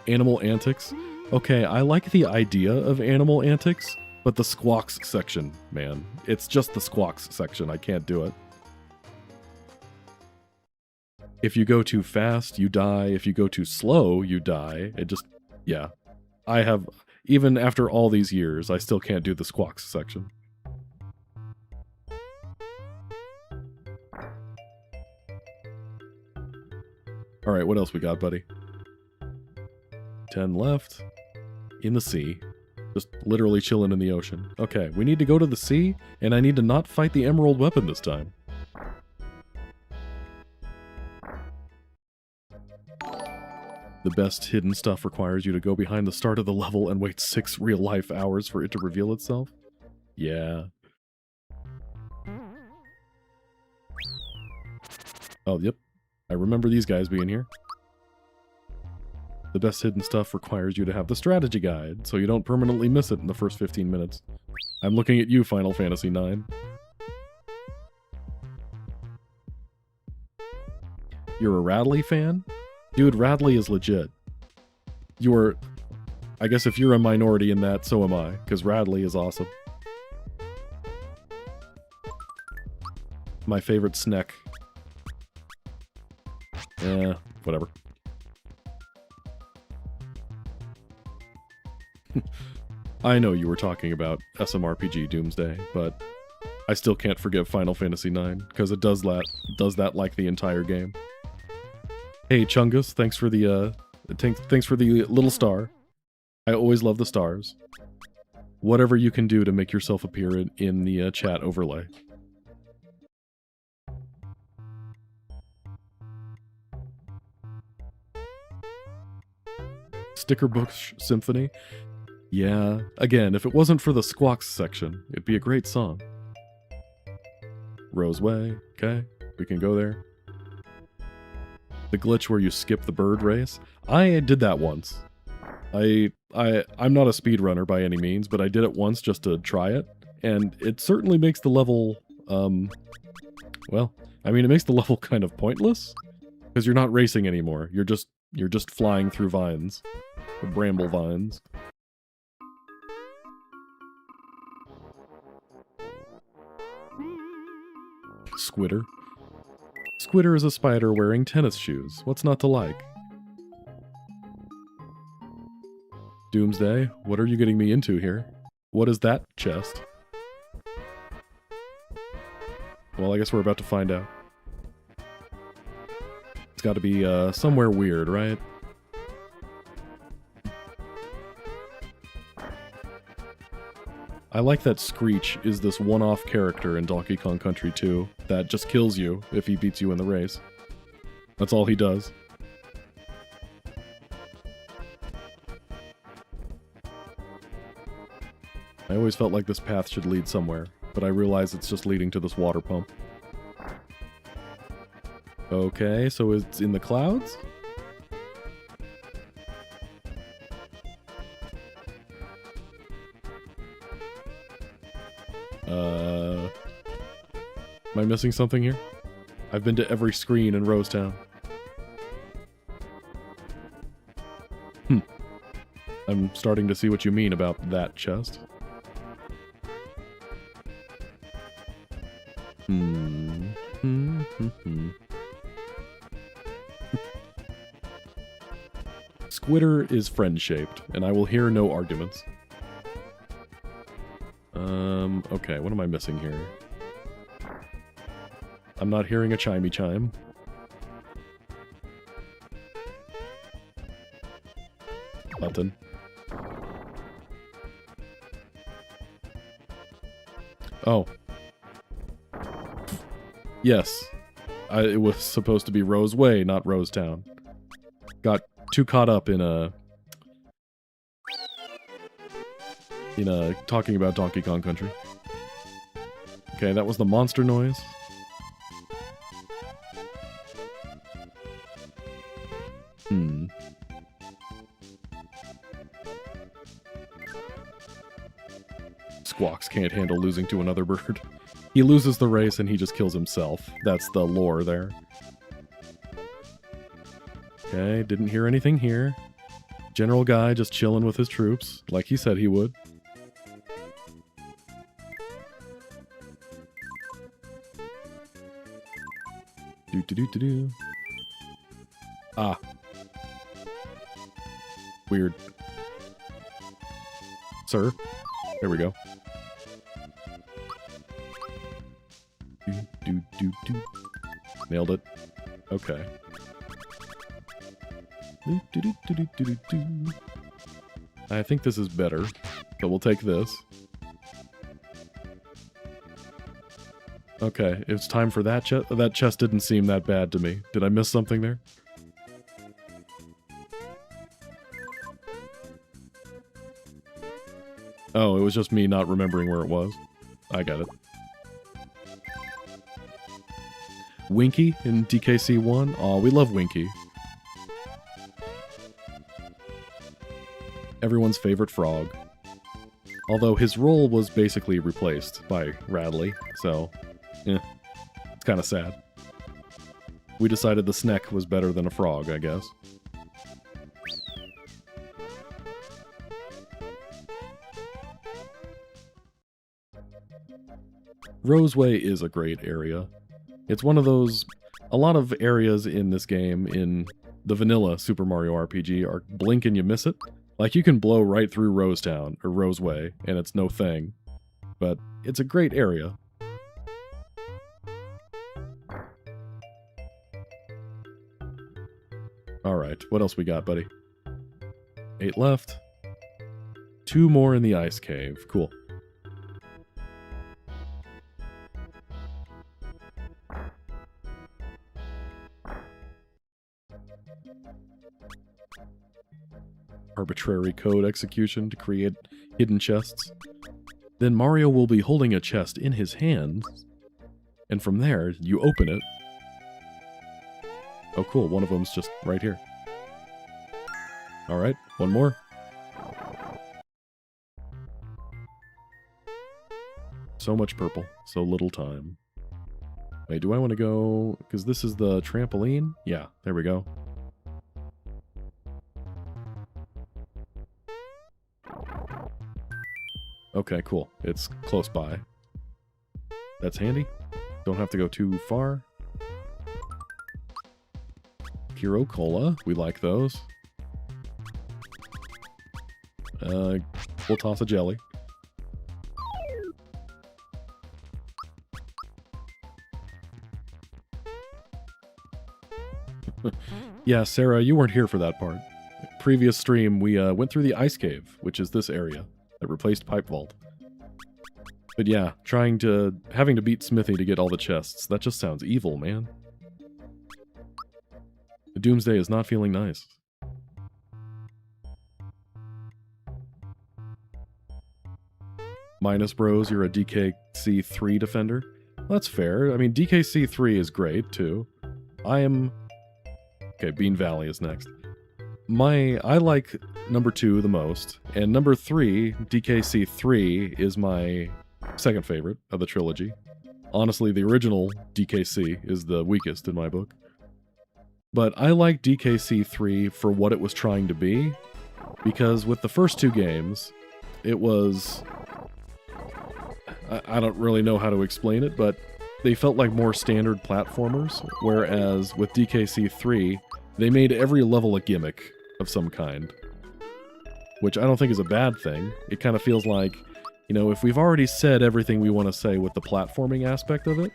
Animal Antics. Okay, I like the idea of Animal Antics, but the Squawks section, man. It's just the Squawks section. I can't do it. If you go too fast, you die. If you go too slow, you die. It just, yeah. I have, even after all these years, I still can't do the Squawks section. Alright, what else we got, buddy? 10 left. In the sea. Just literally chilling in the ocean. Okay, we need to go to the sea, and I need to not fight the emerald weapon this time. The best hidden stuff requires you to go behind the start of the level and wait 6 real-life hours for it to reveal itself? Yeah. Oh, yep. I remember these guys being here. The best hidden stuff requires you to have the strategy guide, so you don't permanently miss it in the first 15 minutes. I'm looking at you, Final Fantasy IX. You're a Radley fan? Dude, Radley is legit. You're... I guess if you're a minority in that, so am I, because Radley is awesome. My favorite snack. Whatever. I know you were talking about SMRPG Doomsday, but I still can't forgive Final Fantasy IX, because it does that like the entire game. Hey Chungus, thanks for the thanks for the little star. I always love the stars. Whatever you can do to make yourself appear in the chat overlay. Sticker Bush Symphony. Yeah, again, if it wasn't for the Squawks section, it'd be a great song. Roseway, okay, we can go there. The glitch where you skip the bird race. I did that once. I'm not a speedrunner by any means, but I did it once just to try it, and it certainly makes the level, well, I mean, it makes the level kind of pointless, because you're not racing anymore. You're just flying through vines, bramble vines. Squitter. Squitter is a spider wearing tennis shoes. What's not to like? Doomsday, what are you getting me into here? What is that chest? Well, I guess we're about to find out. got to be somewhere weird, right? I like that Screech is this one-off character in Donkey Kong Country 2 that just kills you if he beats you in the race. That's all he does. I always felt like this path should lead somewhere, but I realize it's just leading to this water pump. Okay, so it's in the clouds? Am I missing something here? I've been to every screen in Rosetown. I'm starting to see what you mean about that chest. Squitter is friend-shaped, and I will hear no arguments. Okay, what am I missing here? I'm not hearing a chimey chime. Button. Oh. Yes. It was supposed to be Rose Way, not Rosetown. Got too caught up in talking about Donkey Kong Country. Okay, that was the monster noise. Squawks can't handle losing to another bird. He loses the race and he just kills himself. That's the lore there. Okay, didn't hear anything here. General guy just chilling with his troops, like he said he would. Do-do-do-do-do. Ah. Weird. Sir? There we go. Do-do-do-do. Nailed it. Okay. Do-do-do-do-do-do. I think this is better, but we'll take this. Okay, it's time for that chest. That chest didn't seem that bad to me. Did I miss something there? Oh, it was just me not remembering where it was. I got it. Winky in DKC1? Aw, we love Winky. Everyone's favorite frog. Although his role was basically replaced by Radley, so... yeah, it's kind of sad. We decided the Sneck was better than a frog, I guess. Roseway is a great area. It's one of those... a lot of areas in this game, in the vanilla Super Mario RPG, are blink and you miss it. Like, you can blow right through Rosetown, or Roseway, and it's no thing. But it's a great area. Alright, what else we got, buddy? 8 left. 2 more in the ice cave. Cool. Arbitrary code execution to create hidden chests. Then Mario will be holding a chest in his hands, and from there, you open it. Oh cool, one of them's just right here. Alright, one more. So much purple, so little time. Wait, do I want to go... because this is the trampoline? Yeah, there we go. Okay, cool. It's close by. That's handy. Don't have to go too far. Hero Cola. We like those. We'll toss a jelly. Yeah, Sarah, you weren't here for that part. Previous stream, we went through the ice cave, which is this area that replaced Pipe Vault. But yeah, having to beat Smithy to get all the chests, that just sounds evil, man. The Doomsday is not feeling nice. Minus Bros, you're a DKC3 defender? Well, that's fair. I mean, DKC3 is great, too. I am... Okay, Bean Valley is next. I like number 2 the most, and number 3, DKC3, is my second favorite of the trilogy. Honestly, the original DKC is the weakest in my book. But I like DKC3 for what it was trying to be, because with the first 2 games, it was... I don't really know how to explain it, but they felt like more standard platformers, whereas with DKC3, they made every level a gimmick of some kind. Which I don't think is a bad thing. It kind of feels like, you know, if we've already said everything we want to say with the platforming aspect of it,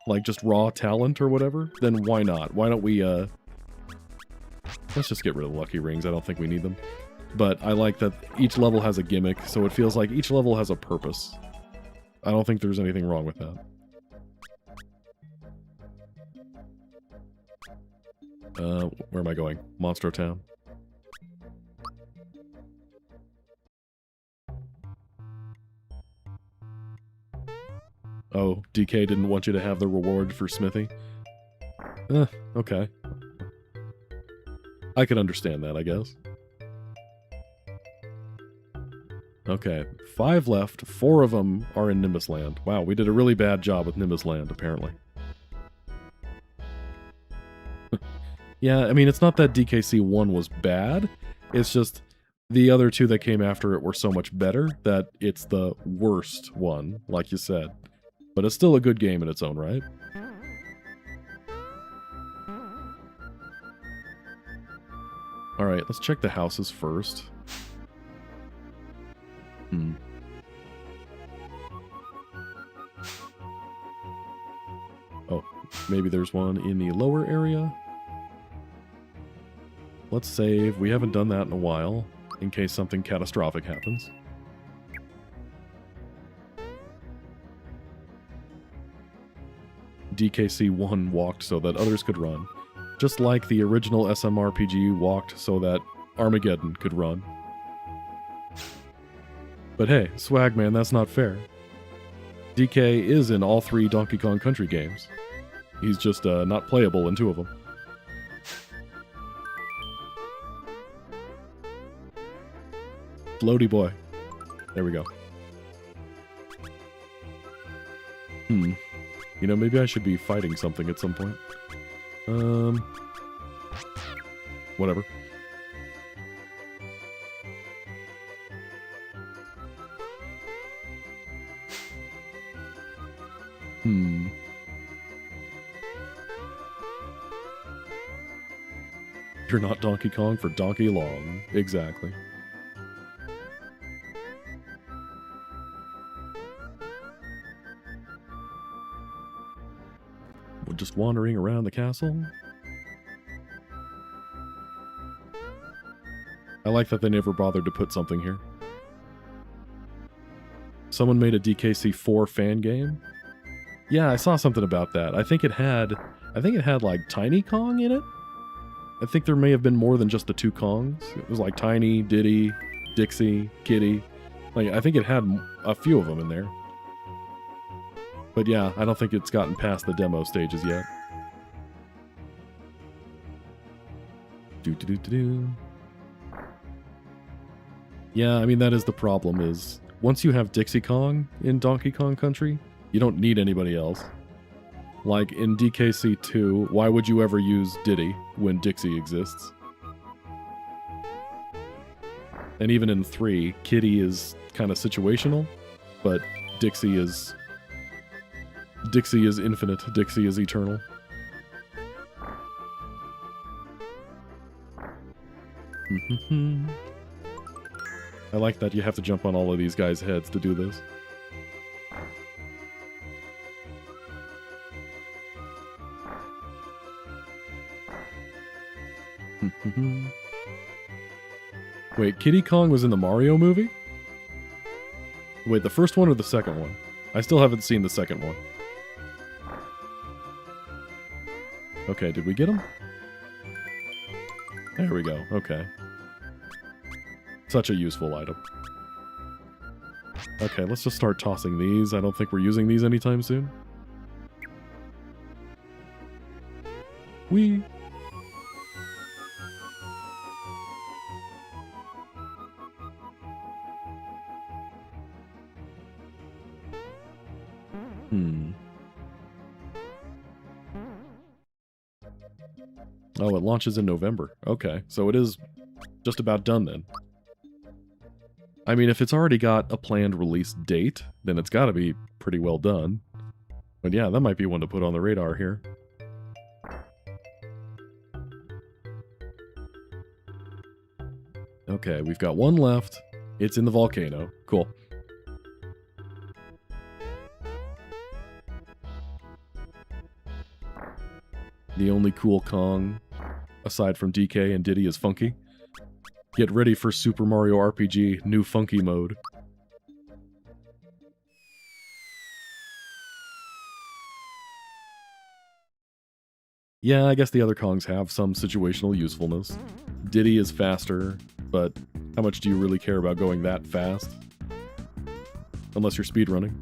like just raw talent or whatever, then why not? Why don't we, let's just get rid of the lucky rings, I don't think we need them. But I like that each level has a gimmick, so it feels like each level has a purpose. I don't think there's anything wrong with that. Where am I going? Monstro Town. Oh, DK didn't want you to have the reward for Smithy? Okay. I can understand that, I guess. Okay, 5 left. 4 of them are in Nimbus Land. Wow, we did a really bad job with Nimbus Land, apparently. Yeah, I mean, it's not that DKC 1 was bad. It's just the other 2 that came after it were so much better that it's the worst one, like you said. But it's still a good game in its own right. Alright, let's check the houses first. Oh, maybe there's one in the lower area. Let's save. We haven't done that in a while, in case something catastrophic happens. DKC1 walked so that others could run, just like the original SMRPG walked so that Armageddon could run. But hey, Swagman, that's not fair. DK is in all 3 Donkey Kong Country games. He's just not playable in 2 of them. Floaty boy. There we go. You know, maybe I should be fighting something at some point. Whatever. You're not Donkey Kong for Donkey Long. Exactly. We're just wandering around the castle. I like that they never bothered to put something here. Someone made a DKC4 fan game? Yeah, I saw something about that. I think it had like Tiny Kong in it? I think there may have been more than just the 2 Kongs. It was like Tiny, Diddy, Dixie, Kitty. Like, I think it had a few of them in there. But yeah, I don't think it's gotten past the demo stages yet. Yeah, I mean, that is the problem, is once you have Dixie Kong in Donkey Kong Country, you don't need anybody else. Like, in DKC 2, why would you ever use Diddy when Dixie exists? And even in 3, Kitty is kind of situational, but Dixie is infinite. Dixie is eternal. I like that you have to jump on all of these guys' heads to do this. Wait, Kiddy Kong was in the Mario movie? Wait, the first one or the second one? I still haven't seen the second one. Okay, did we get him? There we go, okay. Such a useful item. Okay, let's just start tossing these. I don't think we're using these anytime soon. Whee! Oh, it launches in November. Okay, so it is just about done then. I mean, if it's already got a planned release date, then it's got to be pretty well done. But yeah, that might be one to put on the radar here. Okay, we've got one left. It's in the volcano. Cool. The only cool Kong, aside from DK and Diddy, is Funky. Get ready for Super Mario RPG New Funky Mode. Yeah, I guess the other Kongs have some situational usefulness. Diddy is faster, but how much do you really care about going that fast? Unless you're speedrunning.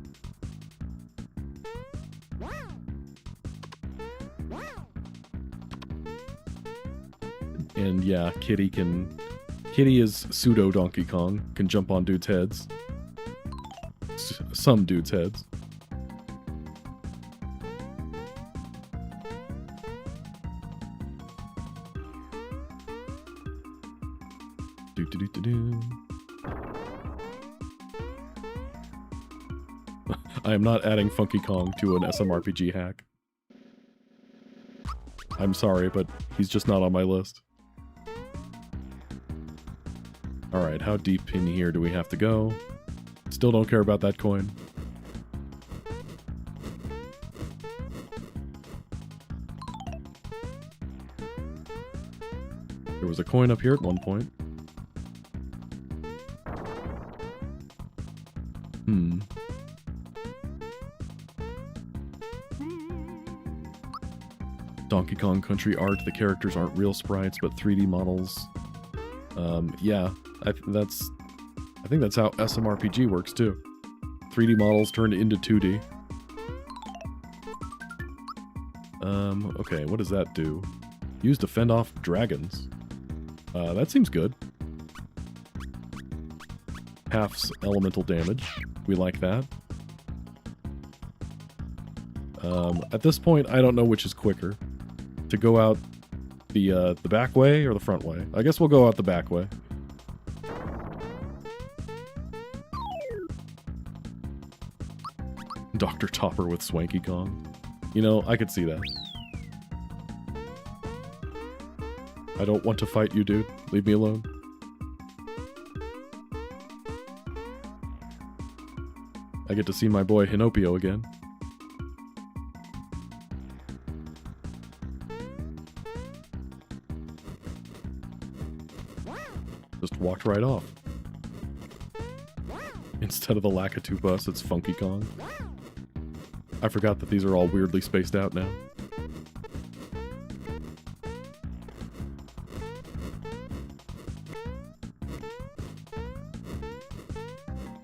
And yeah, Kitty is pseudo Donkey Kong, can jump on dudes' heads. Some dudes' heads. I am not adding Funky Kong to an SMRPG hack. I'm sorry, but he's just not on my list. Alright, how deep in here do we have to go? Still don't care about that coin. There was a coin up here at one point. Donkey Kong Country art, the characters aren't real sprites, but 3D models. Yeah, I think that's how SMRPG works too. 3D models turned into 2D. Okay, what does that do? Used to fend off dragons. That seems good. Half's elemental damage. We like that. At this point, I don't know which is quicker. To go out the back way or the front way? I guess we'll go out the back way. Dr. Topper with Swanky Kong. You know, I could see that. I don't want to fight you, dude. Leave me alone. I get to see my boy Hinopio again. Just walked right off. Instead of the Lakitu bus, it's Funky Kong. I forgot that these are all weirdly spaced out now.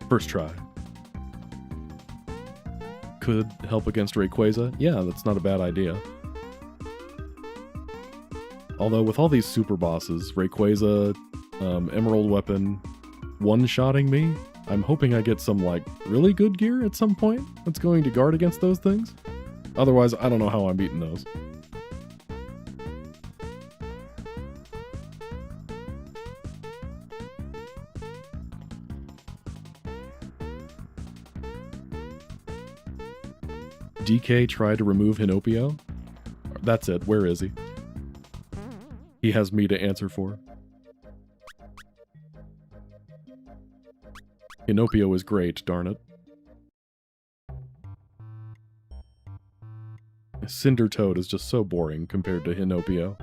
First try. Could help against Rayquaza? Yeah, that's not a bad idea. Although with all these super bosses, Rayquaza, Emerald Weapon, one-shotting me, I'm hoping I get some, like, really good gear at some point that's going to guard against those things. Otherwise, I don't know how I'm beating those. DK tried to remove Hinopio? That's it. Where is he? He has me to answer for. Hinopio is great, darn it. Cinder Toad is just so boring compared to Hinopio.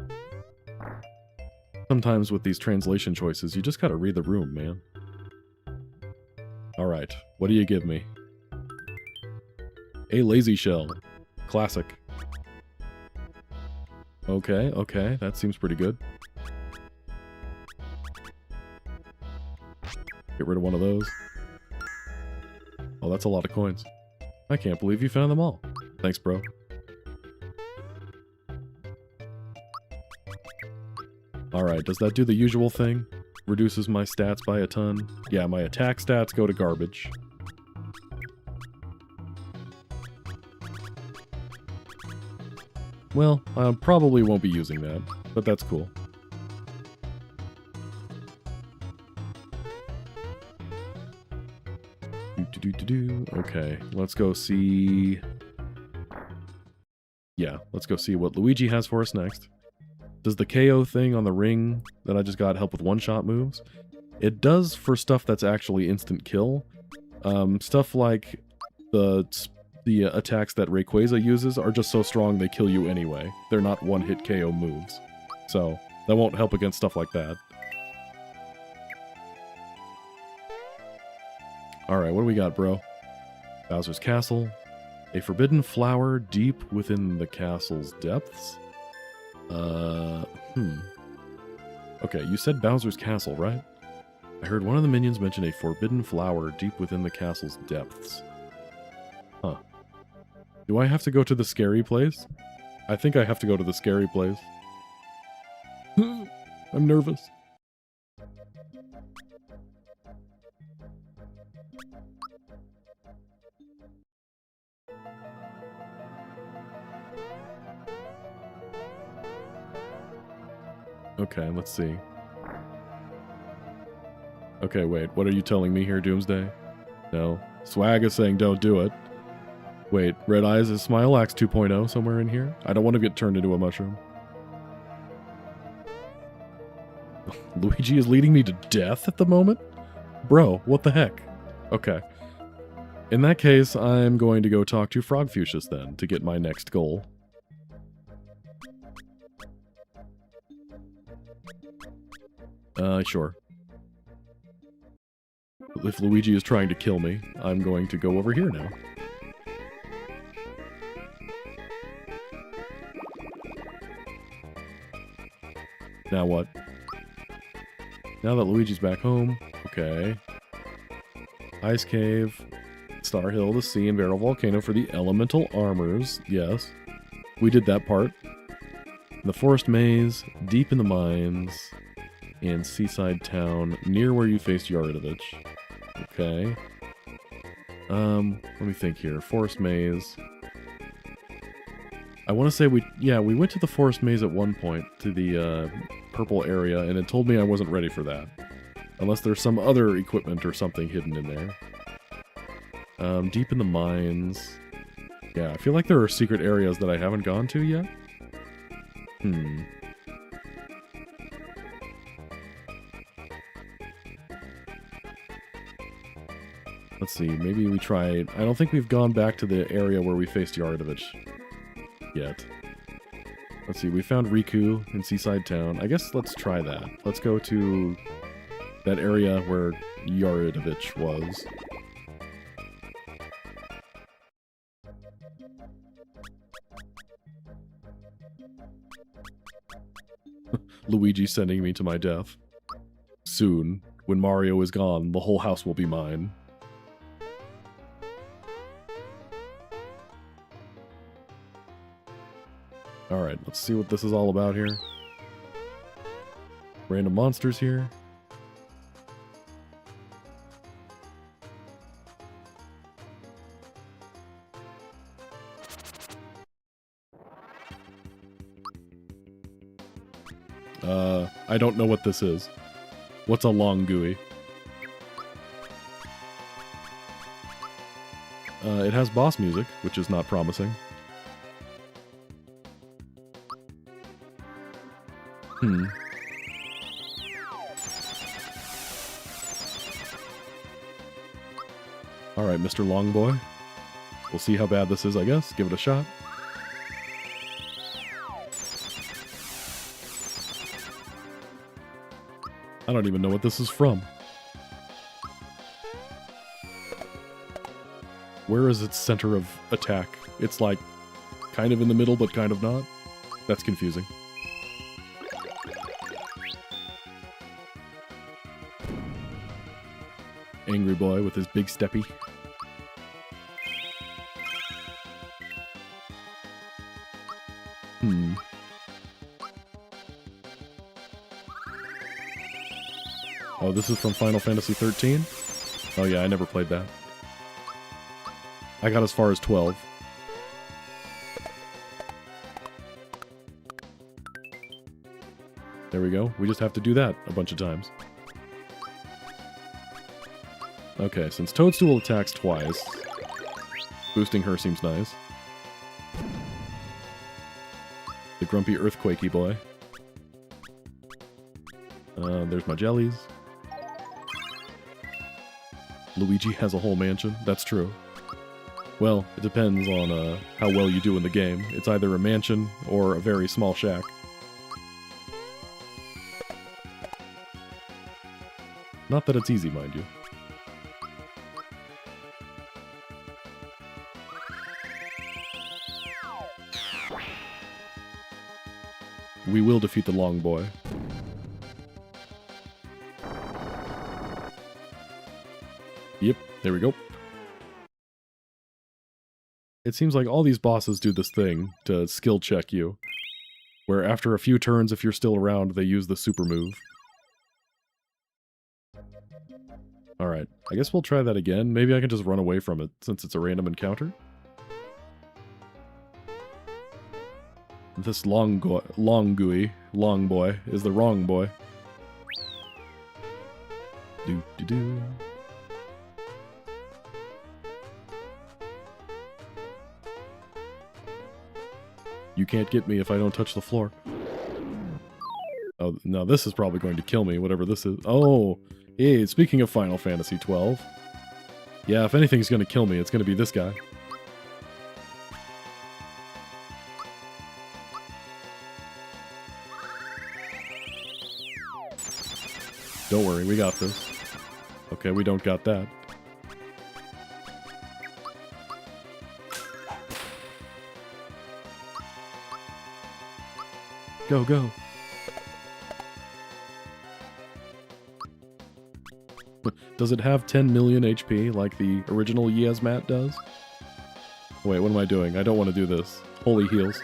Sometimes with these translation choices, you just gotta read the room, man. Alright, what do you give me? A lazy shell. Classic. Okay, okay, that seems pretty good. Get rid of one of those. Oh, that's a lot of coins. I can't believe you found them all. Thanks, bro. Alright, does that do the usual thing? Reduces my stats by a ton? Yeah, my attack stats go to garbage. Well, I probably won't be using that, but that's cool. Okay, let's go see... Yeah, let's go see what Luigi has for us next. Does the KO thing on the ring that I just got help with one-shot moves? It does for stuff that's actually instant kill. Stuff like the attacks that Rayquaza uses are just so strong they kill you anyway. They're not one-hit KO moves. So, that won't help against stuff like that. Alright, what do we got, bro? Bowser's Castle. A forbidden flower deep within the castle's depths? Okay, you said Bowser's Castle, right? I heard one of the minions mention a forbidden flower deep within the castle's depths. Huh. Do I have to go to the scary place? I think I have to go to the scary place. I'm nervous. Okay, let's see. Okay, wait, what are you telling me here, Doomsday? No. Swag is saying don't do it. Wait, Red Eyes is Smileaxe 2.0 somewhere in here? I don't want to get turned into a mushroom. Luigi is leading me to death at the moment? Bro, what the heck? Okay. In that case, I'm going to go talk to Frogfucius then, to get my next goal. Sure. If Luigi is trying to kill me, I'm going to go over here now. Now what? Now that Luigi's back home, okay. Ice Cave, Star Hill, the Sea, and Barrel Volcano for the elemental armors, yes. We did that part. The Forest Maze, deep in the mines, and Seaside Town, near where you faced Yaridovich. Okay. Let me think here. Forest Maze. I want to say we went to the Forest Maze at one point, to the purple area, and it told me I wasn't ready for that. Unless there's some other equipment or something hidden in there. Deep in the mines. Yeah, I feel like there are secret areas that I haven't gone to yet. Let's see, maybe we try... I don't think we've gone back to the area where we faced Yaridovich yet. Let's see, we found Riku in Seaside Town. I guess let's try that. Let's go to that area where Yaridovich was. Luigi sending me to my death. Soon, when Mario is gone, the whole house will be mine. Alright, let's see what this is all about here. Random monsters here. I don't know what this is. What's a long GUI? It has boss music, which is not promising. Alright, Mr. Longboy. We'll see how bad this is, I guess. Give it a shot. I don't even know what this is from. Where is its center of attack? It's like kind of in the middle, but kind of not. That's confusing. Angry boy with his big steppy. Oh, this is from Final Fantasy 13? Oh yeah, I never played that. I got as far as 12. There we go. We just have to do that a bunch of times. Okay, since Toadstool attacks twice, boosting her seems nice. The grumpy earthquakey boy. There's my jellies. Luigi has a whole mansion. That's true. Well, it depends on how well you do in the game. It's either a mansion or a very small shack. Not that it's easy, mind you. We will defeat the long boy. Yep, there we go. It seems like all these bosses do this thing to skill check you, where after a few turns, if you're still around, they use the super move. Alright, I guess we'll try that again. Maybe I can just run away from it, since it's a random encounter. This long boy is the wrong boy. Do-do-do. You can't get me if I don't touch the floor. Oh, now this is probably going to kill me, whatever this is. Oh, hey, speaking of Final Fantasy 12. Yeah, if anything's going to kill me, it's going to be this guy. Don't worry, we got this. Okay, we don't got that. Go, go. Does it have 10 million HP like the original Yasmat does? Wait, what am I doing? I don't want to do this. Holy heals.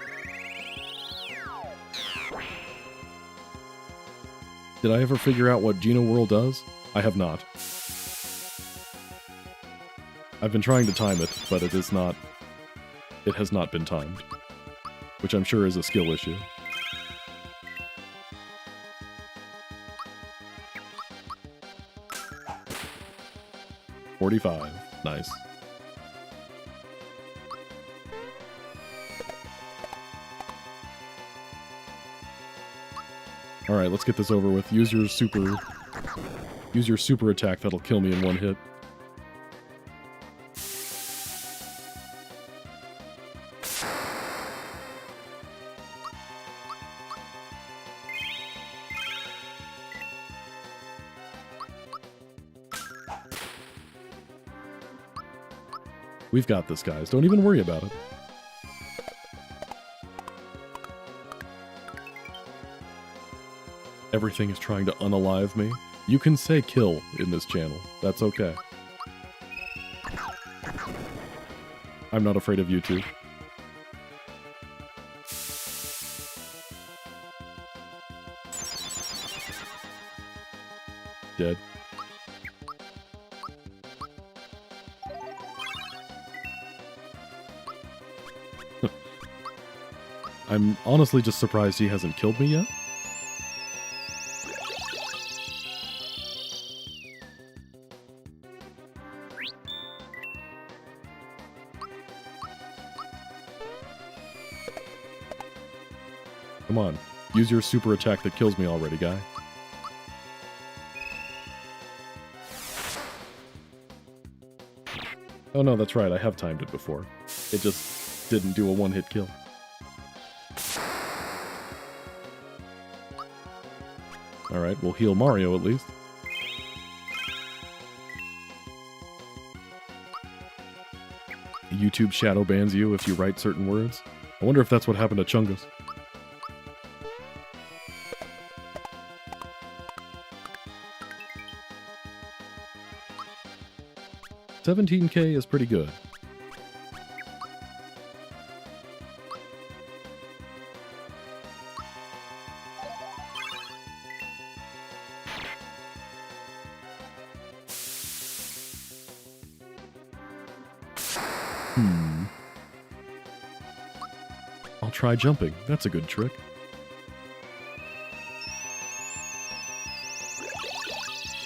Did I ever figure out what Geno Whirl does? I have not. I've been trying to time it, but it has not been timed. Which I'm sure is a skill issue. $45. Nice. Alright, let's get this over with. Use your super attack that'll kill me in one hit. We've got this, guys. Don't even worry about it. Everything is trying to unalive me. You can say kill in this channel. That's okay. I'm not afraid of YouTube. Dead. I'm honestly just surprised he hasn't killed me yet. Come on, use your super attack that kills me already, guy. Oh no, that's right, I have timed it before. It just didn't do a one-hit kill. Alright, we'll heal Mario at least. YouTube shadow bans you if you write certain words. I wonder if that's what happened to Chungus. $17K is pretty good. I'll try jumping. That's a good trick.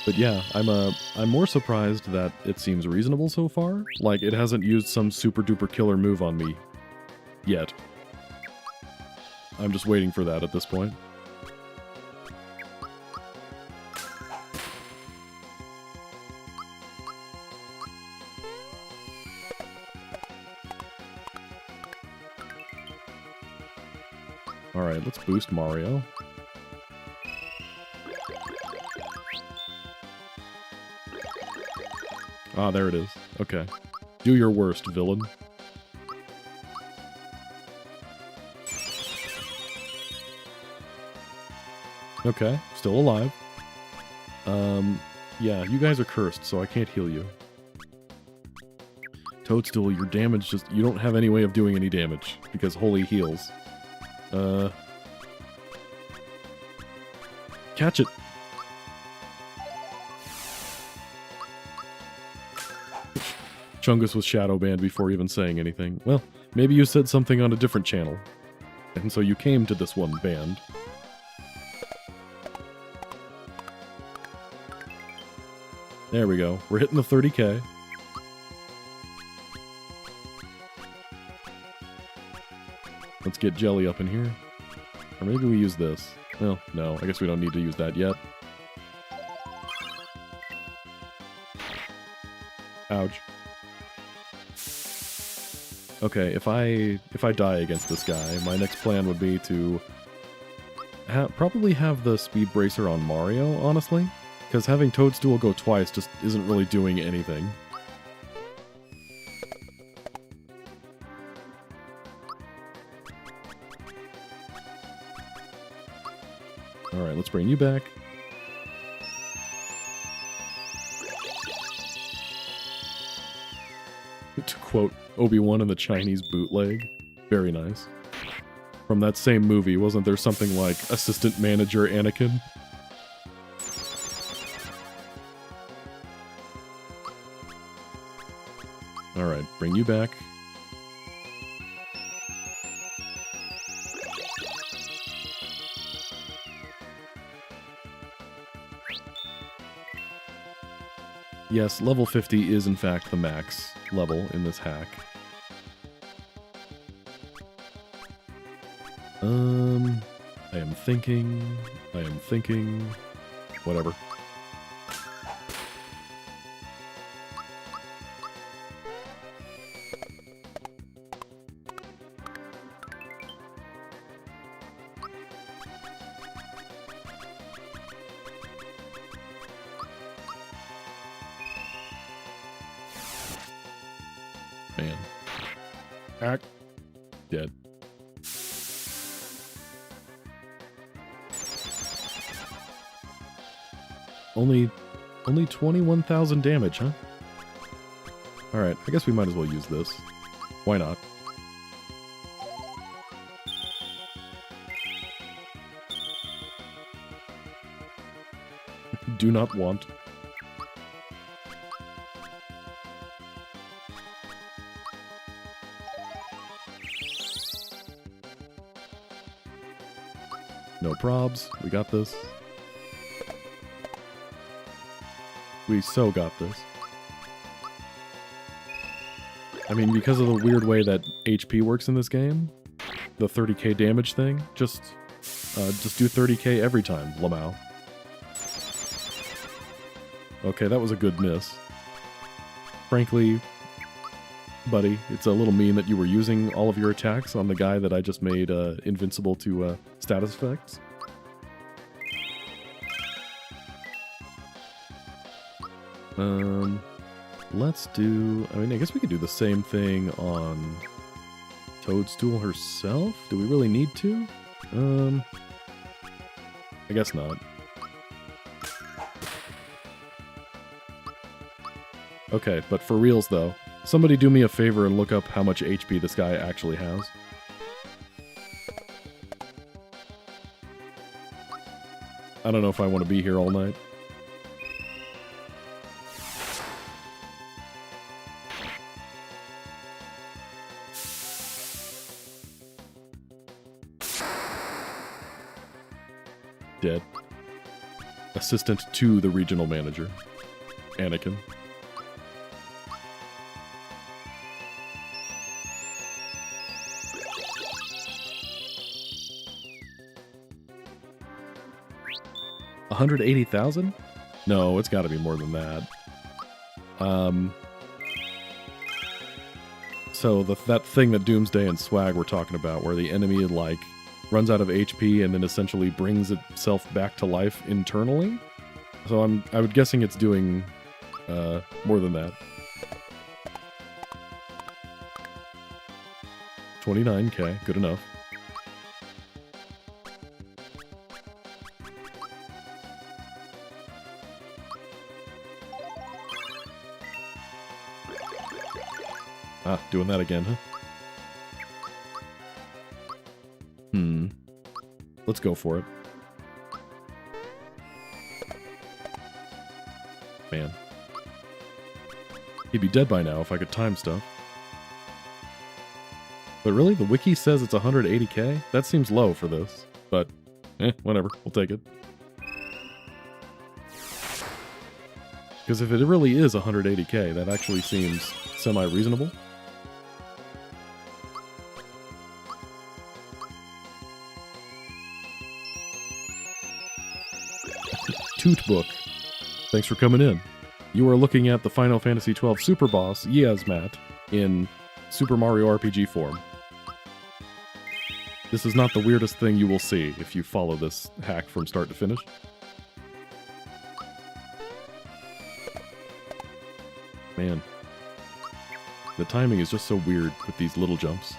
But yeah, I'm more surprised that it seems reasonable so far. Like, it hasn't used some super duper killer move on me yet. I'm just waiting for that at this point. Alright, let's boost Mario. Ah, there it is. Okay. Do your worst, villain. Okay, still alive. Yeah, you guys are cursed, so I can't heal you. Toadstool, your damage just... You don't have any way of doing any damage, because Holy heals. Catch it! Chungus was shadow banned before even saying anything. Well, maybe you said something on a different channel, and so you came to this one banned. There we go. We're hitting the 30K. Let's get Jelly up in here. Or maybe we use this. Well, no, I guess we don't need to use that yet. Ouch. Okay, if I die against this guy, my next plan would be to probably have the speed bracer on Mario, honestly. Because having Toadstool go twice just isn't really doing anything. Alright, let's bring you back. To quote Obi-Wan in the Chinese bootleg. Very nice. From that same movie, wasn't there something like Assistant Manager Anakin? Alright, bring you back. Yes, level 50 is in fact the max level in this hack. I am thinking... Whatever. Man. Hack. Dead. Only 21,000 damage, huh? Alright, I guess we might as well use this. Why not? Do not want. No probs. We got this. We so got this. I mean, because of the weird way that HP works in this game, the 30k damage thing, just do 30k every time, Lamau. Okay, that was a good miss. Frankly, buddy, it's a little mean that you were using all of your attacks on the guy that I just made invincible to status effects. Let's do... I mean, I guess we could do the same thing on Toadstool herself. Do we really need to? I guess not. Okay, but for reals though, somebody do me a favor and look up how much HP this guy actually has. I don't know if I want to be here all night. Dead. Assistant to the regional manager, Anakin. $180,000? No, it's got to be more than that. So that thing that Doomsday and Swag were talking about, where the enemy like runs out of HP and then essentially brings itself back to life internally. So I would guessing it's doing more than that. 29k, good enough. Ah, doing that again, huh? Let's go for it. Man. He'd be dead by now if I could time stuff. But really, the wiki says it's 180k? That seems low for this. But, whatever. We'll take it. Because if it really is 180k, that actually seems semi-reasonable. Toot Book. Thanks for coming in. You are looking at the Final Fantasy XII Super Boss, Yasmat, in Super Mario RPG form. This is not the weirdest thing you will see if you follow this hack from start to finish. Man. The timing is just so weird with these little jumps.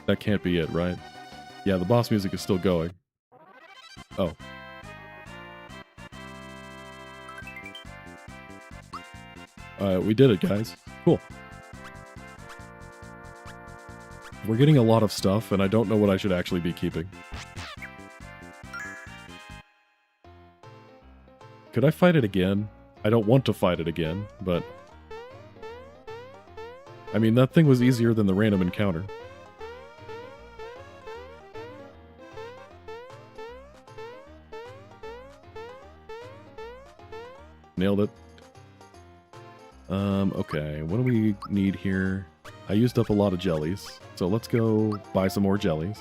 That can't be it, right? Yeah, the boss music is still going. Oh. We did it, guys. Cool. We're getting a lot of stuff, and I don't know what I should actually be keeping. Could I fight it again? I don't want to fight it again, but... I mean, that thing was easier than the random encounter. Nailed it. Okay, what do we need here? I used up a lot of jellies, so let's go buy some more jellies.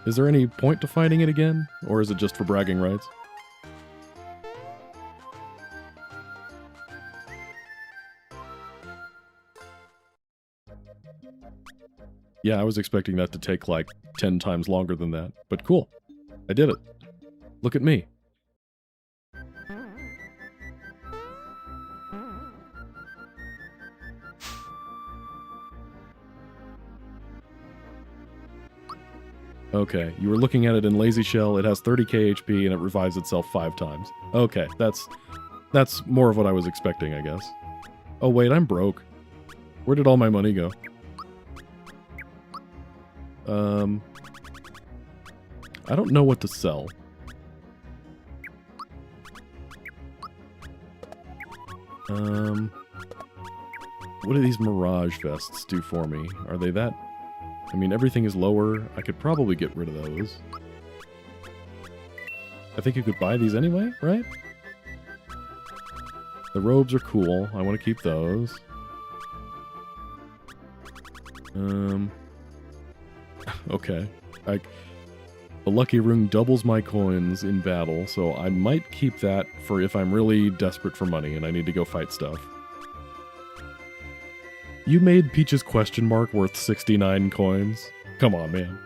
Is there any point to fighting it again, or is it just for bragging rights? Yeah, I was expecting that to take like 10 times longer than that, but cool. I did it. Look at me. Okay, you were looking at it in Lazy Shell, it has 30k HP and it revives itself 5 times. Okay, that's more of what I was expecting, I guess. Oh wait, I'm broke. Where did all my money go? I don't know what to sell. What do these Mirage Vests do for me? Are they that... I mean, everything is lower. I could probably get rid of those. I think you could buy these anyway, right? The robes are cool. I want to keep those. Okay. The Lucky Ring doubles my coins in battle, so I might keep that for if I'm really desperate for money and I need to go fight stuff. You made Peach's question mark worth 69 coins? Come on, man.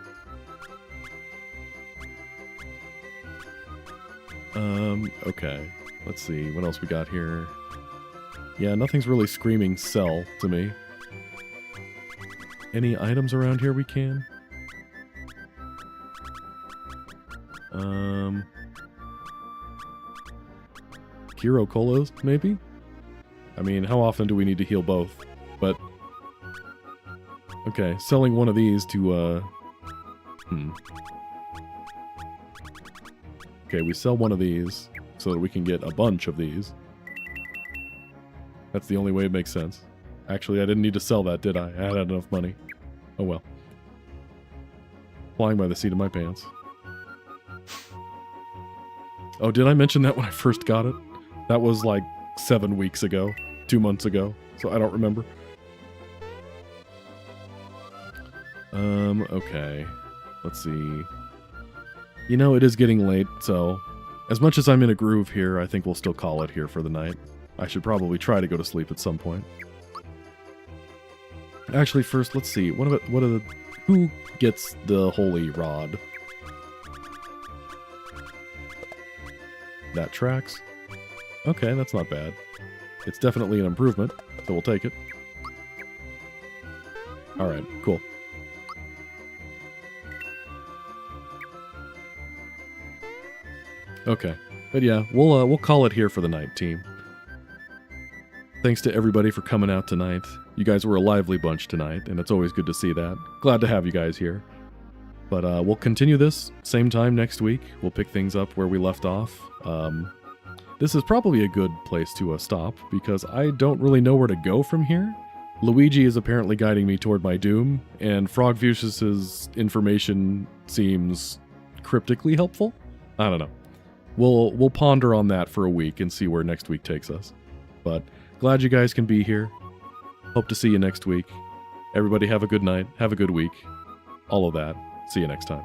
Okay. Let's see, what else we got here? Yeah, nothing's really screaming sell to me. Any items around here we can? Hero colas, maybe? I mean, how often do we need to heal both? But... okay, selling one of these to, Okay, we sell one of these so that we can get a bunch of these. That's the only way it makes sense. Actually, I didn't need to sell that, did I? I had enough money. Oh well. Flying by the seat of my pants. Oh, did I mention that when I first got it? That was like 7 weeks ago. 2 months ago. So I don't remember. Okay. Let's see. You know, it is getting late, so... as much as I'm in a groove here, I think we'll still call it here for the night. I should probably try to go to sleep at some point. Actually, first, let's see. Who gets the holy rod? That tracks. Okay, that's not bad. It's definitely an improvement, so we'll take it. Alright, cool. Okay, but yeah, we'll call it here for the night, team. Thanks to everybody for coming out tonight. You guys were a lively bunch tonight, and it's always good to see that. Glad to have you guys here. But we'll continue this same time next week. We'll pick things up where we left off. This is probably a good place to stop, because I don't really know where to go from here. Luigi is apparently guiding me toward my doom, and Frogfucius's information seems cryptically helpful? I don't know. We'll ponder on that for a week and see where next week takes us. But glad you guys can be here. Hope to see you next week. Everybody have a good night, have a good week. All of that. See you next time.